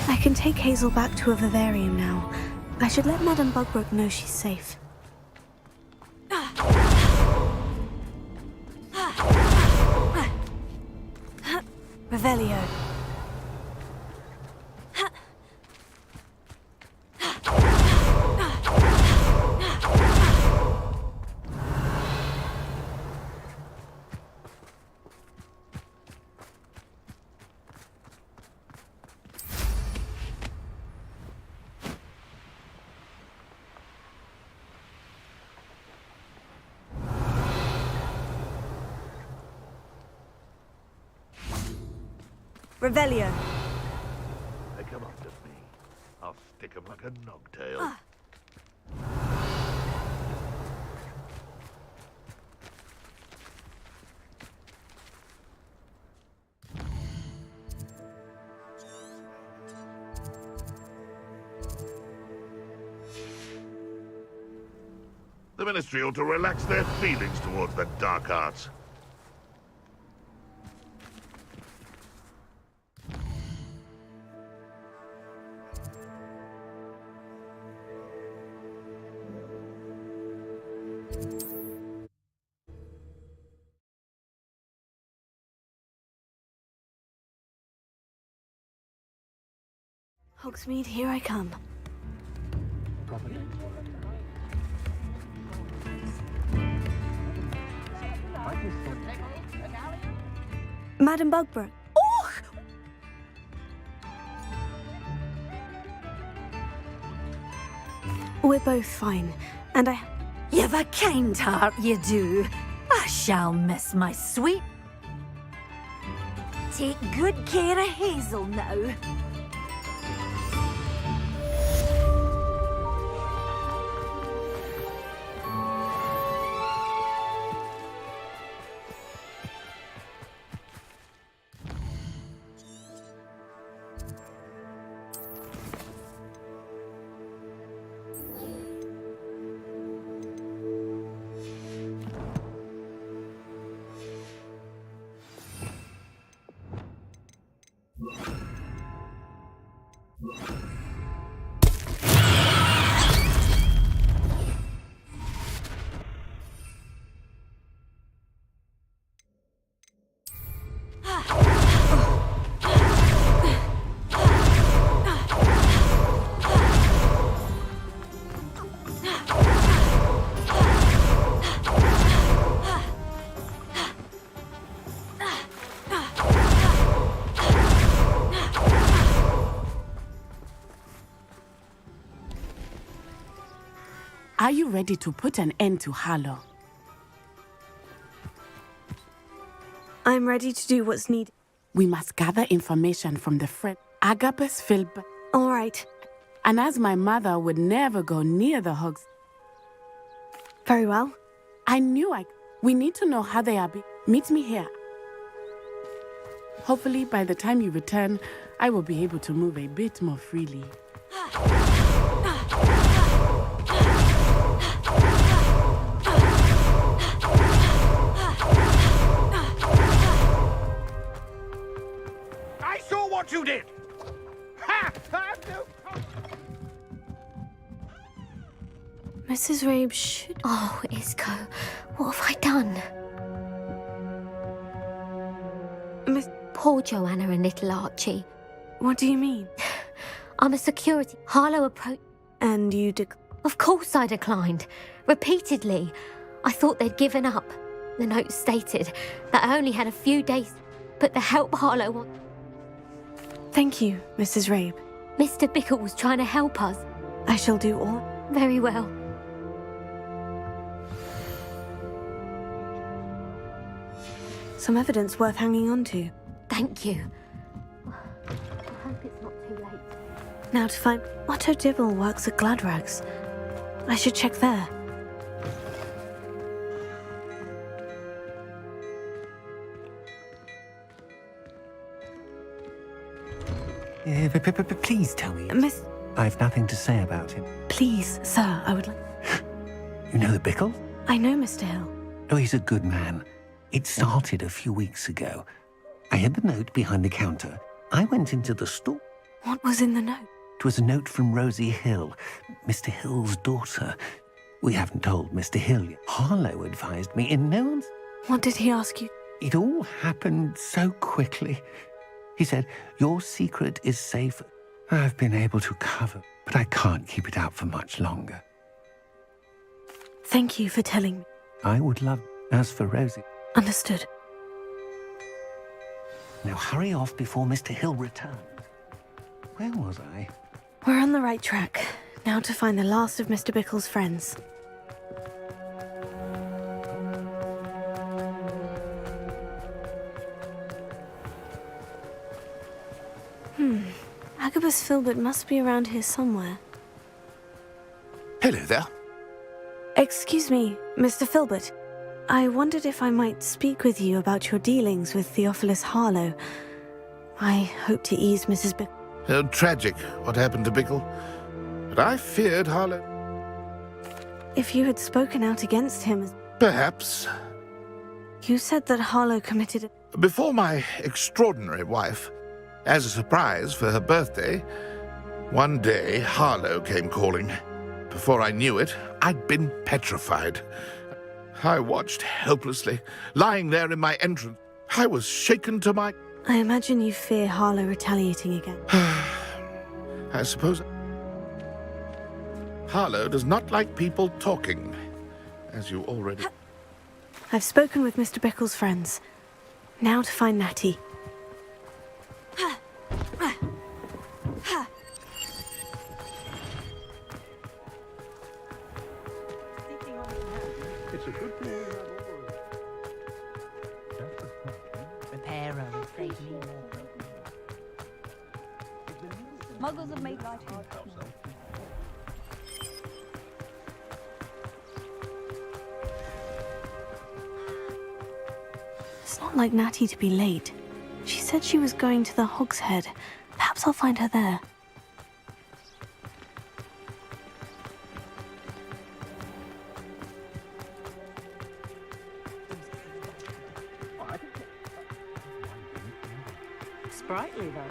I can take Hazel back to a vivarium now. I should let Madame Bugbrook know she's safe. Revelio. Revelio. They come up to me. I'll stick 'em like a nogtail. The Ministry ought to relax their feelings towards the dark arts. Hogsmeade, here I come. Madame Bugbrook. Oh! We're both fine, and I... You've a kind heart, you do. I shall miss my sweet. Take good care of Hazel now. Are you ready to put an end to Harlow? I'm ready to do what's needed. We must gather information from the friend Agabus Filbert. All right. And as my mother would never go near the hogs. Very well. I knew we need to know how they are. Meet me here. Hopefully, by the time you return, I will be able to move a bit more freely. I saw what you did! Ha! Mrs. Rabe should... Oh, Isco, what have I done? Poor Joanna and little Archie. What do you mean? I'm a security. Harlow approached... And you Of course I declined. Repeatedly. I thought they'd given up. The note stated that I only had a few days, but the help Harlow wanted... Thank you, Mrs. Rabe. Mr. Bickle was trying to help us. I shall do all... Very well. Some evidence worth hanging on to. Thank you. I hope it's not too late. Now to find... Otto Dibble works at Gladrags. I should check there. Please tell me. Miss... I've nothing to say about him. Please, sir, I would like... You know the Bickle? I know Mr. Hill. Oh, he's a good man. It started a few weeks ago. I had the note behind the counter. I went into the store. What was in the note? It was a note from Rosie Hill, Mr. Hill's daughter. We haven't told Mr. Hill yet. Harlow advised me, and no one's... What did he ask you? It all happened so quickly. He said, your secret is safe. I've been able to cover, but I can't keep it out for much longer. Thank you for telling me. I would love... As for Rosie... Understood. Now hurry off before Mr. Hill returns. Where was I? We're on the right track. Now to find the last of Mr. Bickle's friends. Agabus Filbert must be around here somewhere. Hello there. Excuse me, Mr. Filbert. I wondered if I might speak with you about your dealings with Theophilus Harlow. I hope to ease Mrs. Bickle. Tragic, what happened to Bickle. But I feared Harlow. If you had spoken out against him... Perhaps. You said that Harlow committed... Before my extraordinary wife, as a surprise for her birthday, one day Harlow came calling. Before I knew it, I'd been petrified. I watched helplessly, lying there in my entrance. I was shaken to my... I imagine you fear Harlow retaliating again. I suppose... Harlow does not like people talking, as you already... I've spoken with Mr. Bickle's friends. Now to find Natty. It's a good thing we have Repair and save me more. Muggles have made life impossible. It's not like Natty to be late. She said she was going to the Hog's Head. Perhaps I'll find her there. Sprightly, though.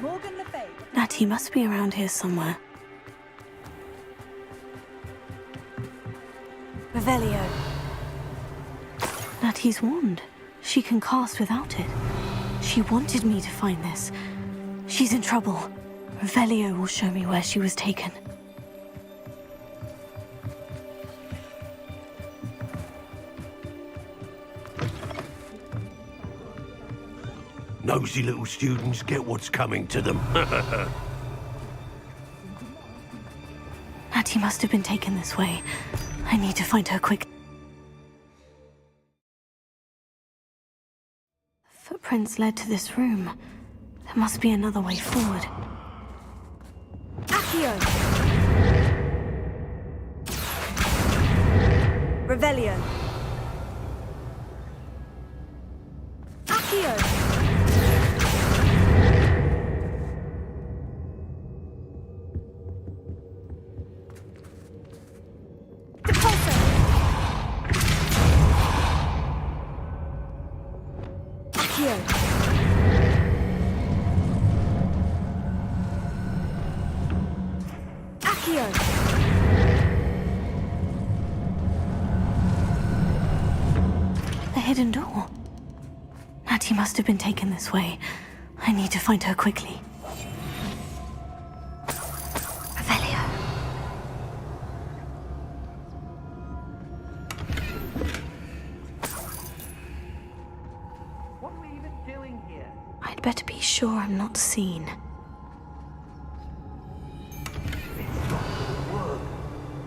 Morgan Le Fay. Natty must be around here somewhere. Revelio. Natty's wand. She can cast without it. She wanted me to find this. She's in trouble. Revelio will show me where she was taken. Nosy little students get what's coming to them. Natty must have been taken this way. I need to find her quick. Footprints led to this room. There must be another way forward. Accio! Revelio. Accio! The hidden door. Natty must have been taken this way. I need to find her quickly. Revelio. What are we even doing here? I'd better be sure I'm not seen.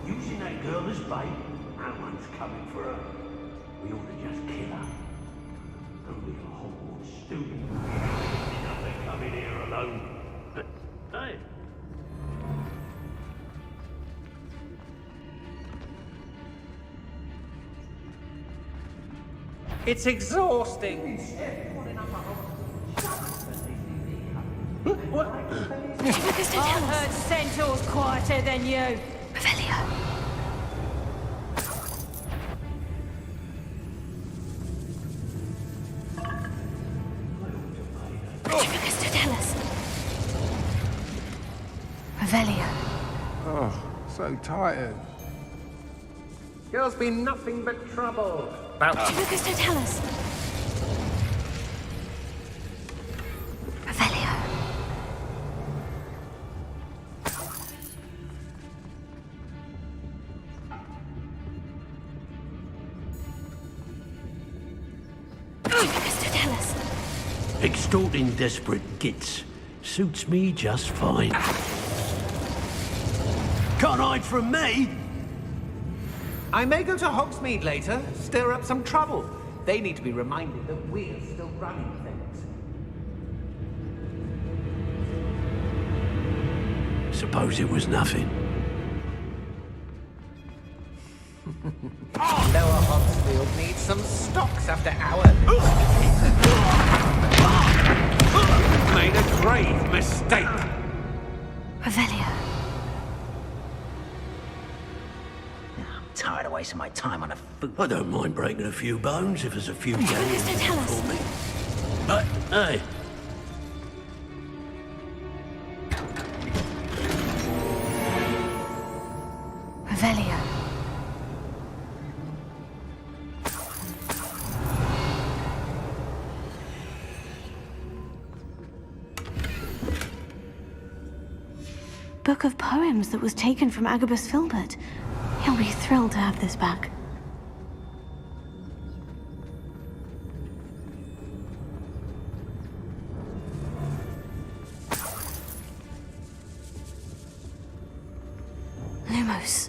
Using that girl as bait, no one's coming for her. We ought to just kill her. Only a Hogwarts student. Enough they come in here alone. Hey. It's exhausting. I heard Centaur's quieter than you. Revelio. Revelio. Oh, so tired. Girl's been nothing but trouble. Lucas, don't tell us. Revelio. Lucas, don't tell us. Extorting desperate gits suits me just fine. Can't hide from me! I may go to Hogsmeade later, stir up some trouble. They need to be reminded that we're still running things. Suppose it was nothing. Lower Hogsfield needs some stocks after hours. Made a grave mistake. Revelio. Tired of wasting my time on a food. I don't mind breaking a few bones if there's a few Lucas, don't tell us. for me. But, hey. Revelio. Book of poems that was taken from Agabus Filbert. He'll be thrilled to have this back. Lumos.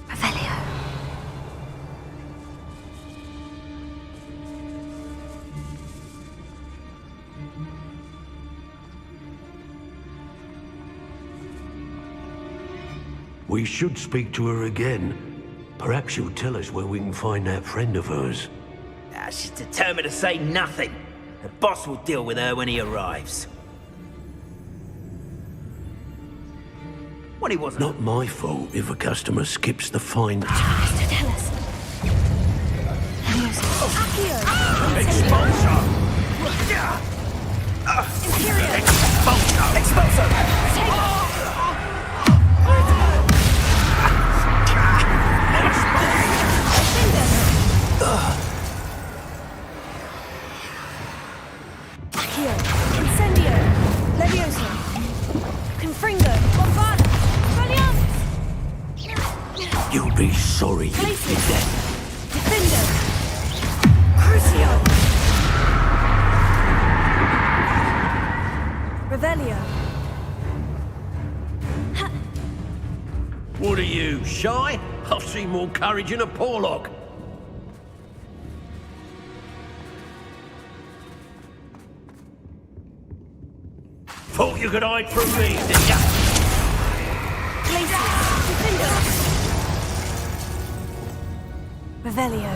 Revelio. We should speak to her again. Perhaps she'll tell us where we can find that friend of hers. She's determined to say nothing. The boss will deal with her when he arrives. What he wasn't. Not my fault if a customer skips the fine. Mr. Tell us. Expulsor! Imperial! Expulsor! Accio! Incendio! Levioso! be sorry you did that. Defender! Crucio! Revelio! What are you, shy? I've seen more courage in a Porlock. Thought you could hide from me, did ya? Revelio.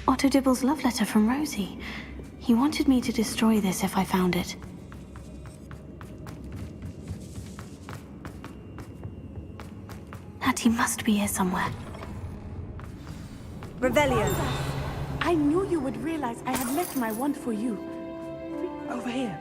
Otto Dibble's love letter from Rosie. He wanted me to destroy this if I found it. Hattie must be here somewhere. Revelio. I knew you would realize I had left my wand for you. Over here.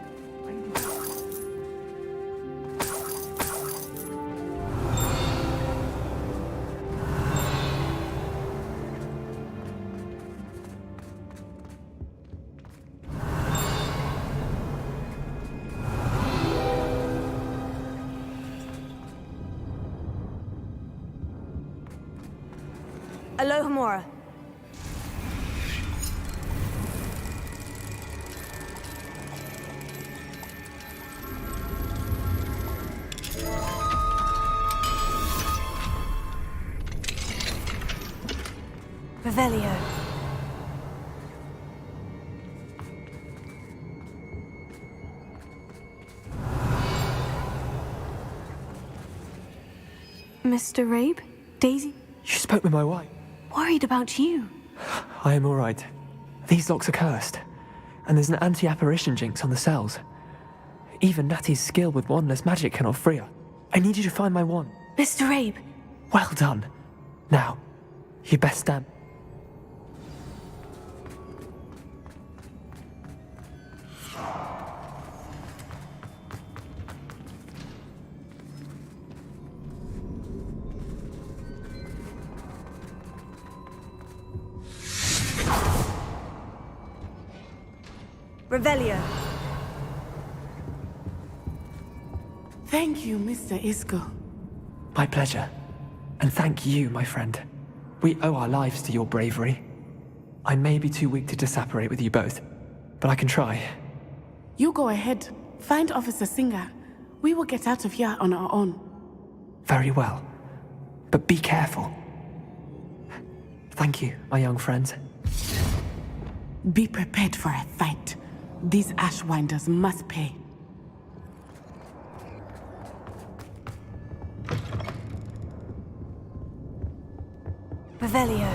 Alohomora. Revelio. Mr. Rabe? Daisy? You spoke with my wife. Worried about you. I am all right. These locks are cursed, and there's an anti-apparition jinx on the cells. Even Natty's skill with wandless magic cannot free her. I need you to find my wand. Mr. Rabe. Well done. Now, you best stand. Revelio. Thank you, Mr. Isco. My pleasure. And thank you, my friend. We owe our lives to your bravery. I may be too weak to disapparate with you both, but I can try. You go ahead. Find Officer Singer. We will get out of here on our own. Very well. But be careful. Thank you, my young friends. Be prepared for a fight. These Ashwinders must pay. Revelio.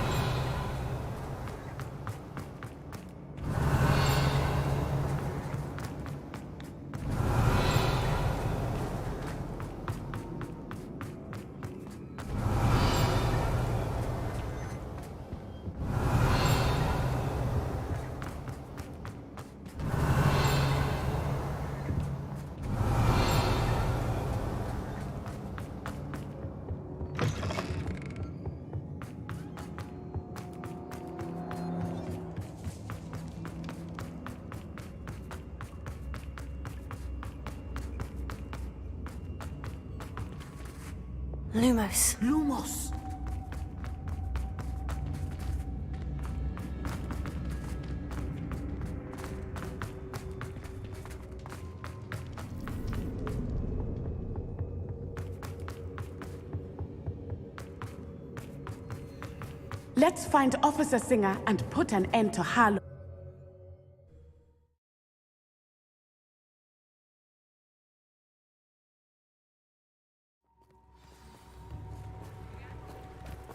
Lumos. Lumos. Let's find Officer Singer and put an end to Harlow.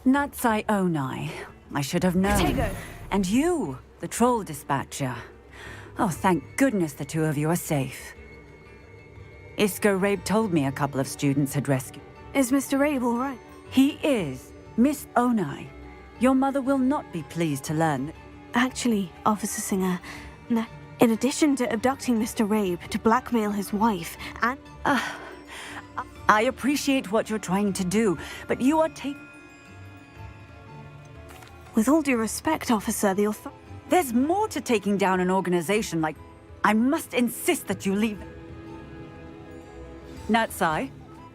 Natsai Onai. I should have known. Tego. And you, the troll dispatcher. Oh, thank goodness the two of you are safe. Isco Rabe told me a couple of students had rescued. Is Mr. Rabe all right? He is, Miss Onai, your mother will not be pleased to learn. Actually, Officer Singer, in addition to abducting Mr. Rabe to blackmail his wife and... I appreciate what you're trying to do, but you are With all due respect, Officer, There's more to taking down an organization like... I must insist that you leave. Natsai,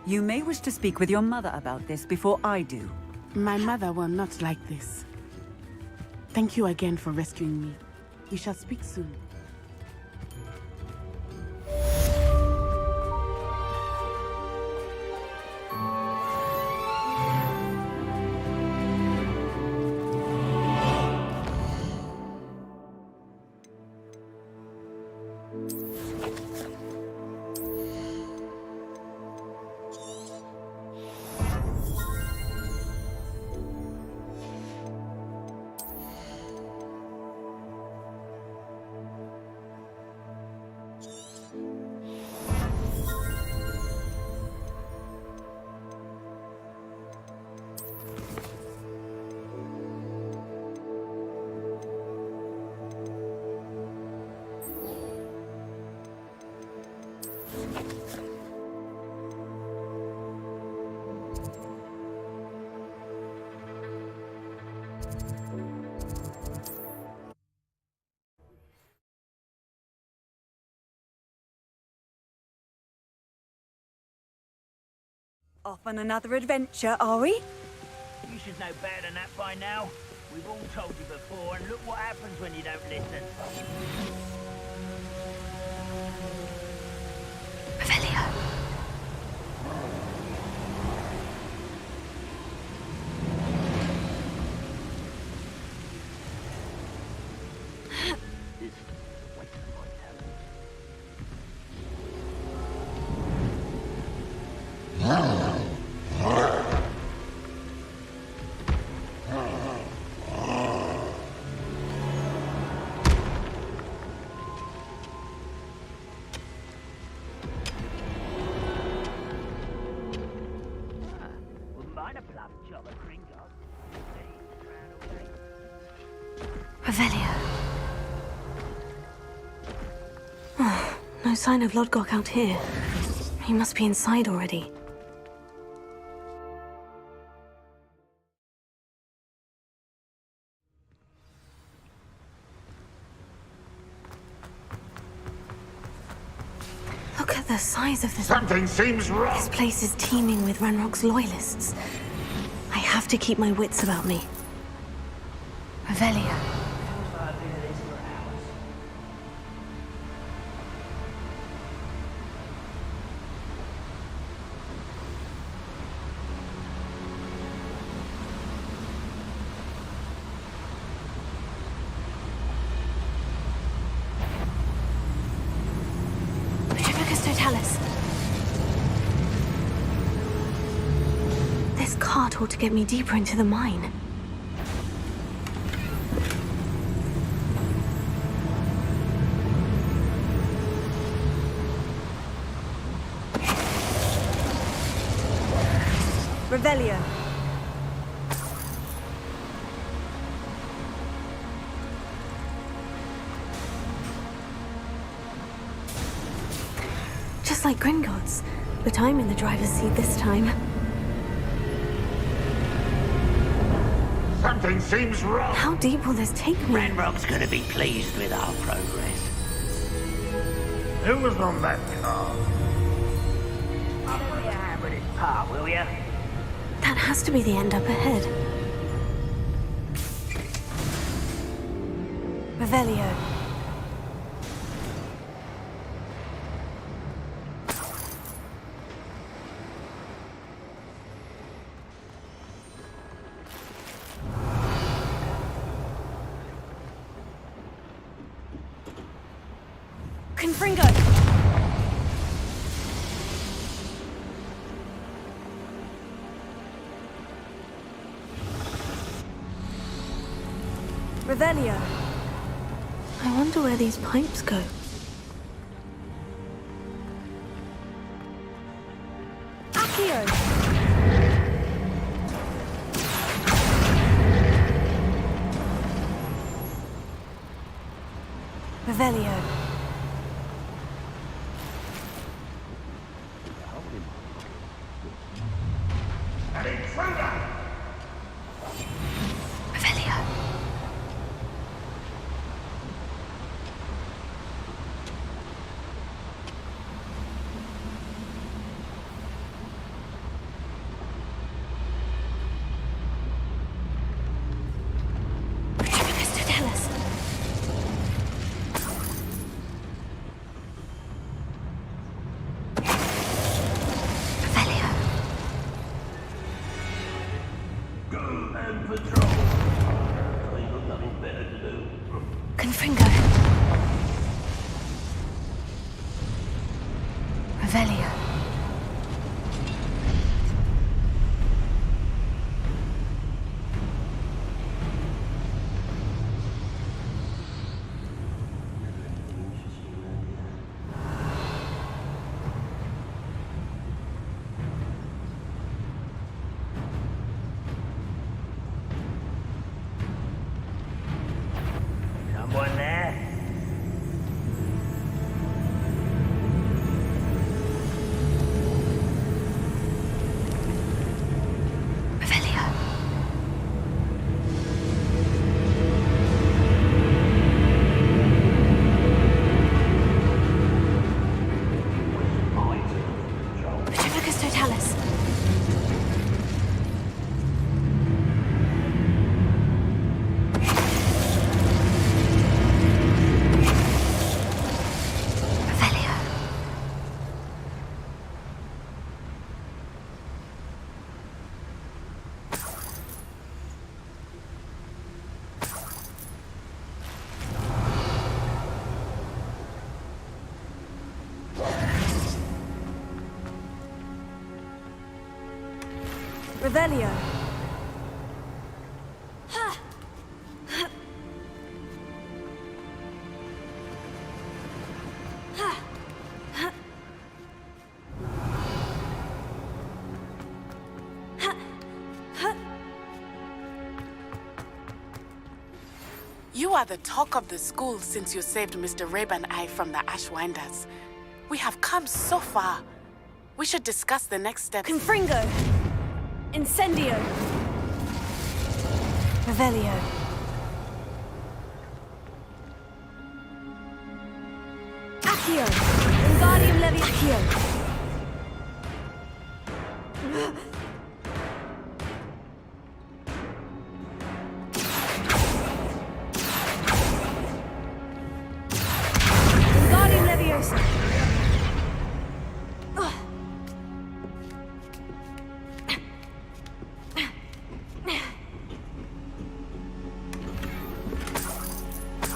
you may wish to speak with your mother about this before I do. My mother will not like this. Thank you again for rescuing me. We shall speak soon. Off on another adventure, are we? You should know better than that by now. We've all told you before, and look what happens when you don't listen. Revelio. Revelio. Oh, no sign of Lodgok out here. He must be inside already. Look at the size of this. Something seems wrong. This place is teeming with Ranrock's loyalists. I have to keep my wits about me. Revelio. This cart ought to get me deeper into the mine. Revelio. Just like Gringotts, but I'm in the driver's seat this time. Something seems wrong. How deep will this take me? Ranrock's gonna be pleased with our progress. Who was on that car? I'll put your hand with his part, will ya? That has to be the end up ahead. Revelio. Confringo! Revelio. I wonder where these pipes go. Accio. Revelio. Revelio. Confringo. Revelio. Someone there? Revelio. Petrificus Totalis. Revelio. Revelio. You are the talk of the school since you saved Mr. Rabe and I from the Ashwinders. We have come so far. We should discuss the next steps. Confringo. Incendio. Revelio. Accio. Wingardium Leviosa. Wingardium Leviosa.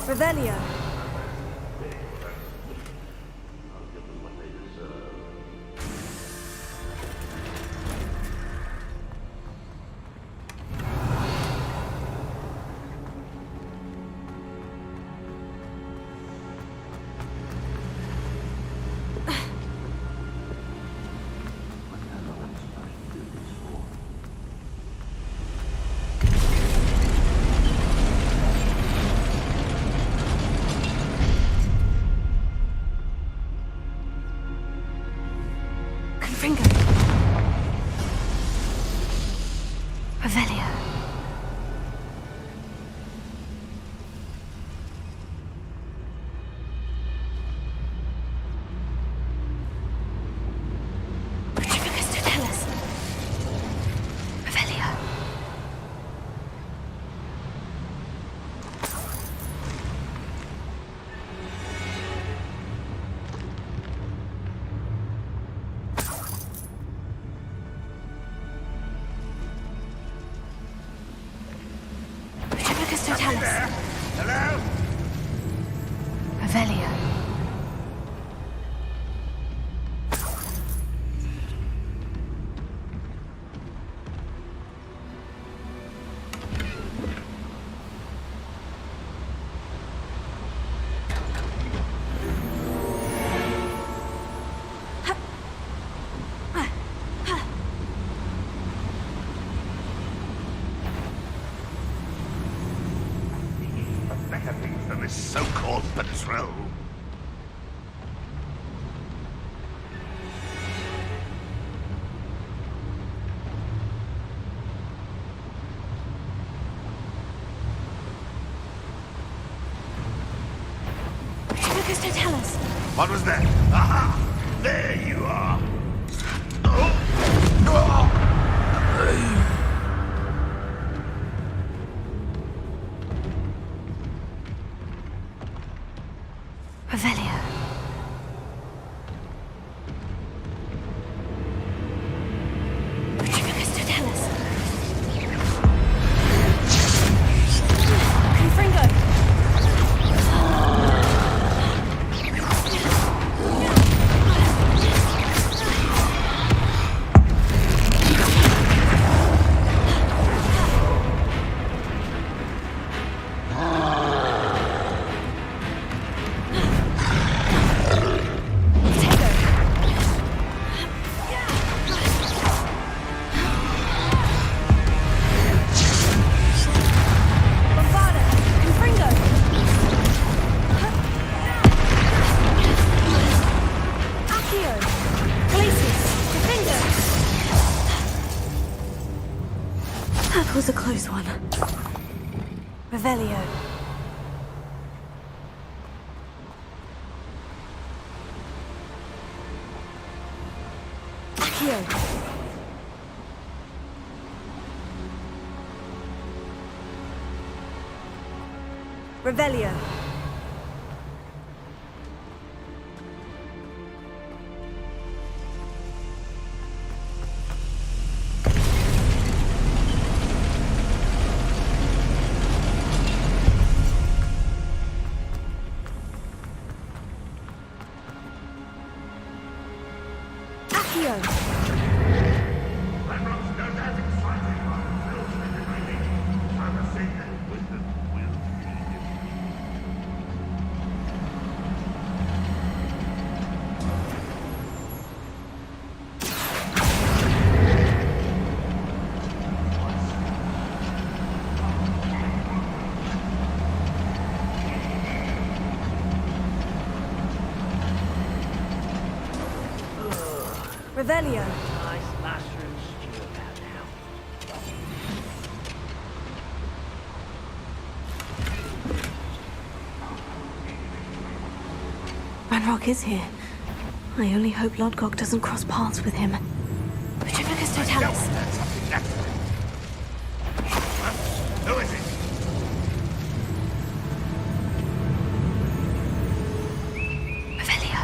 Revelio. Confringo. Revelio. Petrificus Totalis. Revelio. What was that? Aha! There you are! Revelio. Retribus Totalis. Confringo. That was a close one. Revelio. Accio. Revelio. Revelio. Nice mushroom stew about now. Ranrock is here. I only hope Lodgok doesn't cross paths with him. Retribus Totalis. Who is it? Revelio.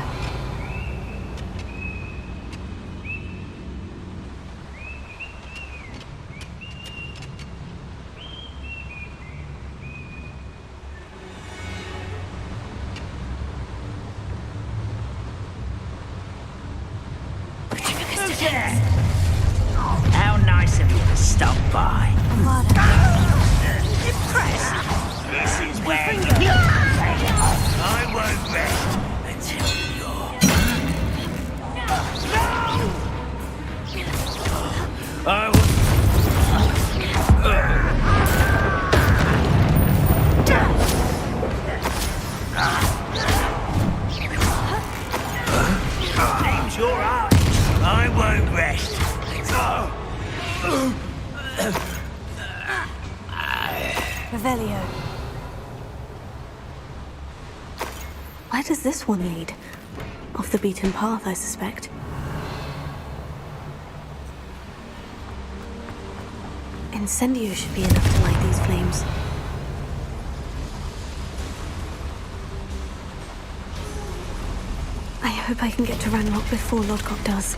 How nice of you to stop by. Impressed? This is where you I won't rest until you're... No! I will... Aims your eyes. I won't rest. Revelio. Where does this one lead? Off the beaten path, I suspect. Incendio should be enough to light these flames. I hope I can get to Ranrock before Lodgok does.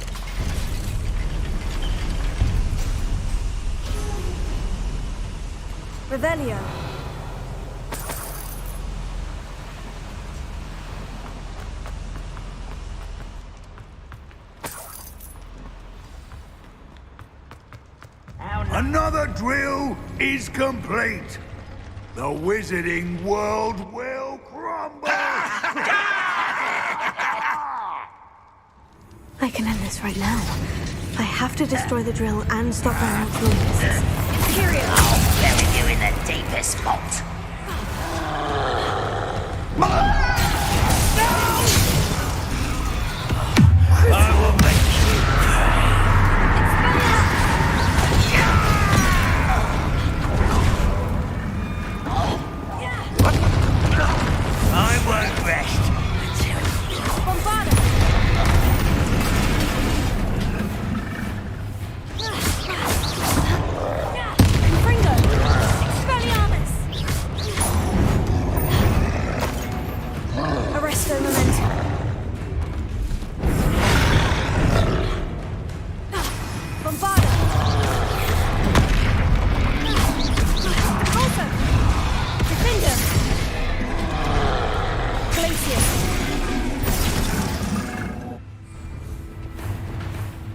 Revelio. Another drill is complete. The wizarding world will crumble. I can end this right now. I have to destroy the drill and stop Ranrock's loyalists. Imperial! I'll bury you in the deepest vault. I will make you I won't rest until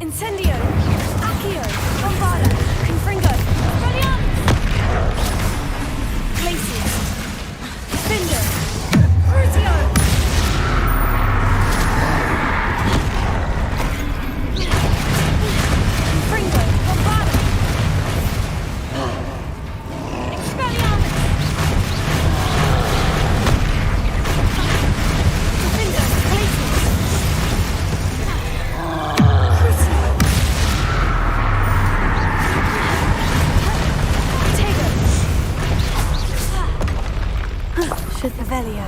Incendio! Accio! Bombarda! Confringo! Expelliarmus! Glacius! Findo! Crucio! Confringo! Bombarda! Expelliarmus! Findo! Glacius! Should Pavelio.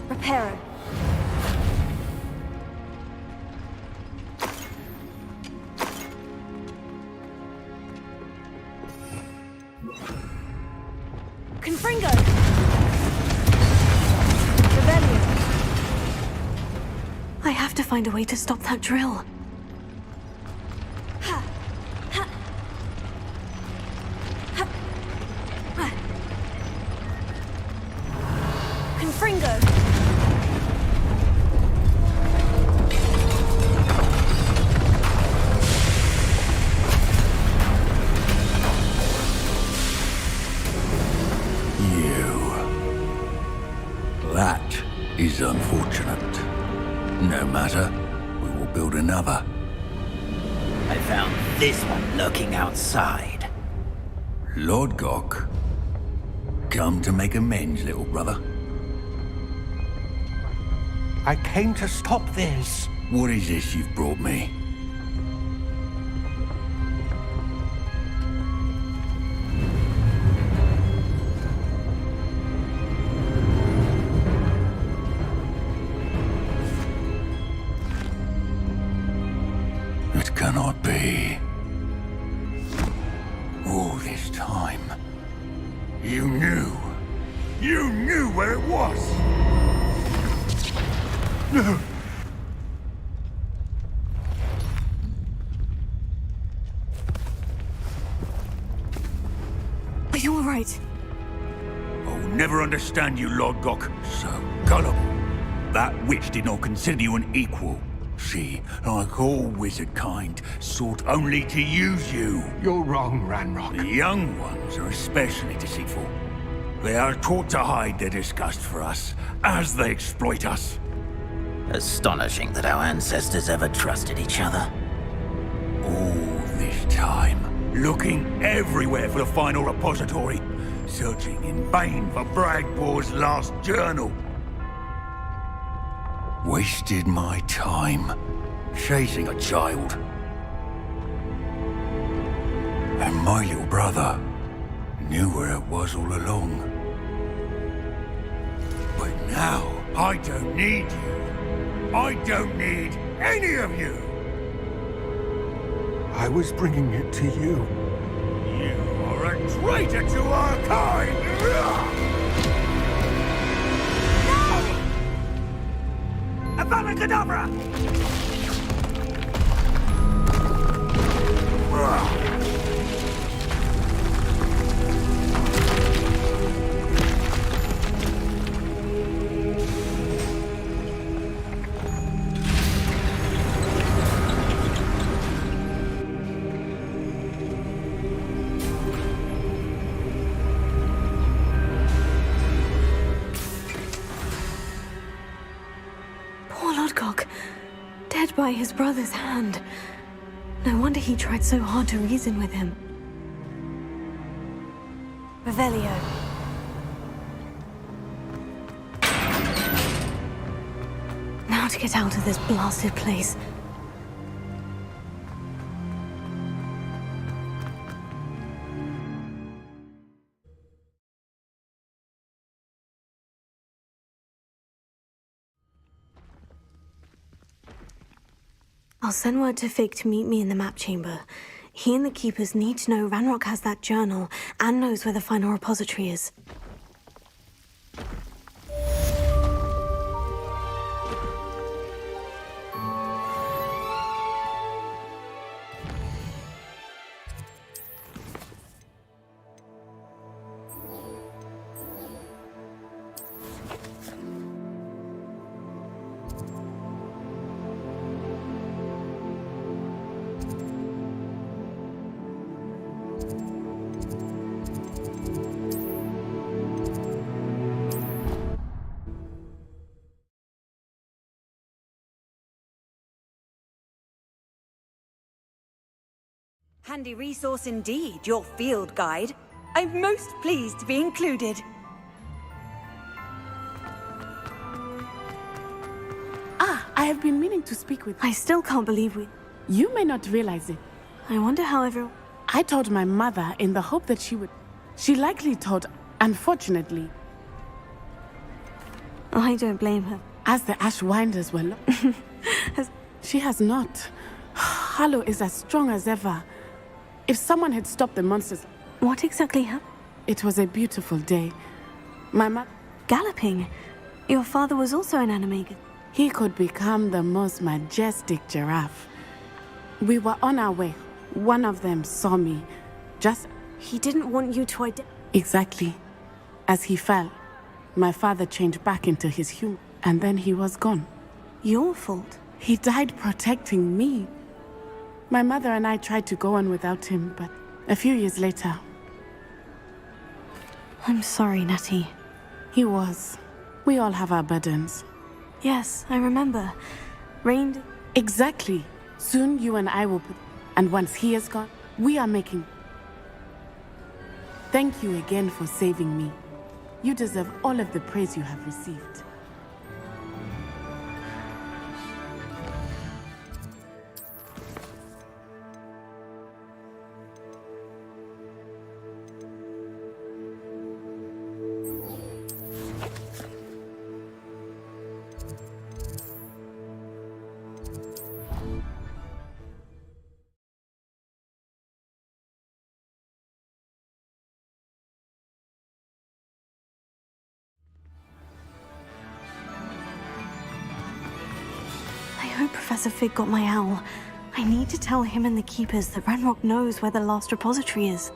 Reparo. Confringo. Pavelio. I have to find a way to stop that drill. Confringo! That is unfortunate. No matter, we will build another. I found this one lurking outside. Lord Gok, come to make amends, little brother. I came to stop this. What is this you've brought me? It cannot be. All this time, you knew. You knew where it was. No. Are you all right? I'll never understand you, Lord Gok. So gullible. That witch did not consider you an equal. She, like all wizard kind, sought only to use you. You're wrong, Ranrock. The young ones are especially deceitful. They are taught to hide their disgust for us, as they exploit us. Astonishing that our ancestors ever trusted each other. All this time, looking everywhere for the final repository, searching in vain for Bragbor's last journal. Wasted my time, chasing a child. And my little brother knew where it was all along. But now, I don't need you. I don't need any of you. I was bringing it to you. You are a traitor to our kind! Avada Kedavra! Poor Lodgok, dead by his brother's hand. No wonder he tried so hard to reason with him. Revelio. Now to get out of this blasted place. I'll send word to Fig to meet me in the map chamber. He and the Keepers need to know Ranrock has that journal and knows where the final repository is. Handy resource indeed, your field guide. I'm most pleased to be included. I have been meaning to speak with you. I still can't believe we... You may not realize it. I wonder how everyone... I told my mother in the hope that she would... She likely thought, unfortunately... I don't blame her. As the Ashwinders were... She has not. Harlow is as strong as ever. If someone had stopped the monsters... What exactly happened? It was a beautiful day. My mother... Galloping? Your father was also an animator. He could become the most majestic giraffe. We were on our way. One of them saw me. He didn't want you to Exactly. As he fell, my father changed back into his human, and then he was gone. Your fault? He died protecting me. My mother and I tried to go on without him, but a few years later... I'm sorry, Natty. He was. We all have our burdens. Yes, I remember. Rained... Exactly. Soon you and I will put... And once he is gone, we are making... Thank you again for saving me. You deserve all of the praise you have received. I hope Professor Fig got my owl. I need to tell him and the Keepers that Ranrock knows where the last repository is.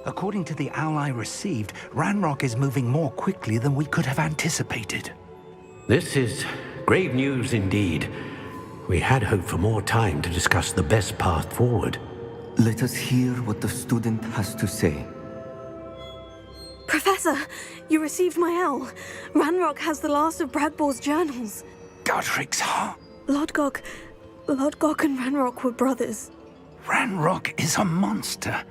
According to the owl I received, Ranrock is moving more quickly than we could have anticipated. This is grave news indeed. We had hoped for more time to discuss the best path forward. Let us hear what the student has to say. Professor, you received my owl. Ranrock has the last of Bradbor's journals. Godric's heart. Lodgok and Ranrock were brothers. Ranrock is a monster.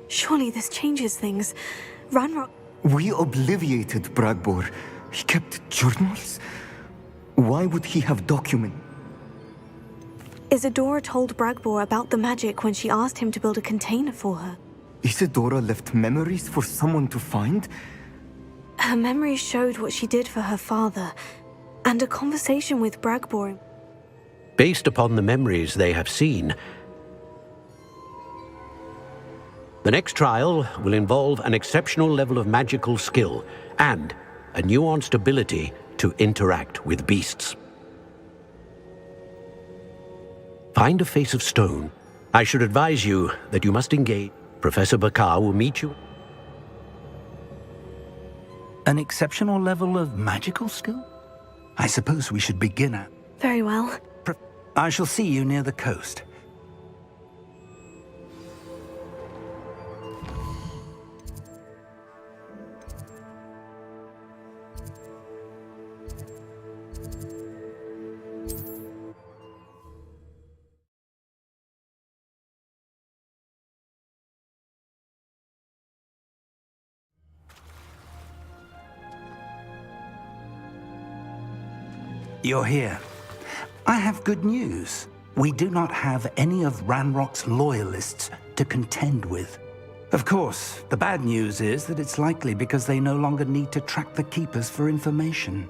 Surely this changes things. Ranrock... We obliviated Bradbor. He kept journals? Why would he have document? Isadora told Bragbor about the magic when she asked him to build a container for her. Isadora left memories for someone to find? Her memories showed what she did for her father, and a conversation with Bragbor. Based upon the memories they have seen, the next trial will involve an exceptional level of magical skill and a nuanced ability to interact with beasts. Find a face of stone. I should advise you that you must engage. Professor Bakar will meet you. An exceptional level of magical skill? I suppose we should begin at... Very well. I shall see you near the coast. You're here. I have good news. We do not have any of Ranrock's loyalists to contend with. Of course, the bad news is that it's likely because they no longer need to track the Keepers for information.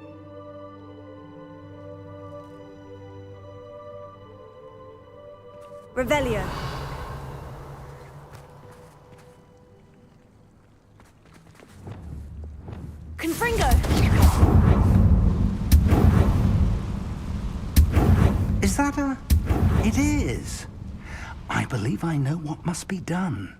Revelio. Confringo! Is that a... It is. I believe I know what must be done.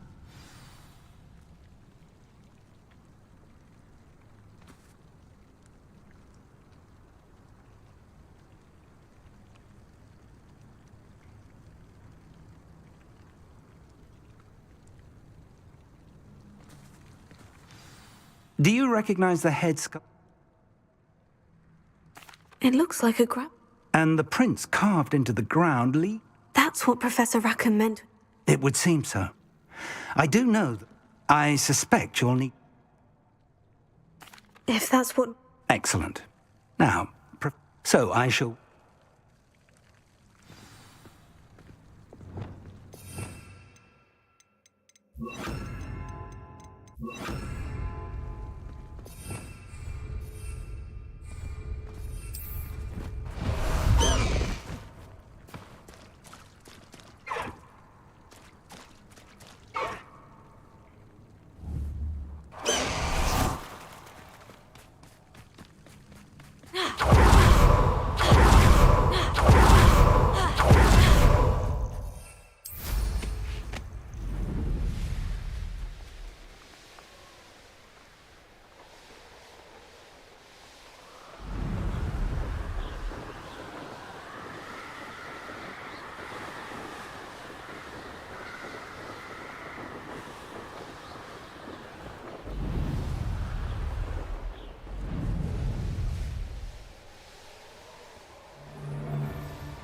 Do you recognize the head sculpture? It looks like a and the prints carved into the ground lead. That's what Professor Rackham meant. It would seem so. I do know that I suspect you'll need... If that's what... Excellent. Now, so I shall...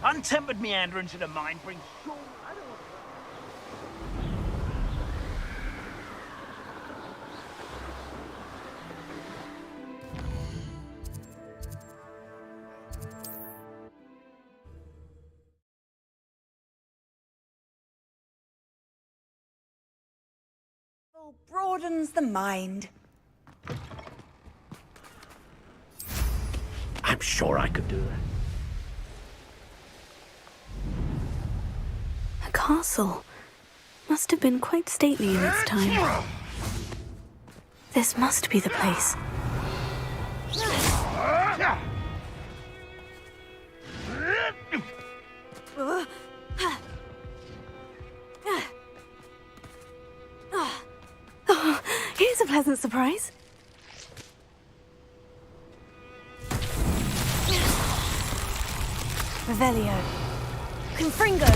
Untempered meanderings of the mind bring short... broadens the mind. I'm sure I could do that. A castle. Must have been quite stately in its time. This must be the place. Oh, here's a pleasant surprise. Revelio. Confringo.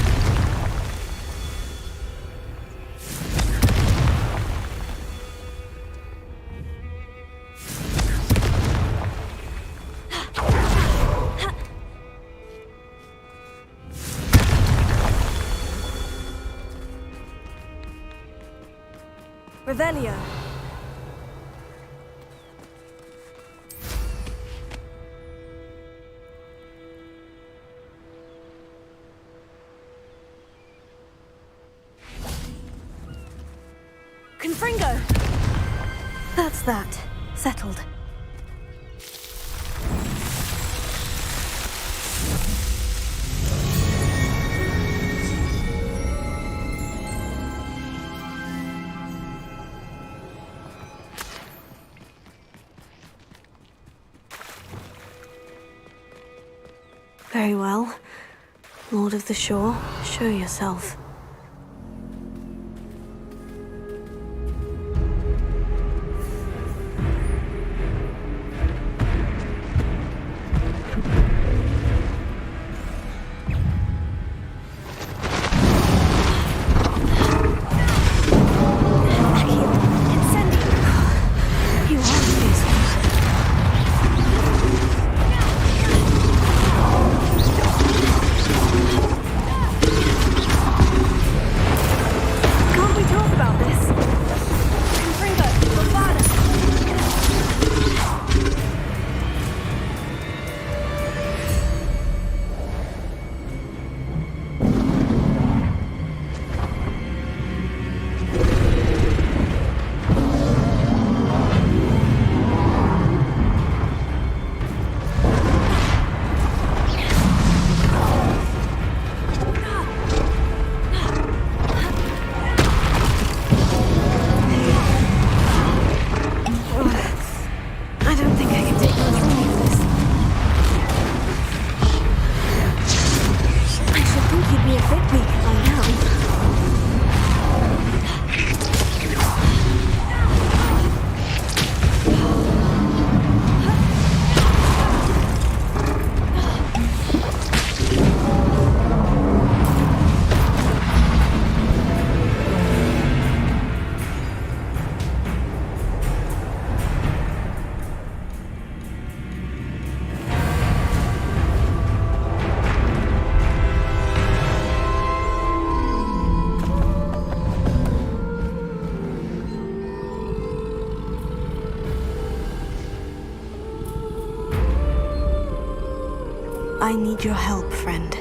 Revelio. Confringo. That's that. Settled. Very well. Lord of the Shore, show yourself. I need your help, friend.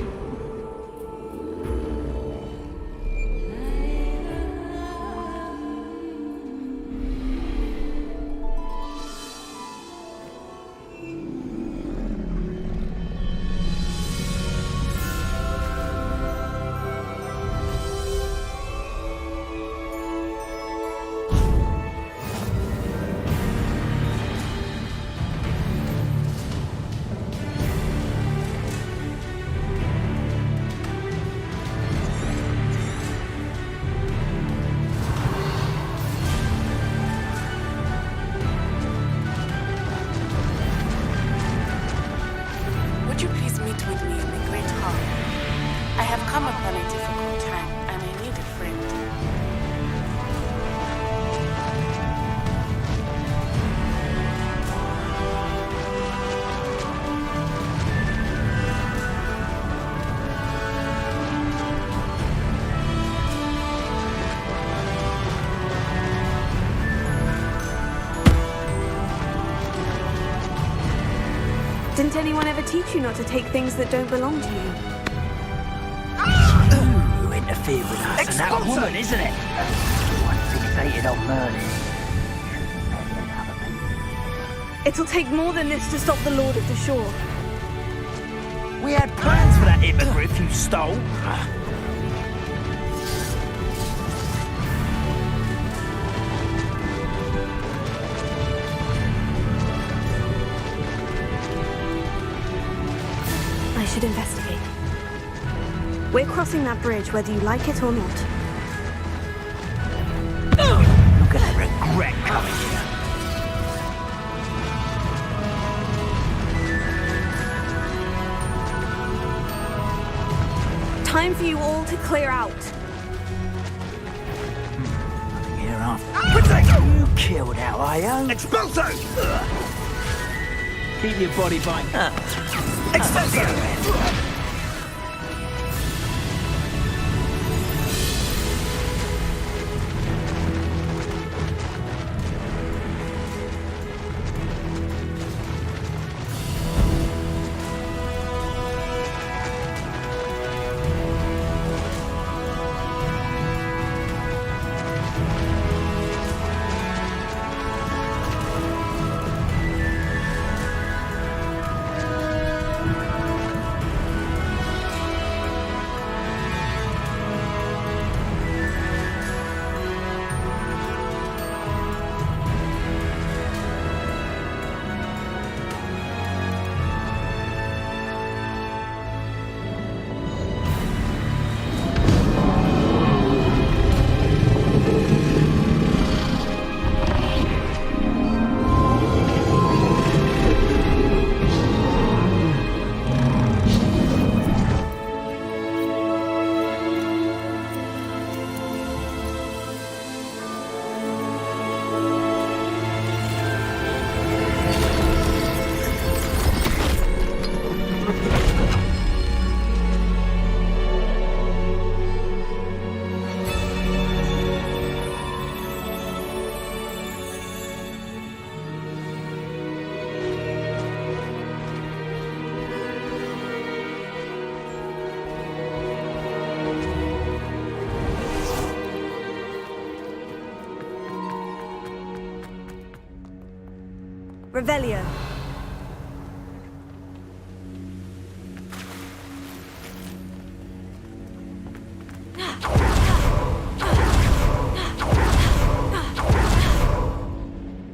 Would you please meet with me in the Great Hall? I have come upon a difficult time, and I need a friend. Didn't anyone ever teach you not to take things that don't belong to you? You interfered with us, and that woman, isn't it? One fixated on Merlin. It'll take more than this to stop the Lord of the Shore. We had plans for that hippogriff you stole. I should investigate. We're crossing that bridge whether you like it or not. You're gonna regret coming here. Time for you all to clear out. Hereafter. You killed our IO. Expulso! Keep your body by... Expulso! Revelio.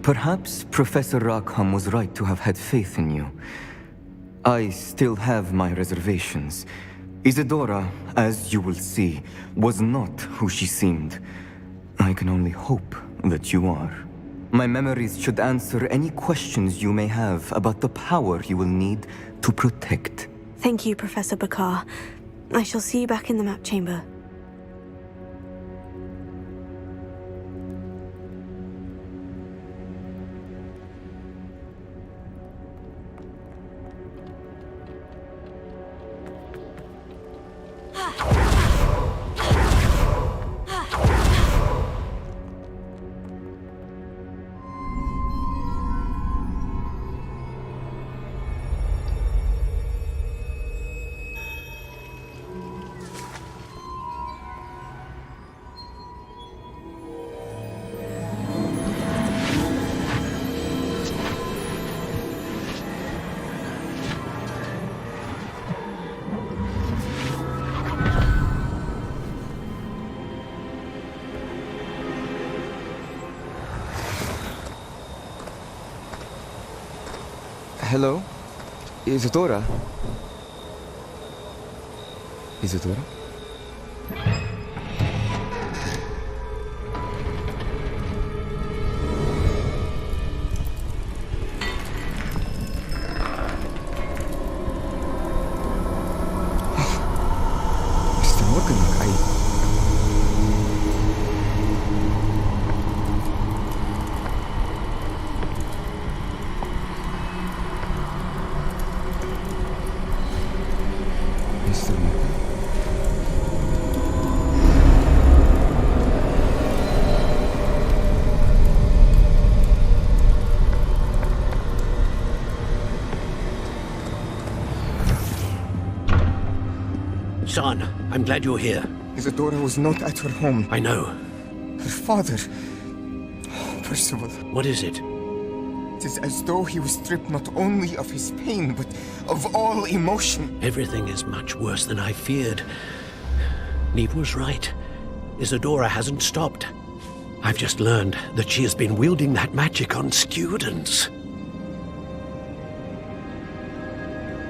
Perhaps Professor Rackham was right to have had faith in you. I still have my reservations. Isadora, as you will see, was not who she seemed. I can only hope that you are. My memories should answer any questions you may have about the power you will need to protect. Thank you, Professor Bakar. I shall see you back in the map chamber. Hello? Isadora? Isadora? Mr. Morgan, Mr. Morgan? Son, I'm glad you're here. Isadora was not at her home. I know. Her father. Percival. What is it? It is as though he was stripped not only of his pain, but of all emotion. Everything is much worse than I feared. Neve was right. Isadora hasn't stopped. I've just learned that she has been wielding that magic on students.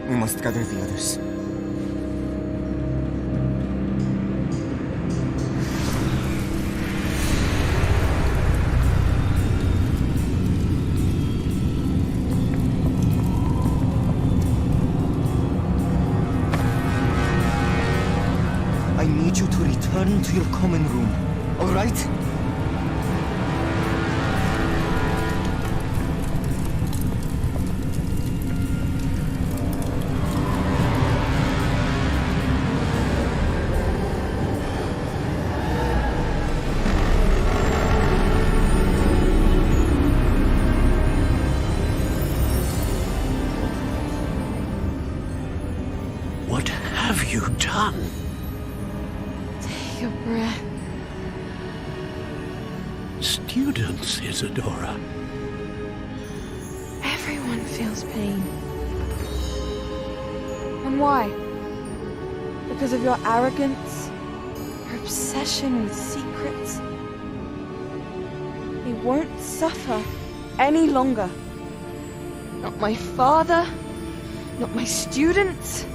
We must gather the others. I need you to return to your common room, all right? What have you done? Your breath. Students, Isadora. Everyone feels pain. And why? Because of your arrogance? Your obsession with secrets? We won't suffer any longer. Not my father, not my students,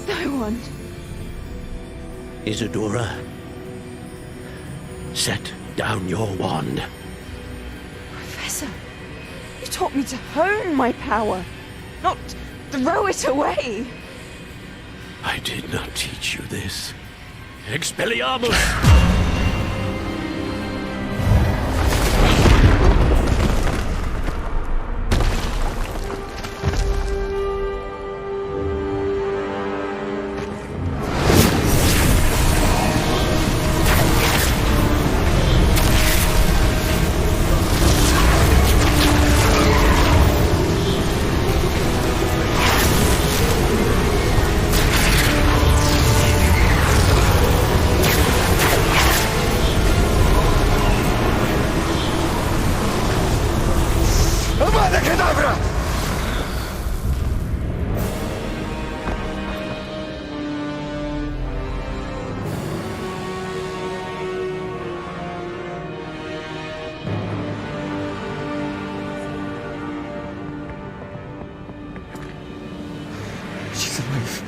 no one. Isadora, set down your wand. Professor, you taught me to hone my power, not throw it away. I did not teach you this. Expelliarmus! Avada Kedavra! She's alive.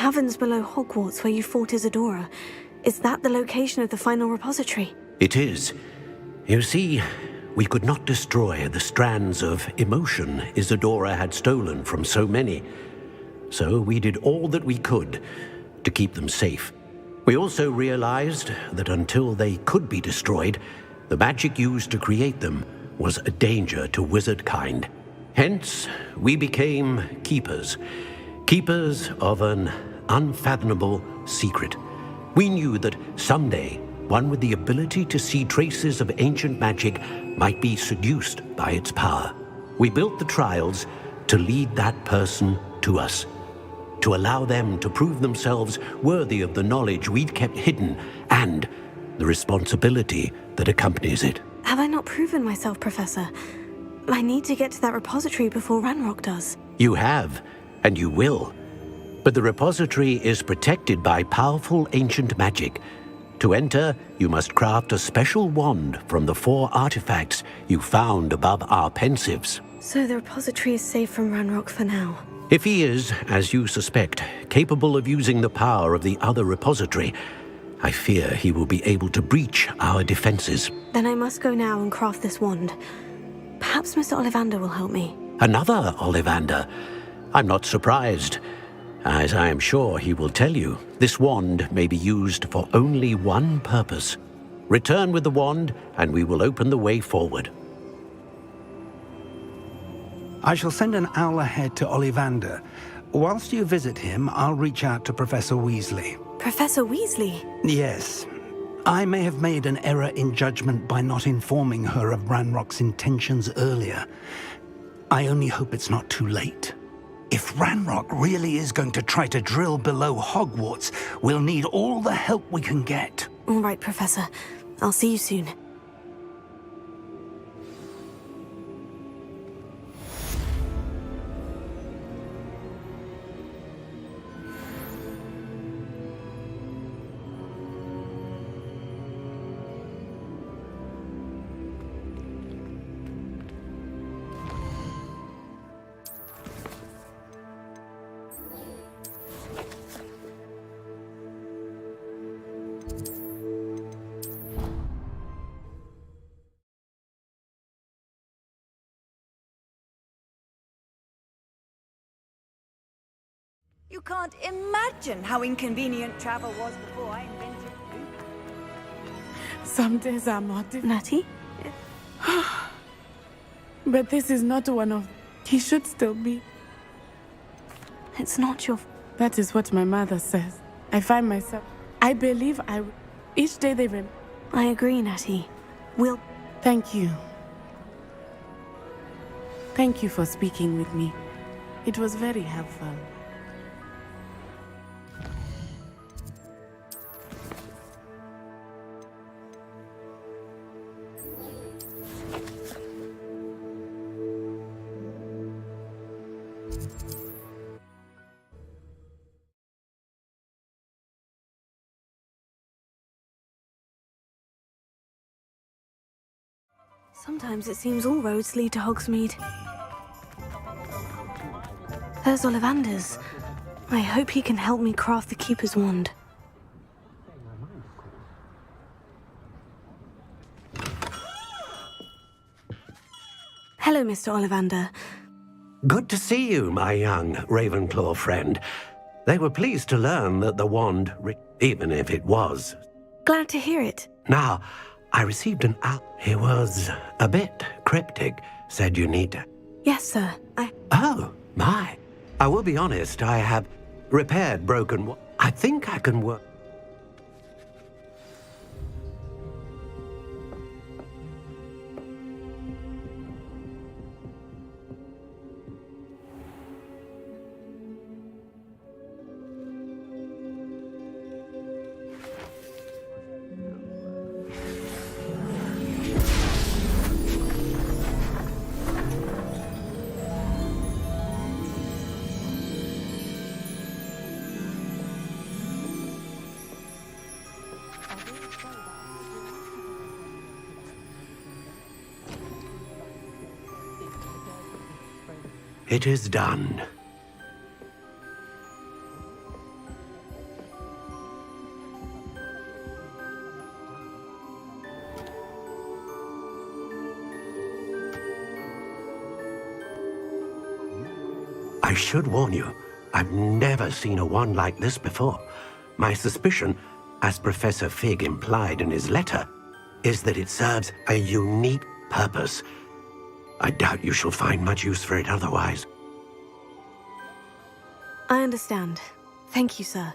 caverns below Hogwarts where you fought Isadora. Is that the location of the final repository? It is. You see, we could not destroy the strands of emotion Isadora had stolen from so many. So we did all that we could to keep them safe. We also realized that until they could be destroyed, the magic used to create them was a danger to wizard kind. Hence, we became keepers. Keepers of an unfathomable secret. We knew that someday, one with the ability to see traces of ancient magic might be seduced by its power. We built the trials to lead that person to us, to allow them to prove themselves worthy of the knowledge we'd kept hidden and the responsibility that accompanies it. Have I not proven myself, Professor? I need to get to that repository before Ranrock does. You have, and you will. But the repository is protected by powerful ancient magic. To enter, you must craft a special wand from the 4 artifacts you found above our pensives. So the repository is safe from Ranrock for now. If he is, as you suspect, capable of using the power of the other repository, I fear he will be able to breach our defenses. Then I must go now and craft this wand. Perhaps Mr. Ollivander will help me. Another Ollivander? I'm not surprised. As I am sure he will tell you, this wand may be used for only one purpose. Return with the wand, and we will open the way forward. I shall send an owl ahead to Ollivander. Whilst you visit him, I'll reach out to Professor Weasley. Professor Weasley? Yes. I may have made an error in judgment by not informing her of Ranrock's intentions earlier. I only hope it's not too late. If Ranrock really is going to try to drill below Hogwarts, we'll need all the help we can get. All right, Professor. I'll see you soon. You can't imagine how inconvenient travel was before I invented food. Some days are more difficult. Natty? But this is not one of... He should still be. It's not your... That is what my mother says. I find myself... I believe I... Each day they will... I agree, Natty. We'll... Thank you. Thank you for speaking with me. It was very helpful. Sometimes it seems all roads lead to Hogsmeade. There's Ollivander's. I hope he can help me craft the Keeper's wand. Hello, Mr. Ollivander. Good to see you, my young Ravenclaw friend. They were pleased to learn that the wand, even if it was. Glad to hear it. Now, I received an He was a bit cryptic. Said you need to... Yes, sir. Oh, my. I will be honest, I have repaired broken... I think I can work... It is done. I should warn you, I've never seen a wand like this before. My suspicion, as Professor Fig implied in his letter, is that it serves a unique purpose. I doubt you shall find much use for it otherwise. I understand. Thank you, sir.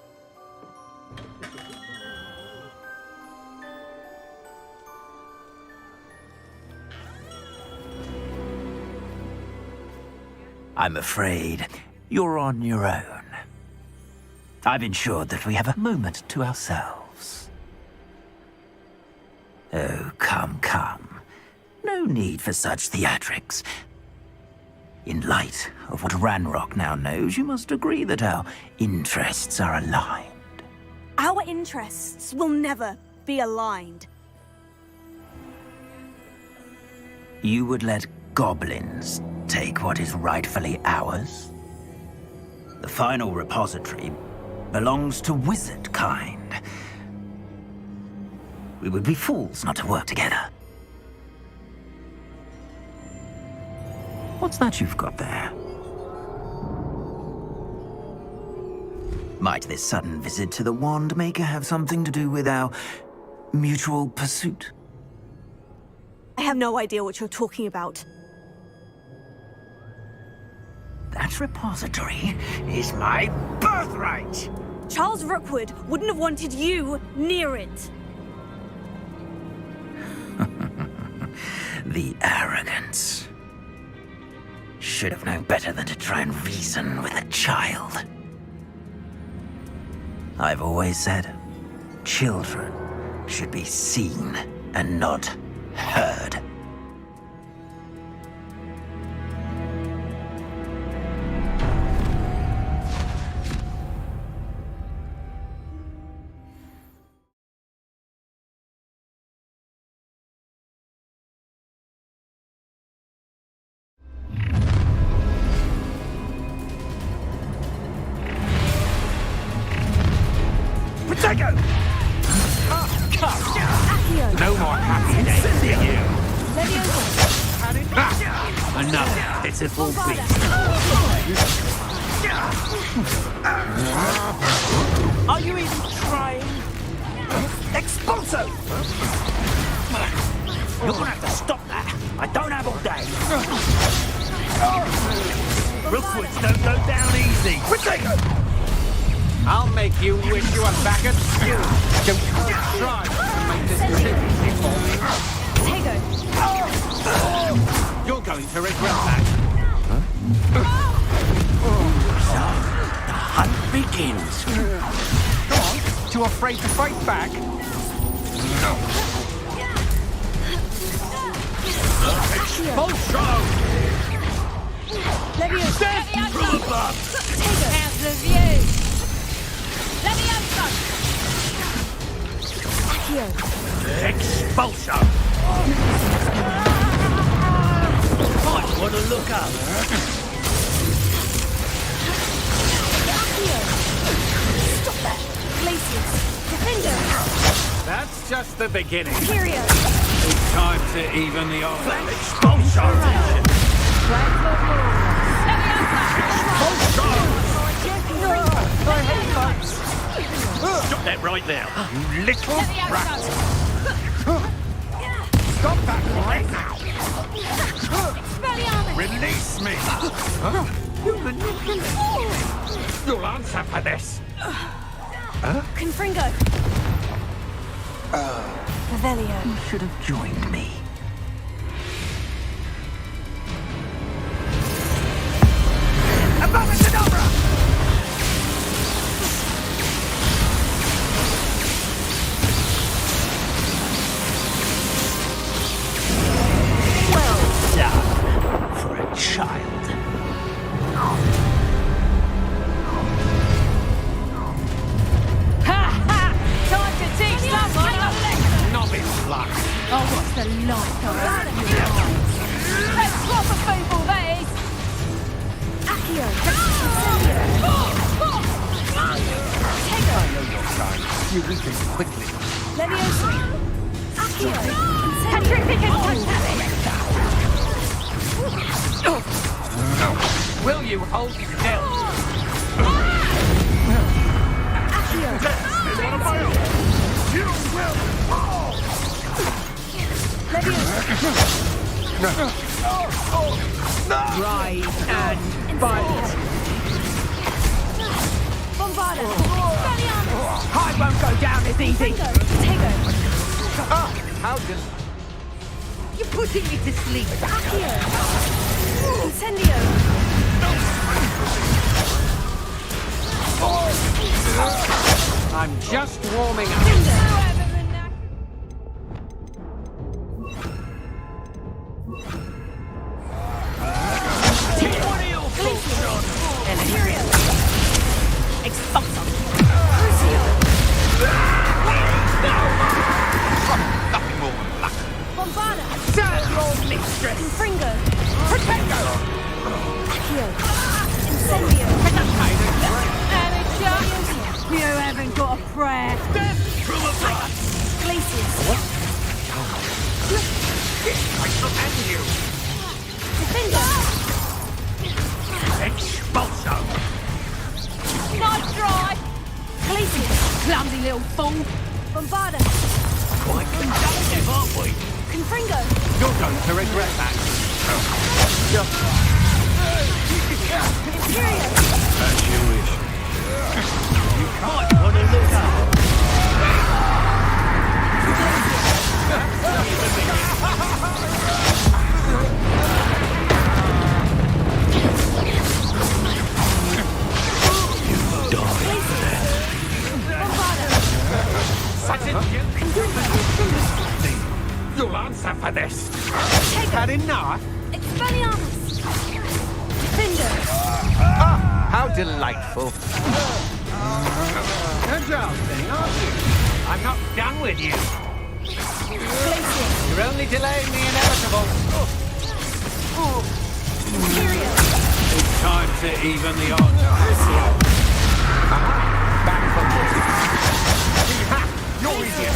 I'm afraid you're on your own. I've ensured that we have a moment to ourselves. Oh, come, come. No need for such theatrics. In light of what Ranrock now knows, you must agree that our interests are aligned. Our interests will never be aligned. You would let goblins take what is rightfully ours? The final repository belongs to wizard kind. We would be fools not to work together. What's that you've got there? Might this sudden visit to the Wand Maker have something to do with our mutual pursuit? I have no idea what you're talking about. That repository is my birthright! Charles Rookwood wouldn't have wanted you near it. The arrogance. Should have known better than to try and reason with a child. I've always said, children should be seen and not heard. Potato! No more happy days for you. Another pitiful beast. Are you even trying? Expulso! You're gonna have to stop that. I don't have all day. Rookwoods don't go down easy. Potato! I'll make you wish you were back at school. Don't try to make this easy for me. Potato! You're going to regret that. The hunt begins. Come on, too afraid to fight back? Expulsion! Expulsion! Might want to look up. Stop that! Glacius! Defender! That's just the beginning. Period! It's time to even the odds. Expulsion! Stop that right now, you little brat! Stop that right now! Release me! You'll answer for this! Confringo! Revelio. You should have joined me. Well done for a child. Time to teach someone a lesson! Novice luck. Oh, what's the life of it? Let's swap a feeble, that is! Accio! I know your kind. You weaken quickly. Leviosa! Accio! Patrick Pickens, touch habit! Will you hold still? You will fall! Ride and bite. Bombarda! I won't go down as easy. How did... You're putting me to sleep. Incendio! I'm just warming up. Expulsum. Nothing more than luck. Bombarda! Serve your mistress. Confringo! Protego. Accio! Incendio! You haven't got a prayer. Glacius! Defender! Expulso. Knife dry! Glacius! Clumsy little fool. Bombarda! Quite conductive, aren't we? Confringo! You're going to regret that. Imperio! As you wish. You might want to look up. You'll answer for this. Had enough? Expelliarmus! Defender! Ah, how delightful. Agile thing, aren't you? I'm not done with you. Glacius! You're only delaying the inevitable. Imperio! It's time to even the odds. Back from this. You're easier.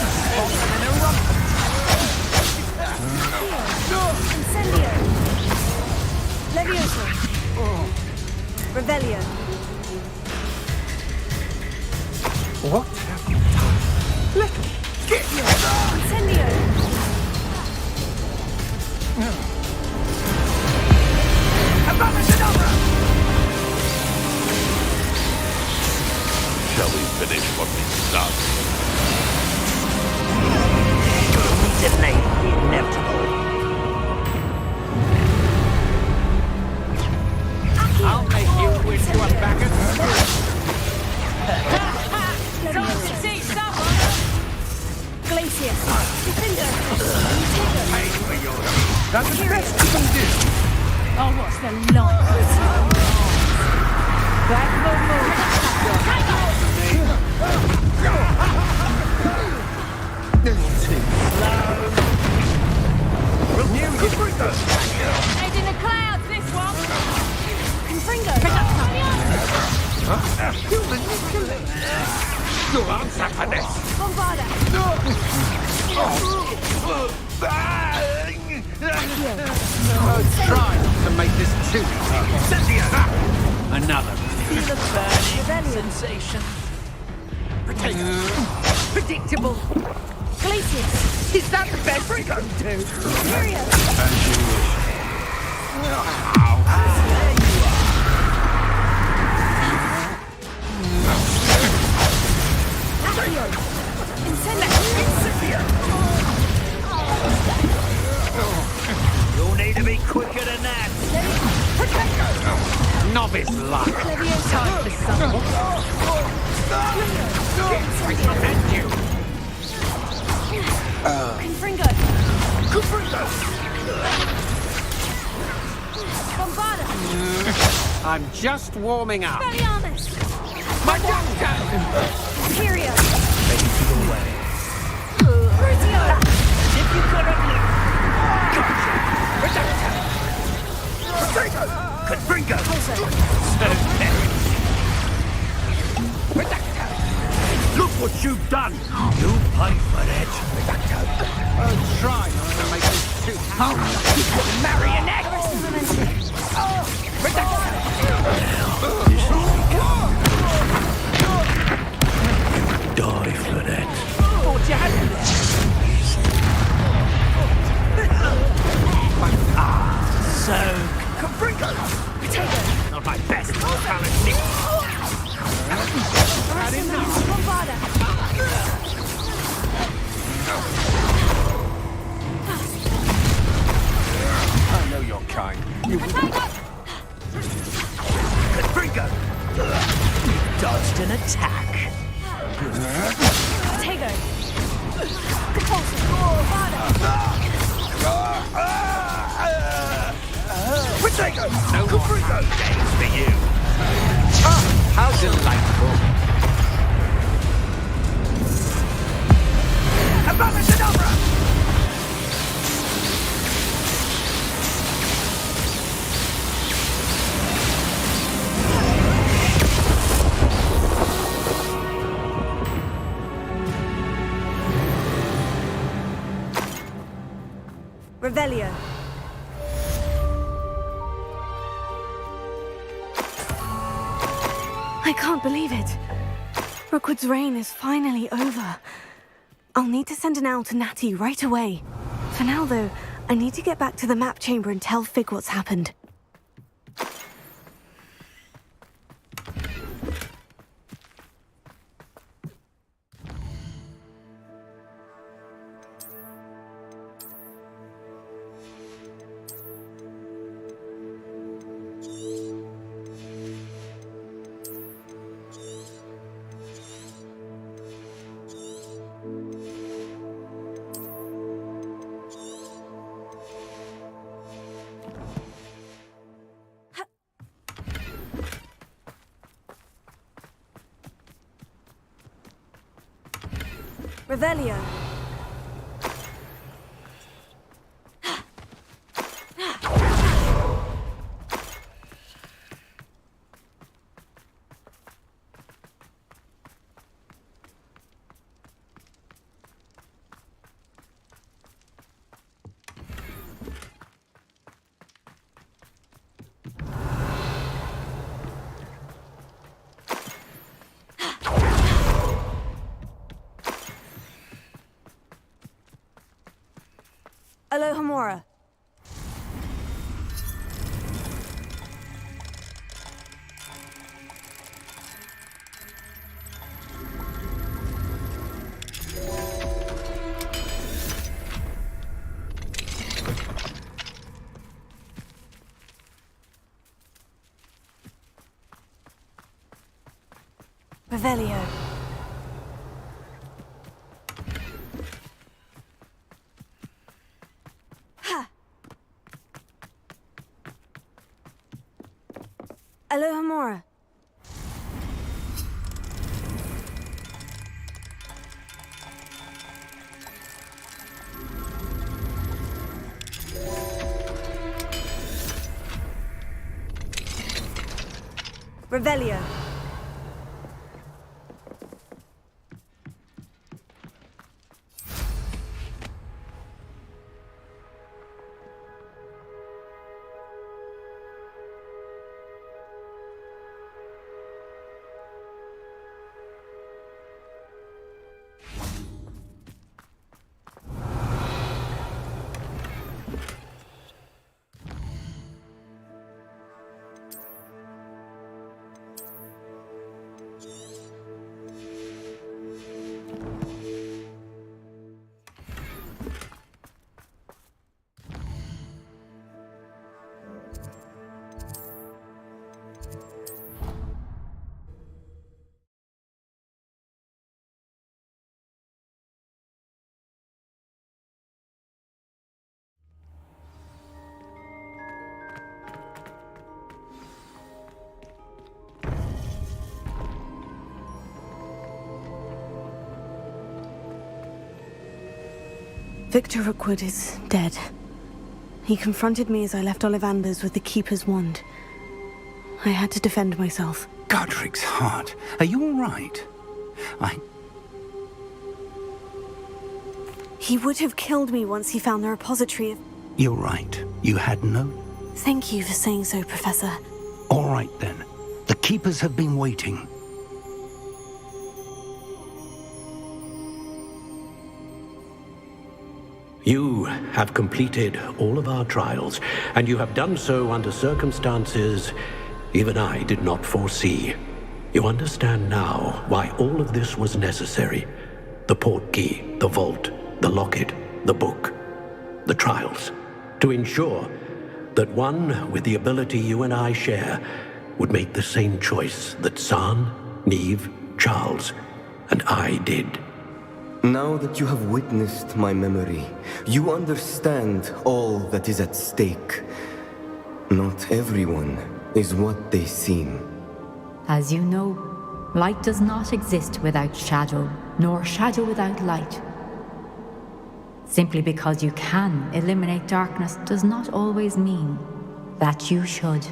Incendio! Levioso! Revelio! What have you done? Let me get you! Incendio! Shall we finish what we started? We delay the inevitable. I'll make you wish you were back at school. Glacius! Defender! Pay for your... That's the best you can do. Oh, what's the line? Back for Head in the clouds, this one! Confringo! You'll answer for this. Bombarda! Try not to make this too easy. Another. Feel a burning Rebellion! sensation. Predictable. Glacius! Is that the best we can do? Imperio! As you wish. Accio! Incendio! You'll need to be quicker than that. Novice luck. Time for someone. And you. Confringo! Bombarda! I'm just warming up. Expelliarmus! My doctor! Imperio! Ready to go away. Crucio! If you could have lived. Confringo! Look what you've done! You pay for it! Try not to make this too hard. Marionette! Die for that. Thought you had me there. So, Caprico! Potato! Not my best talent, Nick. Had enough. I know your kind. Caprico! You dodged an attack. Potato! Potato! No Caprico games for you. Ah, how delightful. Abracadabra! Revelio. I can't believe it. Rookwood's reign is finally over. I'll need to send an owl to Natty right away. For now, though, I need to get back to the map chamber and tell Fig what's happened. Revelio. Alohomora. Revelio. Alohomora. Revelio. Victor Rookwood is dead. He confronted me as I left Ollivander's with the Keeper's wand. I had to defend myself. Godric's heart. Are you all right? He would have killed me once he found the repository of... You're right. You had no... Thank you for saying so, Professor. All right, then. The Keepers have been waiting. You have completed all of our trials, and you have done so under circumstances even I did not foresee. You understand now why all of this was necessary. The portkey, the vault, the locket, the book, the trials. To ensure that one with the ability you and I share would make the same choice that San, Neve, Charles, and I did. Now that you have witnessed my memory, you understand all that is at stake. Not everyone is what they seem. As you know, light does not exist without shadow, nor shadow without light. Simply because you can eliminate darkness does not always mean that you should.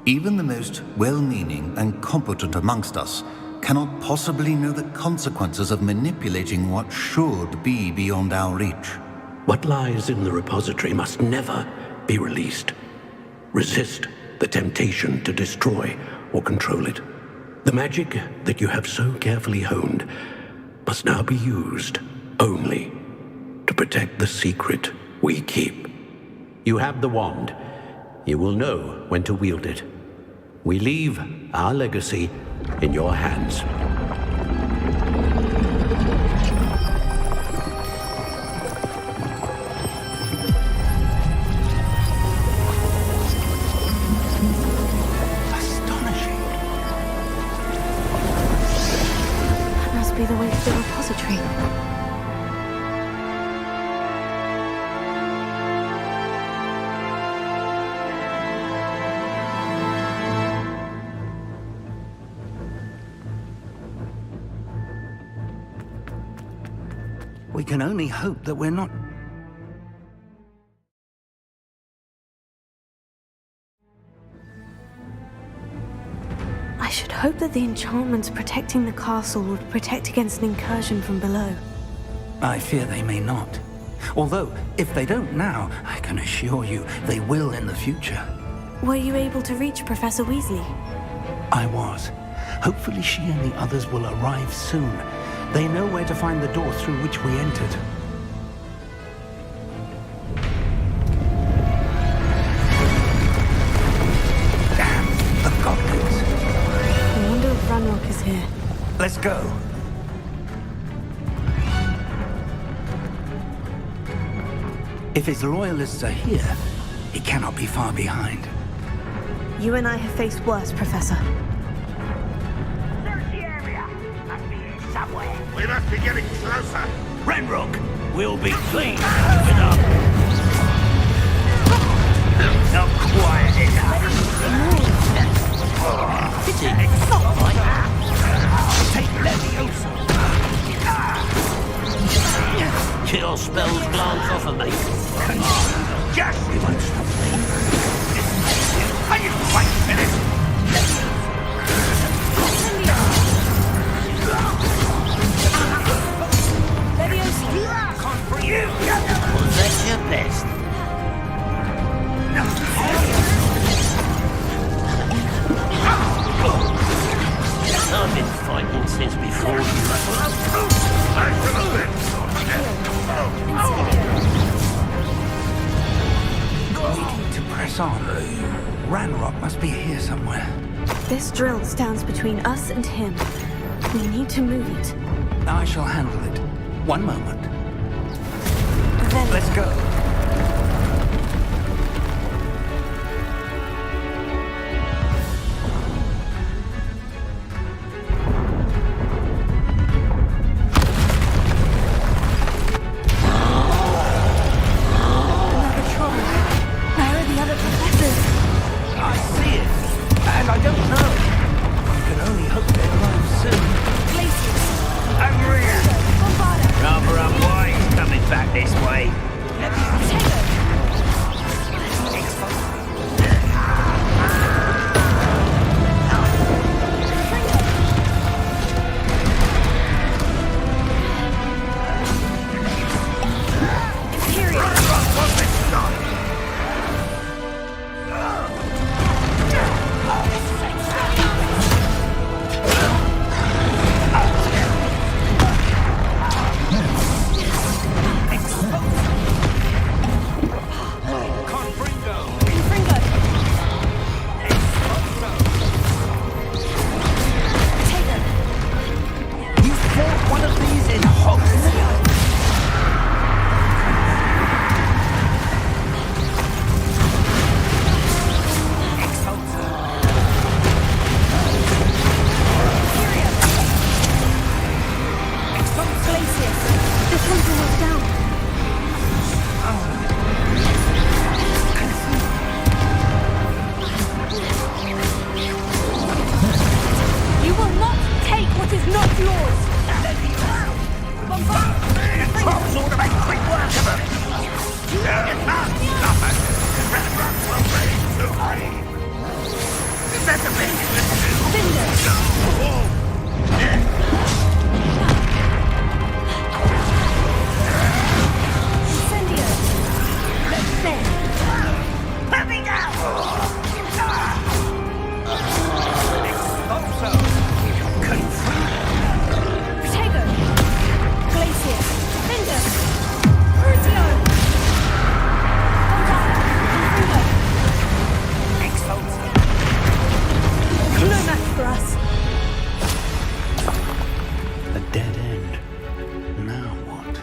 Even the most well-meaning and competent amongst us cannot possibly know the consequences of manipulating what should be beyond our reach. What lies in the repository must never be released. Resist the temptation to destroy or control it. The magic that you have so carefully honed must now be used only to protect the secret we keep. You have the wand. You will know when to wield it. We leave our legacy in your hands. Astonishing. That must be the way to the repository. We can only hope that we're not... I should hope that the enchantments protecting the castle would protect against an incursion from below. I fear they may not. Although, if they don't now, I can assure you they will in the future. Were you able to reach Professor Weasley? I was. Hopefully she and the others will arrive soon. They know where to find the door through which we entered. Damn, the goblins. I wonder if Ranrock is here. Let's go. If his loyalists are here, he cannot be far behind. You and I have faced worse, Professor. We must be getting closer. Ranrock will be pleased with us. Not quiet enough. It's not like that. Take Leviosa. Kill spells glance off of me. Just you won't stop me. Are you quite finished? Was that your best? I've been fighting since before you. Waiting to press on. Ranrock must be here somewhere. This drill stands between us and him. We need to move it. I shall handle it. One moment. Then let's go. Another troll. Where are the other professors? I see it, and I don't know. We can only hope they arrive soon. Over here. Rather unwise coming back this way. one of these in Hogwarts? This one's almost down. You will not take what is not yours! Pops ought to make quick work of them! Stop it! Redbrook will ready to breathe! Is that the best you can Incendio! Let's go! Let me go! Expulso! Protego! Glacier! Finger! Crucio! Confringo! Expulso! No match for us! A dead end. Now what?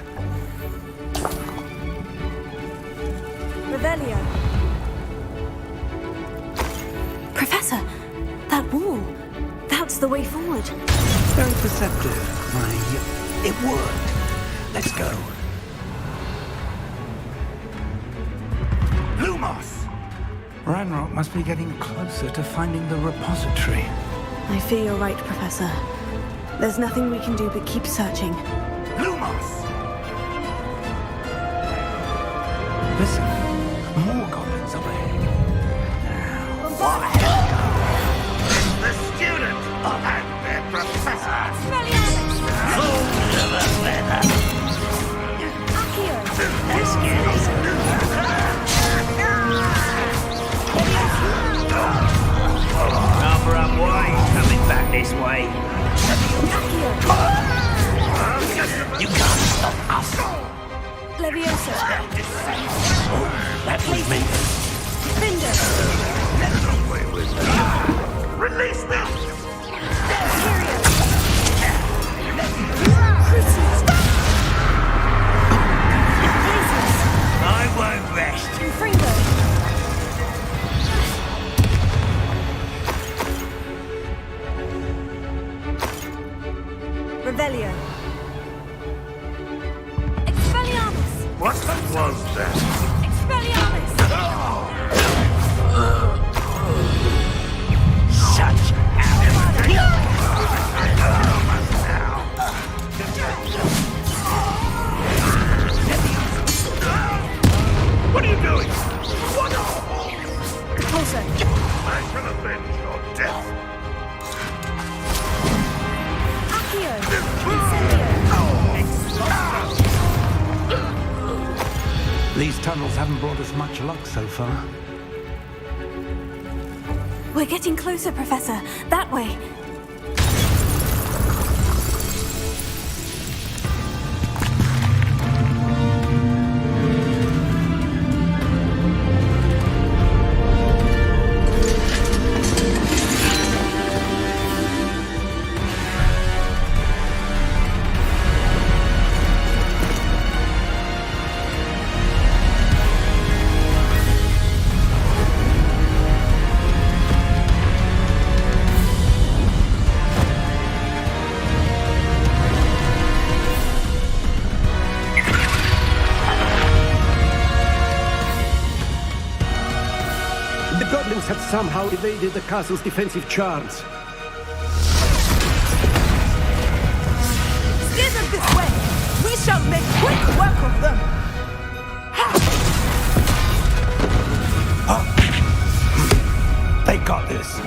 Revelio. Professor, that wall. That's the way forward. Very perceptive. It worked. Let's go. Lumos! Ranrock must be getting closer to finding the repository. I fear you're right, Professor. There's nothing we can do but keep searching. Lumos! Listen, more goblins up ahead. The student and their professor! Fools of a feather! This kid is... Number up wide, coming back this way. You can't stop us! Leviosa. Oh, that was me. Finder. Get away with me. Release them! I won't rest. Confringo. Revelio. Expelliarmus. What was that? Expelliarmus. Such What are you doing? What? Repulso. I shall avenge your death. Accio. Incendio. These tunnels haven't brought us much luck so far. We're getting closer, Professor. That way. The goblins have somehow evaded the castle's defensive charms. Steer them this way! We shall make quick work of them! They got this.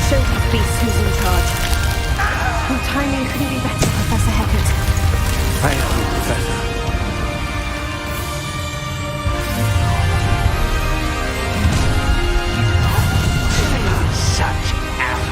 Show these beasts who's in charge. Your timing couldn't be better, Professor Hecat. Thank you, Professor. Such arrogance.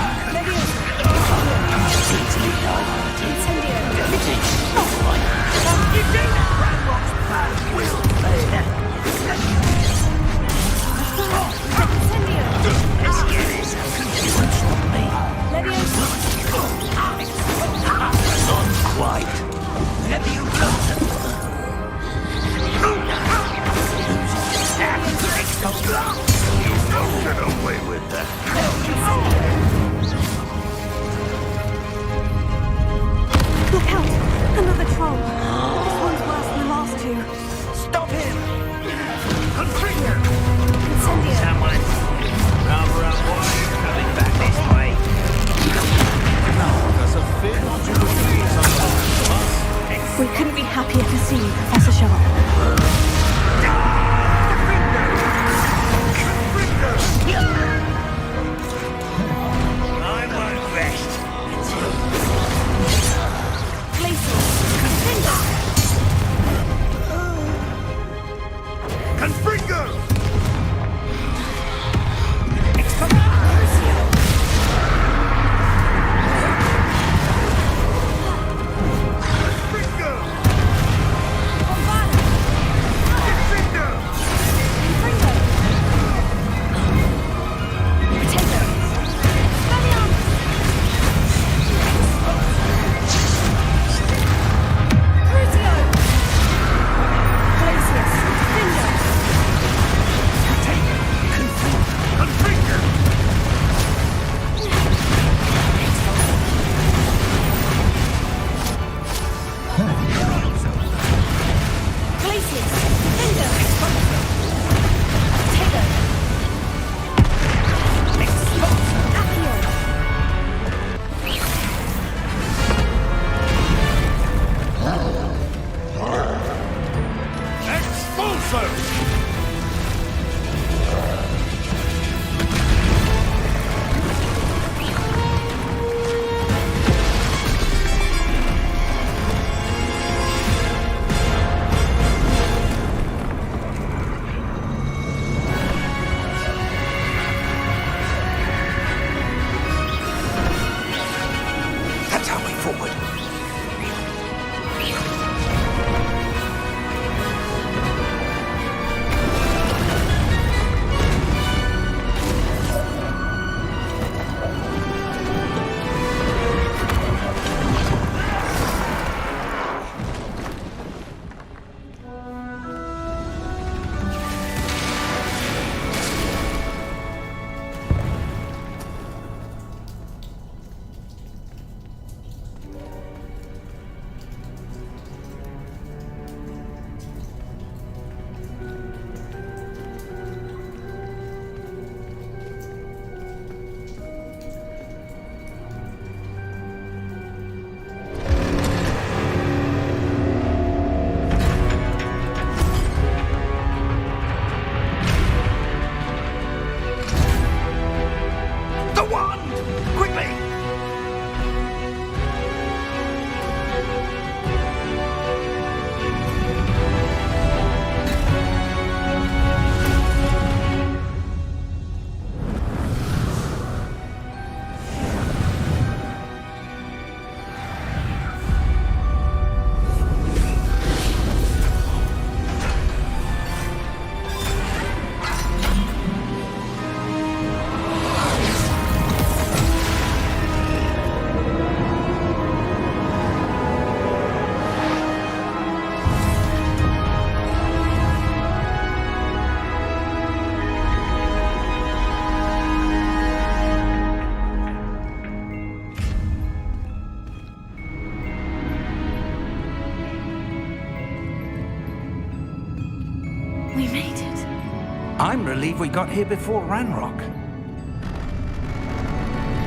believe we got here before Ranrock.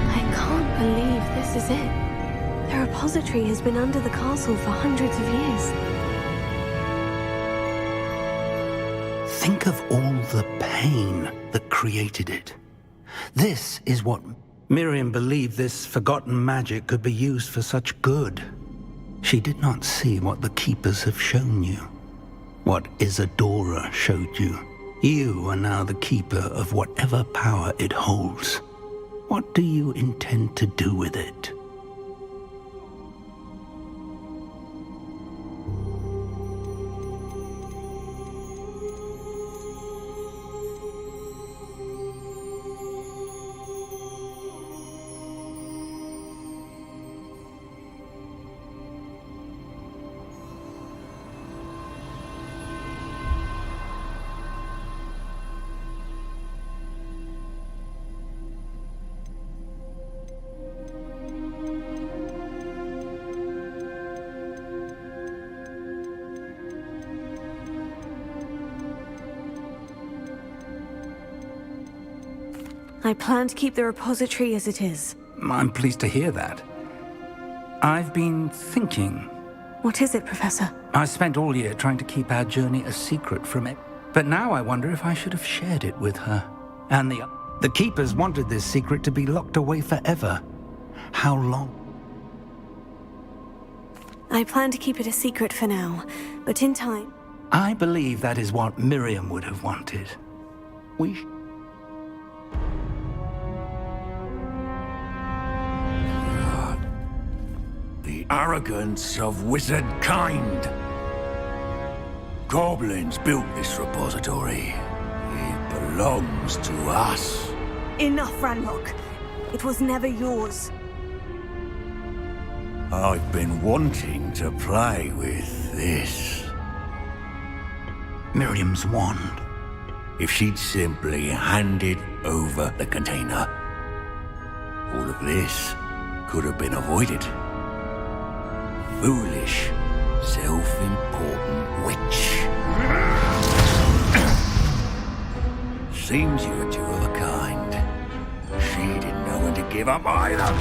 I can't believe this is it. The repository has been under the castle for hundreds of years. Think of all the pain that created it. This is what Miriam believed this forgotten magic could be used for such good. She did not see what the Keepers have shown you. What Isadora showed you. You are now the Keeper of whatever power it holds. What do you intend to do with it? I plan to keep the repository as it is. I'm pleased to hear that. I've been thinking. What is it, Professor? I spent all year trying to keep our journey a secret from it. But now I wonder if I should have shared it with her. And the Keepers wanted this secret to be locked away forever. How long? I plan to keep it a secret for now, but in time... I believe that is what Miriam would have wanted. The arrogance of wizard kind. Goblins built this repository. It belongs to us. Enough, Ranrock. It was never yours. I've been wanting to play with this. Miriam's wand. If she'd simply handed over the container, all of this could have been avoided. Foolish, self-important witch. Seems you were two of a kind. She didn't know when to give up either.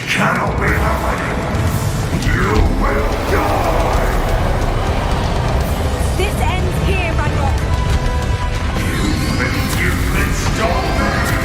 cannot be happening. You will die. This ends here, Ragnarok. You think you can stop me?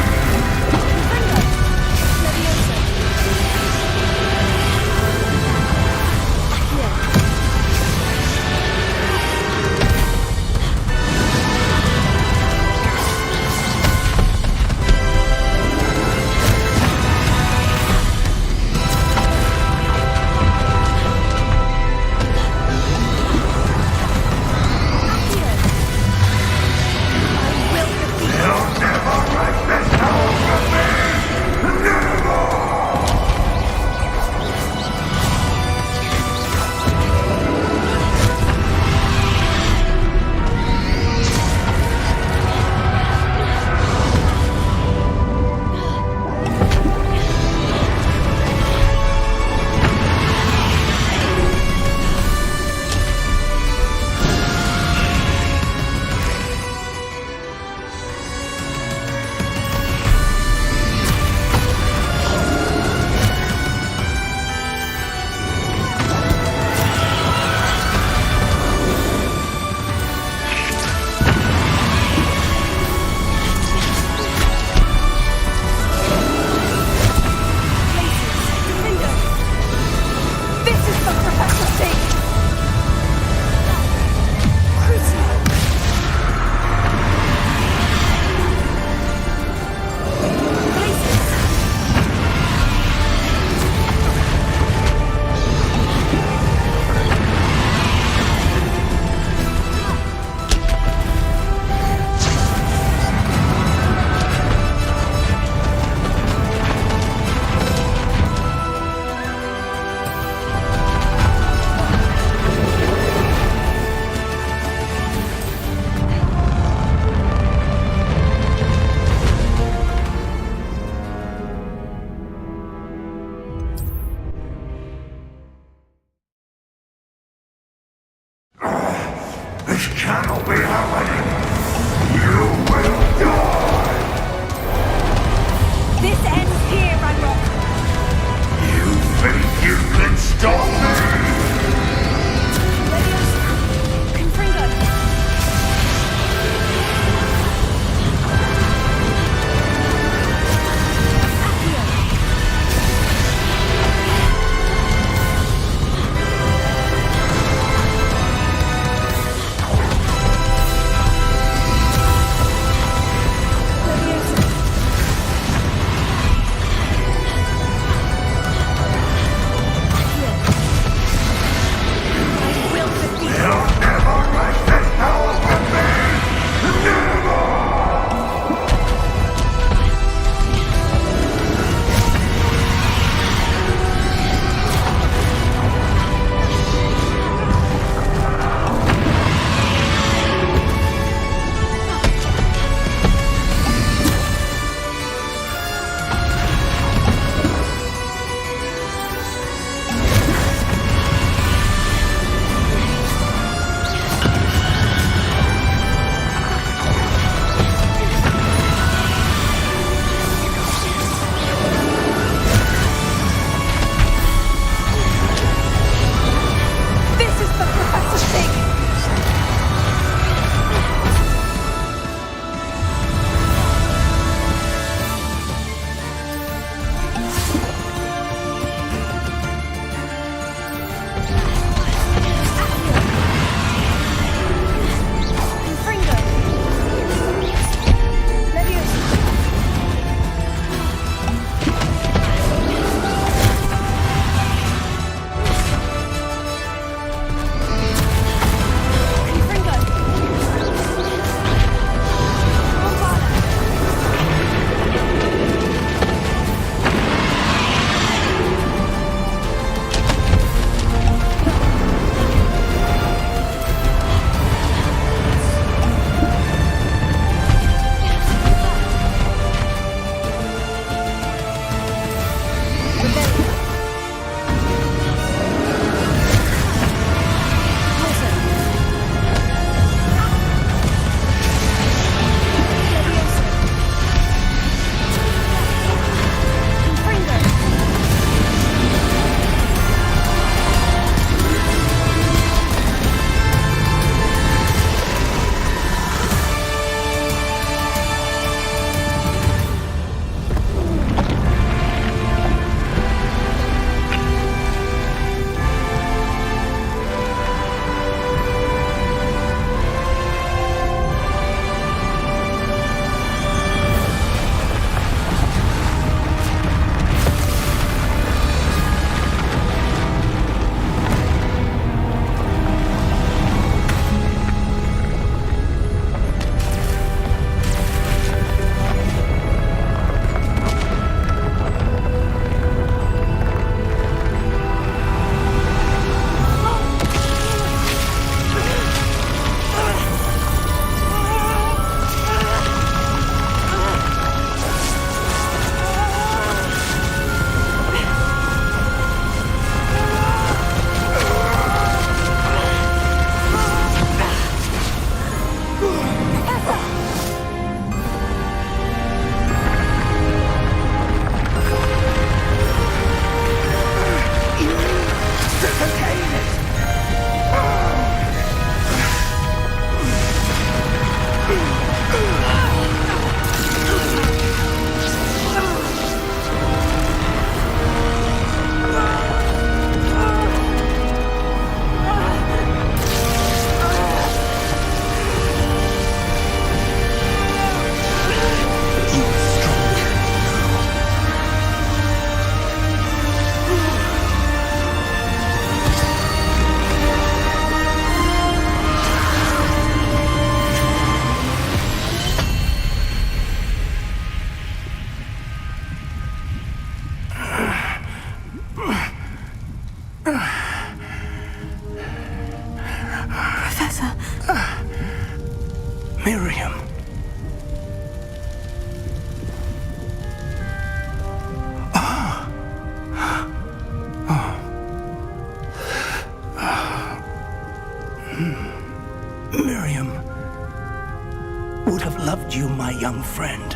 young friend.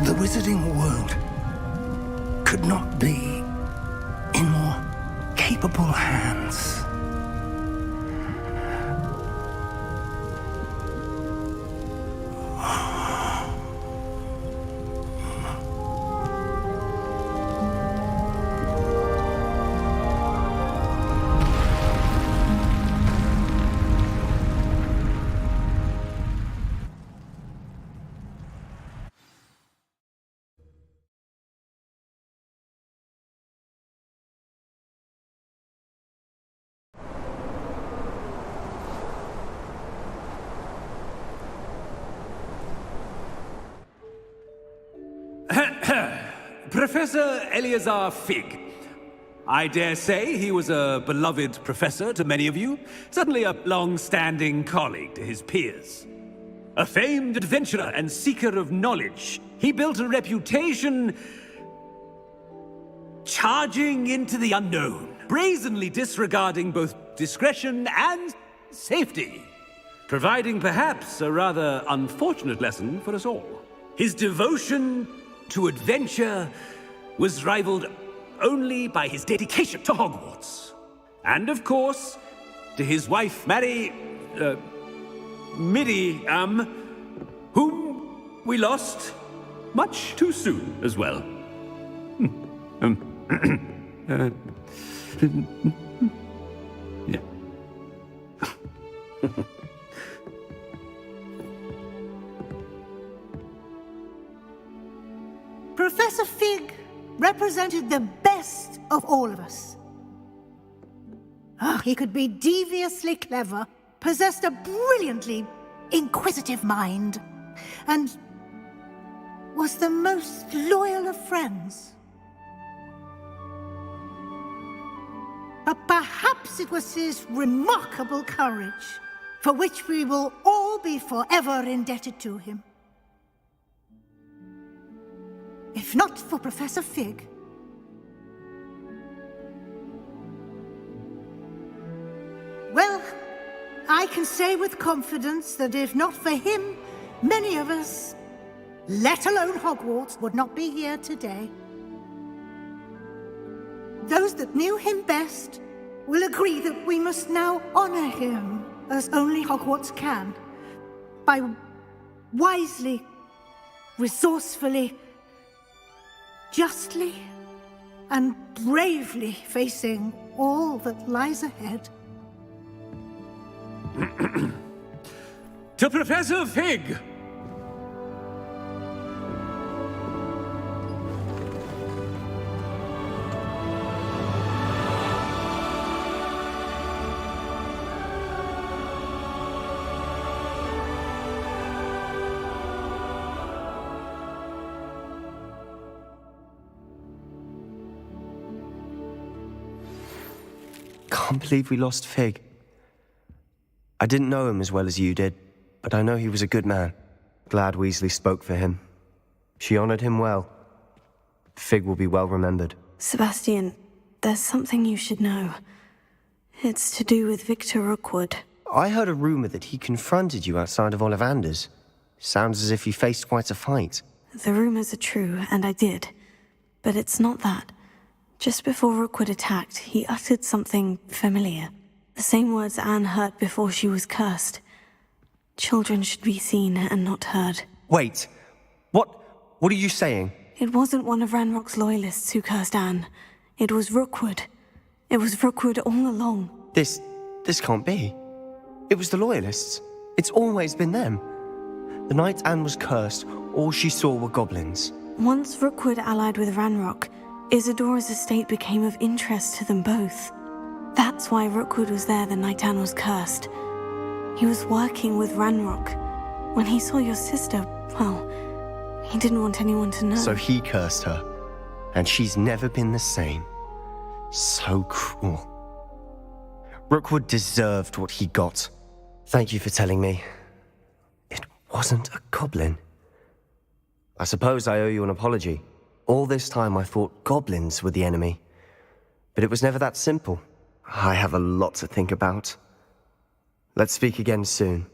The wizarding world could not be in more capable hands. Professor Eleazar Fig. I dare say he was a beloved professor to many of you, certainly a long-standing colleague to his peers. A famed adventurer and seeker of knowledge, he built a reputation charging into the unknown, brazenly disregarding both discretion and safety, providing perhaps a rather unfortunate lesson for us all. His devotion to adventure was rivaled only by his dedication to Hogwarts. And of course, to his wife, Middy, whom we lost much too soon as well. Yeah. Professor Fig represented the best of all of us. He could be deviously clever, possessed a brilliantly inquisitive mind, and was the most loyal of friends. But perhaps it was his remarkable courage, for which we will all be forever indebted to him. If not for Professor Fig, well, I can say with confidence that if not for him, many of us, let alone Hogwarts, would not be here today. Those that knew him best will agree that we must now honor him as only Hogwarts can, by wisely, resourcefully, justly and bravely facing all that lies ahead. To Professor Fig! Can't believe we lost Fig. I didn't know him as well as you did, but I know he was a good man. Glad Weasley spoke for him. She honored him well. Fig will be well remembered. Sebastian, there's something you should know. It's to do with Victor Rookwood. I heard a rumor that he confronted you outside of Ollivander's. Sounds as if you faced quite a fight. The rumors are true, and I did. But it's not that. Just before Rookwood attacked, he uttered something familiar. The same words Anne heard before she was cursed. Children should be seen and not heard. Wait, what are you saying? It wasn't one of Ranrock's loyalists who cursed Anne. It was Rookwood. It was Rookwood all along. This can't be. It was the loyalists. It's always been them. The night Anne was cursed, all she saw were goblins. Once Rookwood allied with Ranrock, Isadora's estate became of interest to them both. That's why Rookwood was there the night Anne was cursed. He was working with Ranrock. When he saw your sister, well, he didn't want anyone to know. So he cursed her, and she's never been the same. So cruel. Rookwood deserved what he got. Thank you for telling me. It wasn't a goblin. I suppose I owe you an apology. All this time I thought goblins were the enemy. But it was never that simple. I have a lot to think about. Let's speak again soon.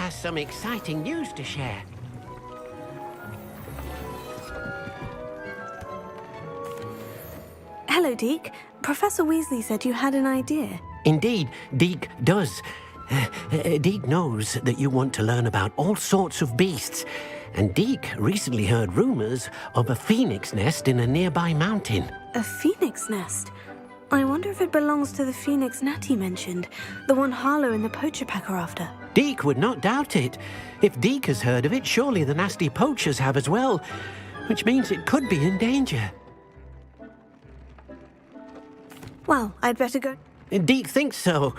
has some exciting news to share. Hello, Deke. Professor Weasley said you had an idea. Indeed, Deke does. Deke knows that you want to learn about all sorts of beasts, and Deke recently heard rumors of a phoenix nest in a nearby mountain. A phoenix nest? I wonder if it belongs to the phoenix Natty mentioned, the one Harlow and the poacher pack are after. Deke would not doubt it. If Deke has heard of it, surely the nasty poachers have as well, which means it could be in danger. Well, I'd better go. Deke thinks so.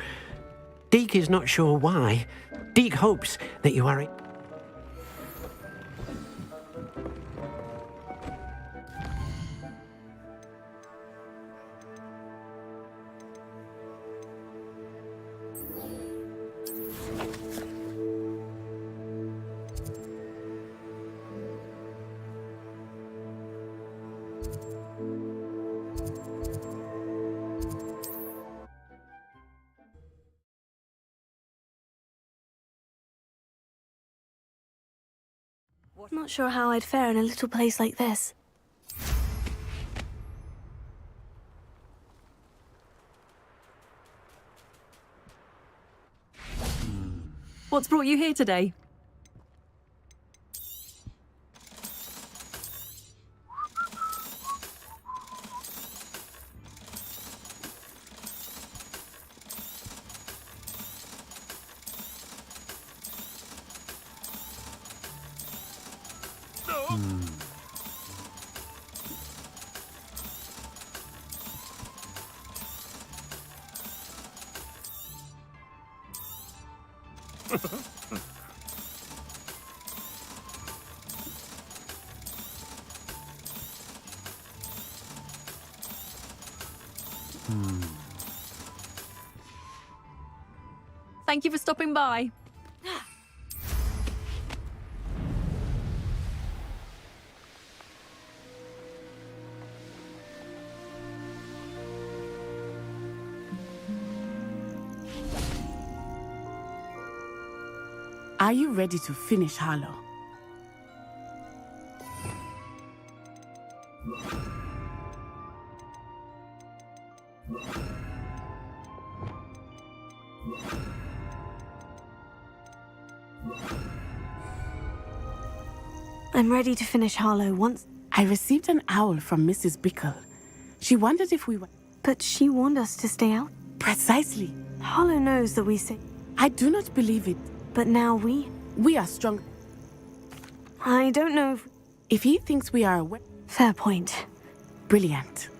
Deke is not sure why. Deke hopes that you are... Not sure how I'd fare in a little place like this. What's brought you here today? Thank you for stopping by. Are you ready to finish Harlow? I'm ready to finish Harlow once. I received an owl from Mrs. Bickle. She wondered if we were... But she warned us to stay out. Precisely. Harlow knows that we say... I do not believe it. But now we... We are strong. I don't know if he thinks we are aware... Fair point. Brilliant.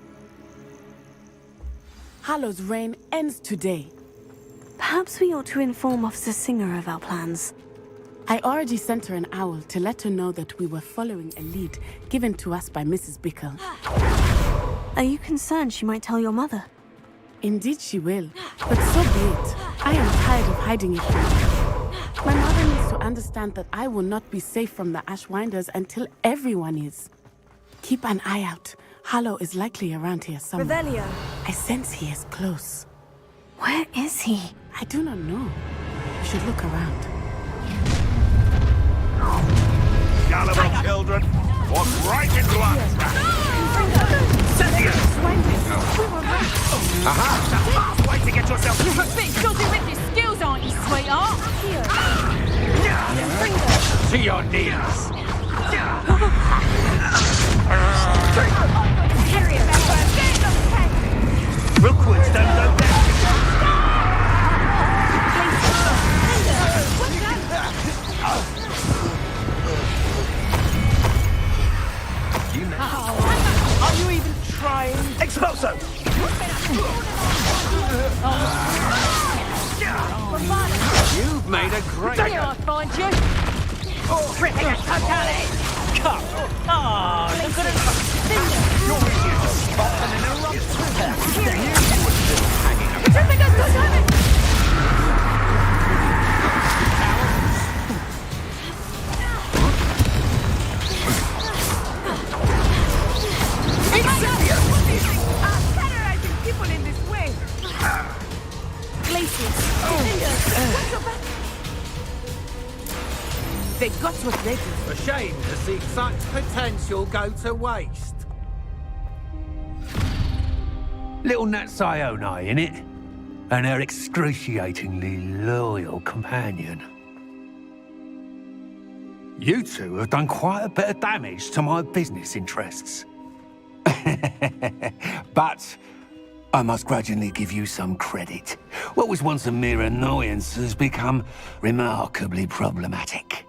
Harlow's reign ends today. Perhaps we ought to inform Officer Singer of our plans. I already sent her an owl to let her know that we were following a lead given to us by Mrs. Bickle. Are you concerned she might tell your mother? Indeed she will, but so be it. I am tired of hiding it from her. My mother needs to understand that I will not be safe from the Ashwinders until everyone is. Keep an eye out. Harlow is likely around here somewhere. Revelio. I sense he is close. Where is he? I do not know. You should look around. Gullible children, walk right into our trap. Cynthia! Aha! That's the last way to get yourself... You're a bit dodgy with your skills, aren't you, sweetheart? To your knees! Rookwoods don't go down! Are you even trying? Expulso! You've made a great... Here I find you! Ripping a totally! Cut! Ah, look at it! You're easier to spot than an eruption! Then you were still hanging around. Tripping us, God damn it! People in this way. Glaciers. That's what they do. A shame to see such potential go to waste. Little Nat Sioni, innit? And her excruciatingly loyal companion. You two have done quite a bit of damage to my business interests. But I must grudgingly give you some credit. What was once a mere annoyance has become remarkably problematic.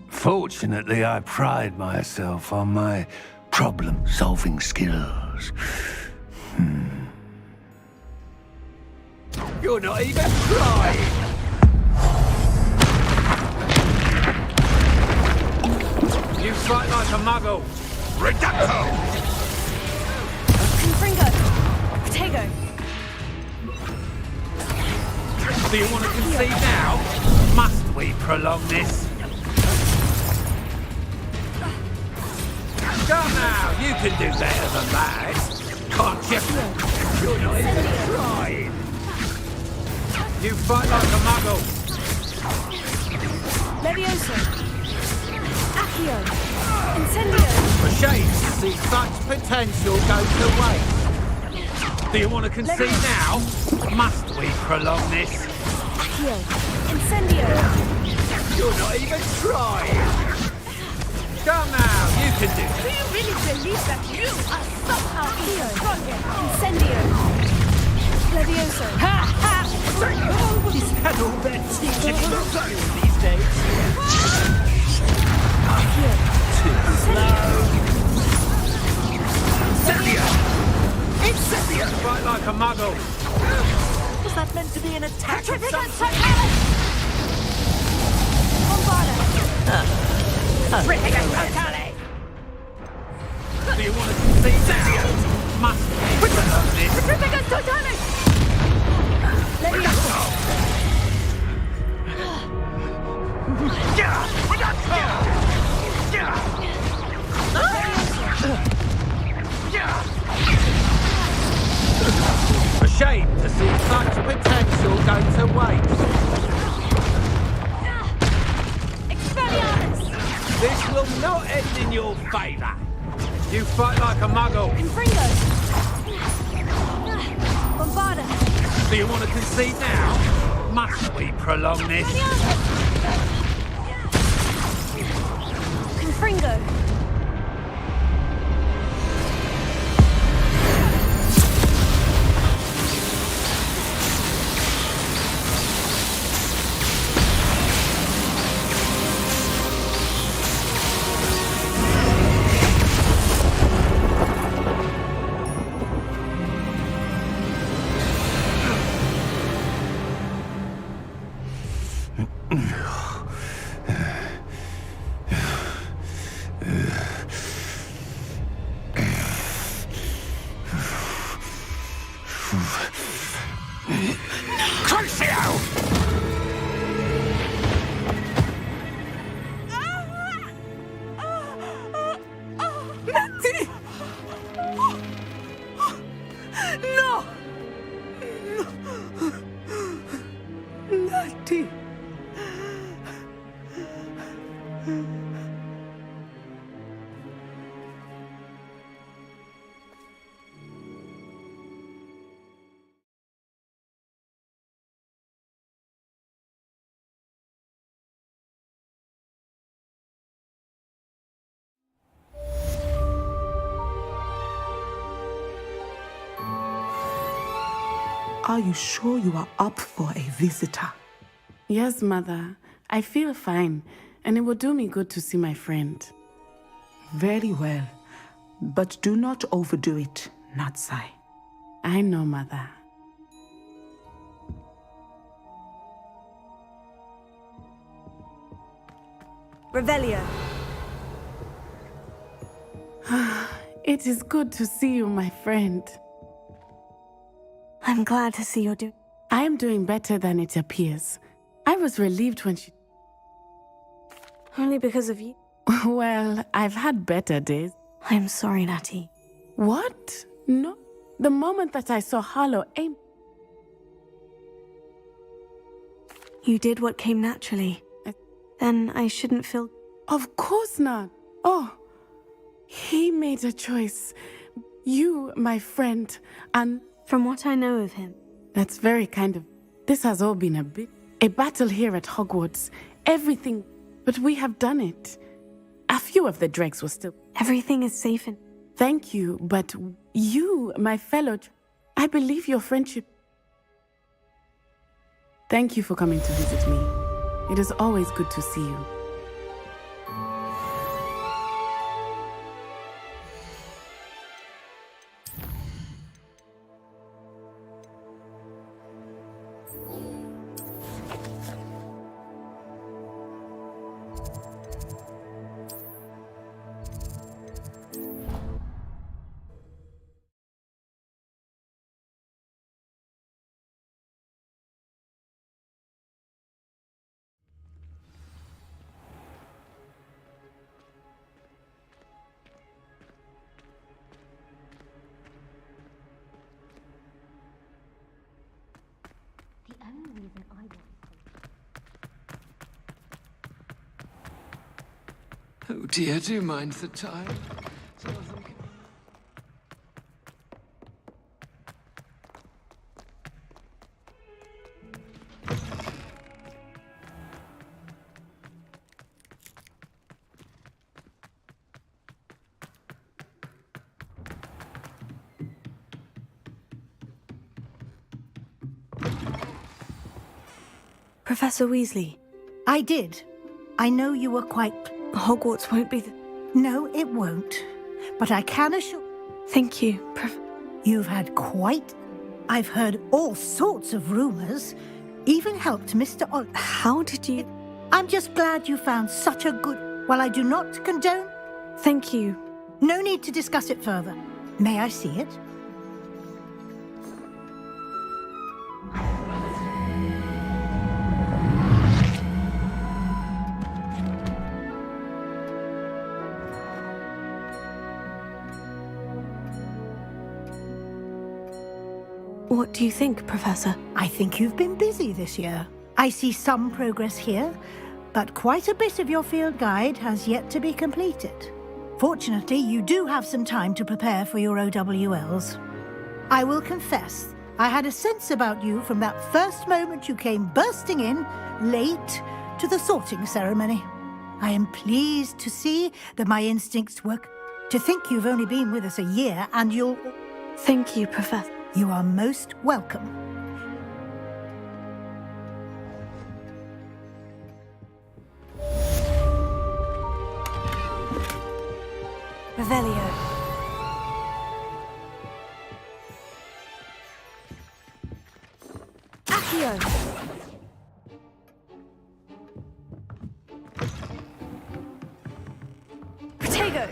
Fortunately, I pride myself on my problem-solving skills. You're not even trying! You fight like a muggle! Reducto! Confringo! Protego! Do you want to concede now? Must we prolong this? Come now, you can do better than that! Can't you? You're not even trying! You fight like a muggle! Levioso! Accio! Incendio! A shame to see such potential go to waste. Do you want to concede now? Must we prolong this? Accio! Incendio! You're not even trying! Come now, you can do it! Do you really believe that you are somehow stronger? Incendio! Levioso! Ha ha! He's had all their teaching these days. Incendio! Incendio! Fight like a muggle! Was that meant to be an attack? Bombarda! Ripping and totally! Do you want to concede now? Must we prolong this? Ripping and totally! Levioso! A shame to see such potential go to waste. Expelliarmus! This will not end in your favour. You fight like a muggle. Confringo! Bombarda! Do you want to concede now? Must we prolong this? Confringo! Are you sure you are up for a visitor? Yes, Mother. I feel fine, and it would do me good to see my friend. Very well. But do not overdo it, Natsai. I know, Mother. Revelio. It is good to see you, my friend. I'm glad to see you're doing... I am doing better than it appears. I was relieved when she... Only because of you. Well, I've had better days. I'm sorry, Natty. What? No. The moment that I saw Harlow aim... You did what came naturally. Then I shouldn't feel... Of course not. Oh, he made a choice. You, my friend, and... From what I know of him. That's very kind of... This has all been a battle here at Hogwarts. Everything... But we have done it. A few of the dregs were still... Everything is safe and... Thank you, but you, my fellow... I believe your friendship... Thank you for coming to visit me. It is always good to see you. Oh dear, do you mind the time? Professor Weasley. I did. I know you were quite... Hogwarts won't be the... No, it won't. But I can assure... Thank you, You've had quite... I've heard all sorts of rumours. Even helped Mr. How did you... I'm just glad you found such a good... While I do not condone... Thank you. No need to discuss it further. May I see it? What do you think, Professor? I think you've been busy this year. I see some progress here, but quite a bit of your field guide has yet to be completed. Fortunately, you do have some time to prepare for your OWLs. I will confess, I had a sense about you from that first moment you came bursting in, late, to the sorting ceremony. I am pleased to see that my instincts work. To think you've only been with us a year and you'll... Thank you, Professor. You are most welcome. Revelio. Accio. Protego.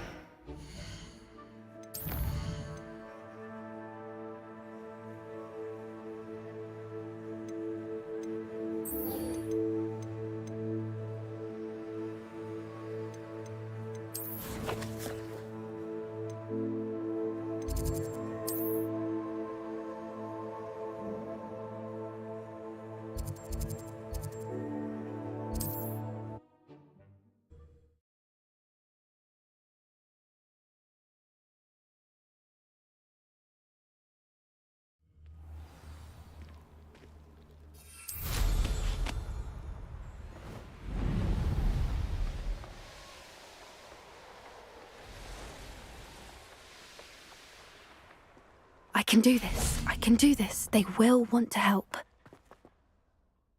I can do this. I can do this. They will want to help.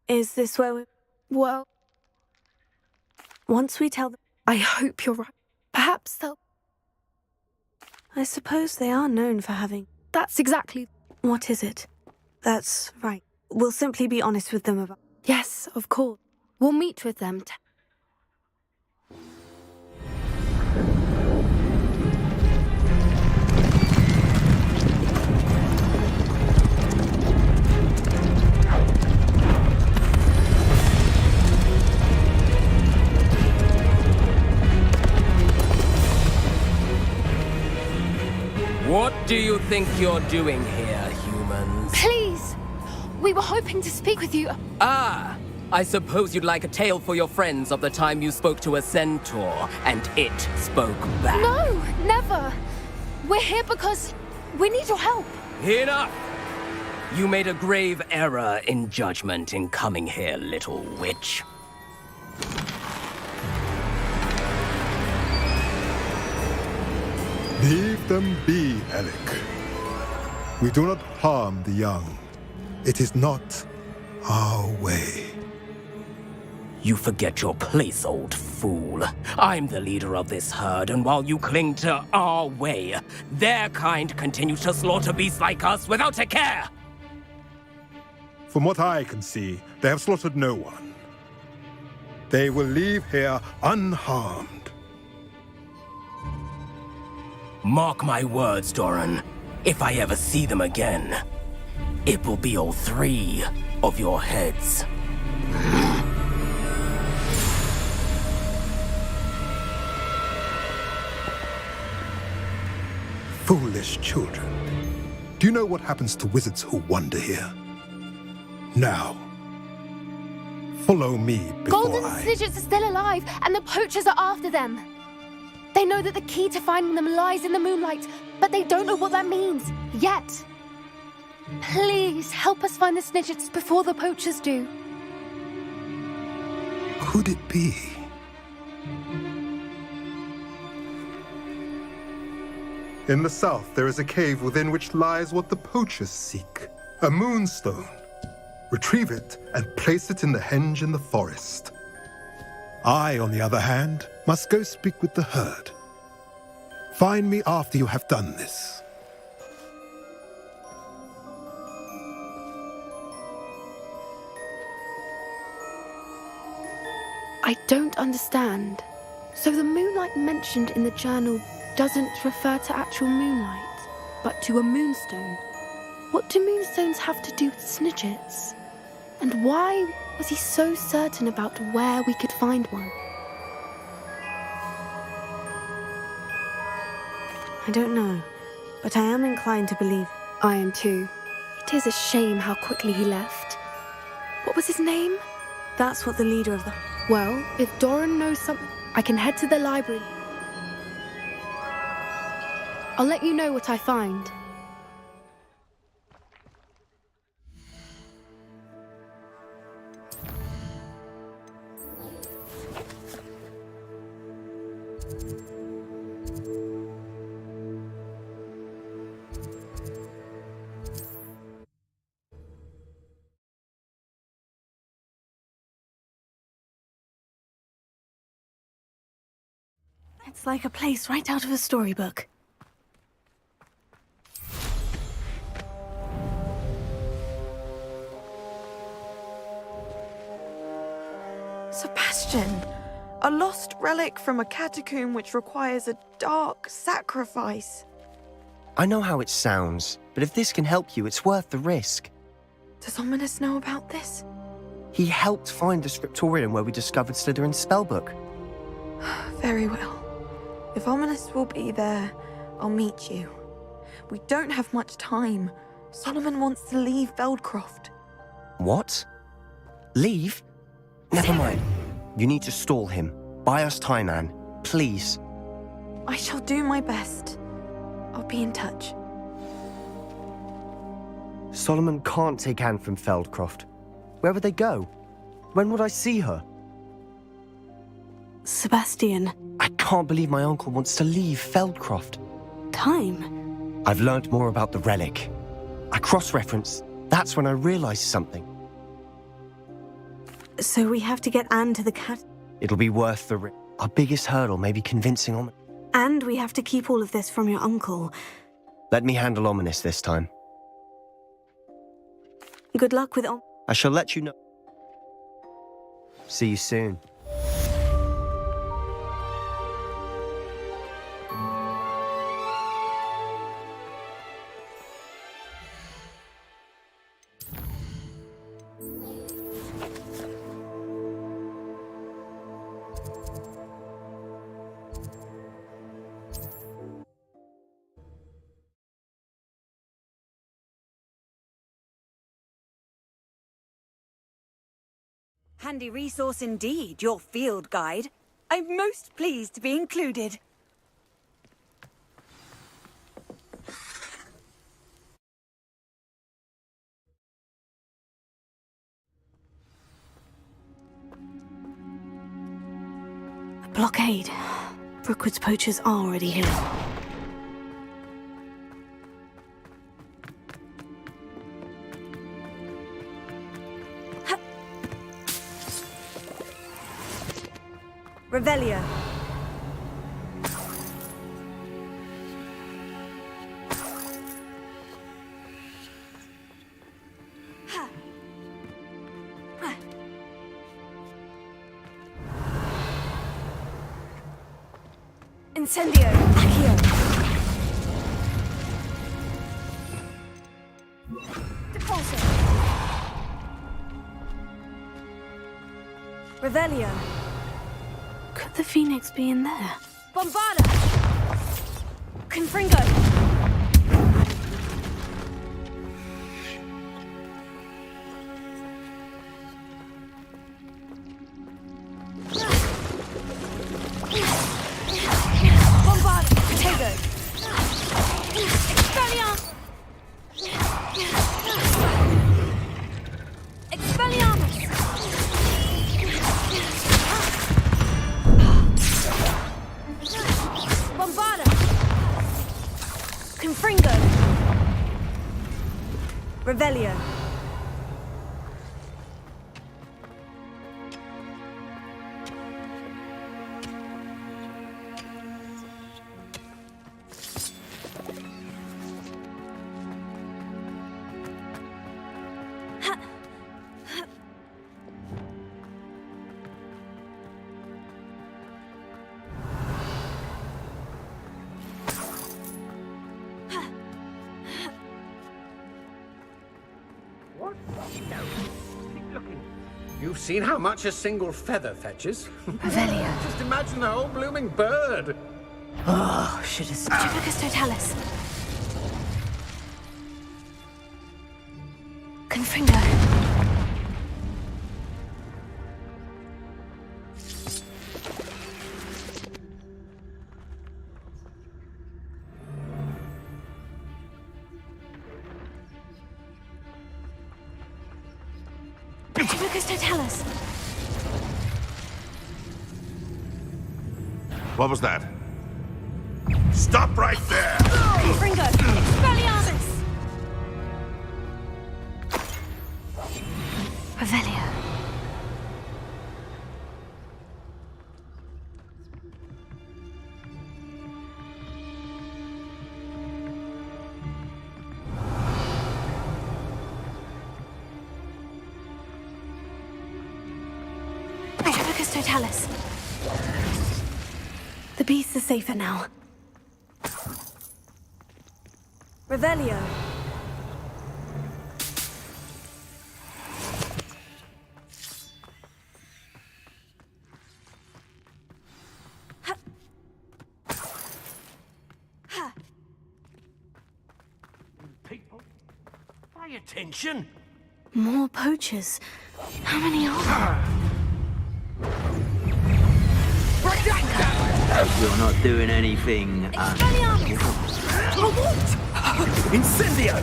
Is this where we... Well... Once we tell them... I hope you're right. Perhaps they'll... I suppose they are known for having... That's exactly... What is it? That's right. We'll simply be honest with them about... Yes, of course. We'll meet with them to... What do you think you're doing here, humans? Please! We were hoping to speak with you. Ah, I suppose you'd like a tale for your friends of the time you spoke to a centaur, and it spoke back. No, never. We're here because we need your help. Enough! You made a grave error in judgment in coming here, little witch. Leave them be, Alec. We do not harm the young. It is not our way. You forget your place, old fool. I'm the leader of this herd, and while you cling to our way, their kind continue to slaughter beasts like us without a care! From what I can see, they have slaughtered no one. They will leave here unharmed. Mark my words, Doran. If I ever see them again, it will be all 3 of your heads. Foolish children. Do you know what happens to wizards who wander here? Now, follow me before Golden Snidgets are still alive, and the poachers are after them. They know that the key to finding them lies in the moonlight, but they don't know what that means, yet. Please, help us find the Snidgets before the poachers do. Could it be? In the south, there is a cave within which lies what the poachers seek. A moonstone. Retrieve it and place it in the henge in the forest. I, on the other hand, must go speak with the herd. Find me after you have done this. I don't understand. So the moonlight mentioned in the journal doesn't refer to actual moonlight, but to a moonstone. What do moonstones have to do with Snidgets? And why was he so certain about where we could find one? I don't know, but I am inclined to believe. I am too. It is a shame how quickly he left. What was his name? That's what the leader of the... Well, if Doran knows something, I can head to the library. I'll let you know what I find. It's like a place right out of a storybook. Sebastian! A lost relic from a catacomb which requires a dark sacrifice. I know how it sounds, but if this can help you, it's worth the risk. Does Ominous know about this? He helped find the scriptorium where we discovered Slytherin's spellbook. Very well. If Ominous will be there, I'll meet you. We don't have much time. Solomon wants to leave Feldcroft. What? Leave? Never mind. You need to stall him. Buy us time, Anne. Please. I shall do my best. I'll be in touch. Solomon can't take Anne from Feldcroft. Where would they go? When would I see her? Sebastian. I can't believe my uncle wants to leave Feldcroft. Time? I've learned more about the relic. I cross-referenced. That's when I realized something. So we have to get Anne to the cat... It'll be worth the risk. Our biggest hurdle may be convincing Ominous. And we have to keep all of this from your uncle. Let me handle Ominous this time. Good luck with... I shall let you know. See you soon. Handy resource indeed, your field guide. I'm most pleased to be included. A blockade. Rookwood's poachers are already here. Revelio. Incendio. Accio. Depulso. Revelio. Could the Phoenix be in there? Bombarda! Confringo! Bombarda! Tego! Expelliarmus! Expelliarmus! Bombarda! Confringo! Revelio. You've seen how much a single feather fetches? Revelio. Just imagine the whole blooming bird. Oh, should have stopped. Tribicus totalis. Confringo. Tribicus totalis. What was that? Stop right there! Confringo! Expelliarmus! Revelio. Tribicus totalis. The beasts are safer now. Revelio. People, pay attention. More poachers. How many are there? Hope you're not doing anything. Incendio!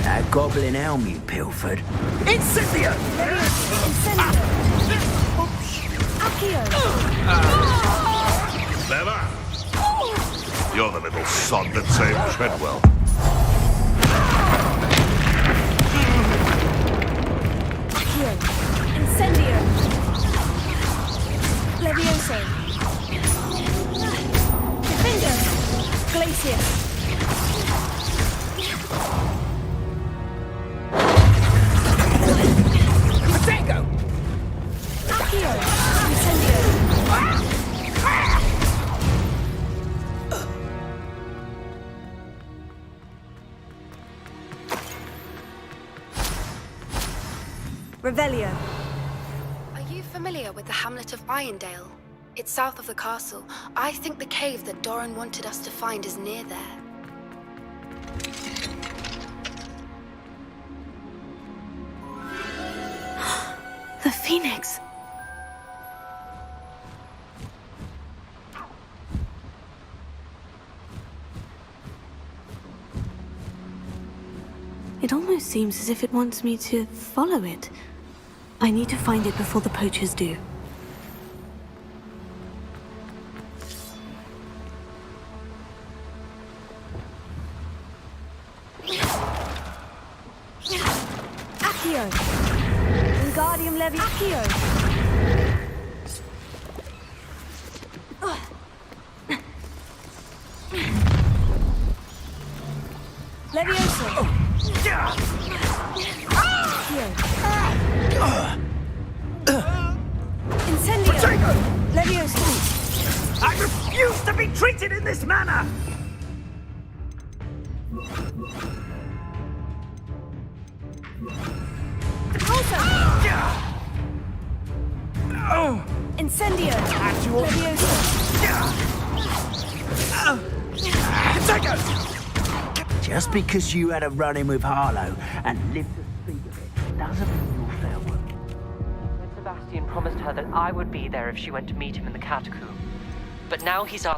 That goblin helm you pilfered. Incendio! Clever! You're the little sod that saved Treadwell. Accio. Incendio. Levioso. Defender. Glacier. Potato! Accio. Incendio. Revelio. Are you familiar with the hamlet of Irondale? It's south of the castle. I think the cave that Doran wanted us to find is near there. phoenix. It almost seems as if it wants me to follow it. I need to find it before the poachers do. Accio! Wingardium Levi Accio! Levioso! Incendio! Levioso! I refuse to be treated in this manner! Incendio! Levioso! Just because you had a run-in with Harlow and lived to speak of it doesn't mean you're fair work. Sebastian promised her that I would be there if she went to meet him in the catacomb. But now he's asked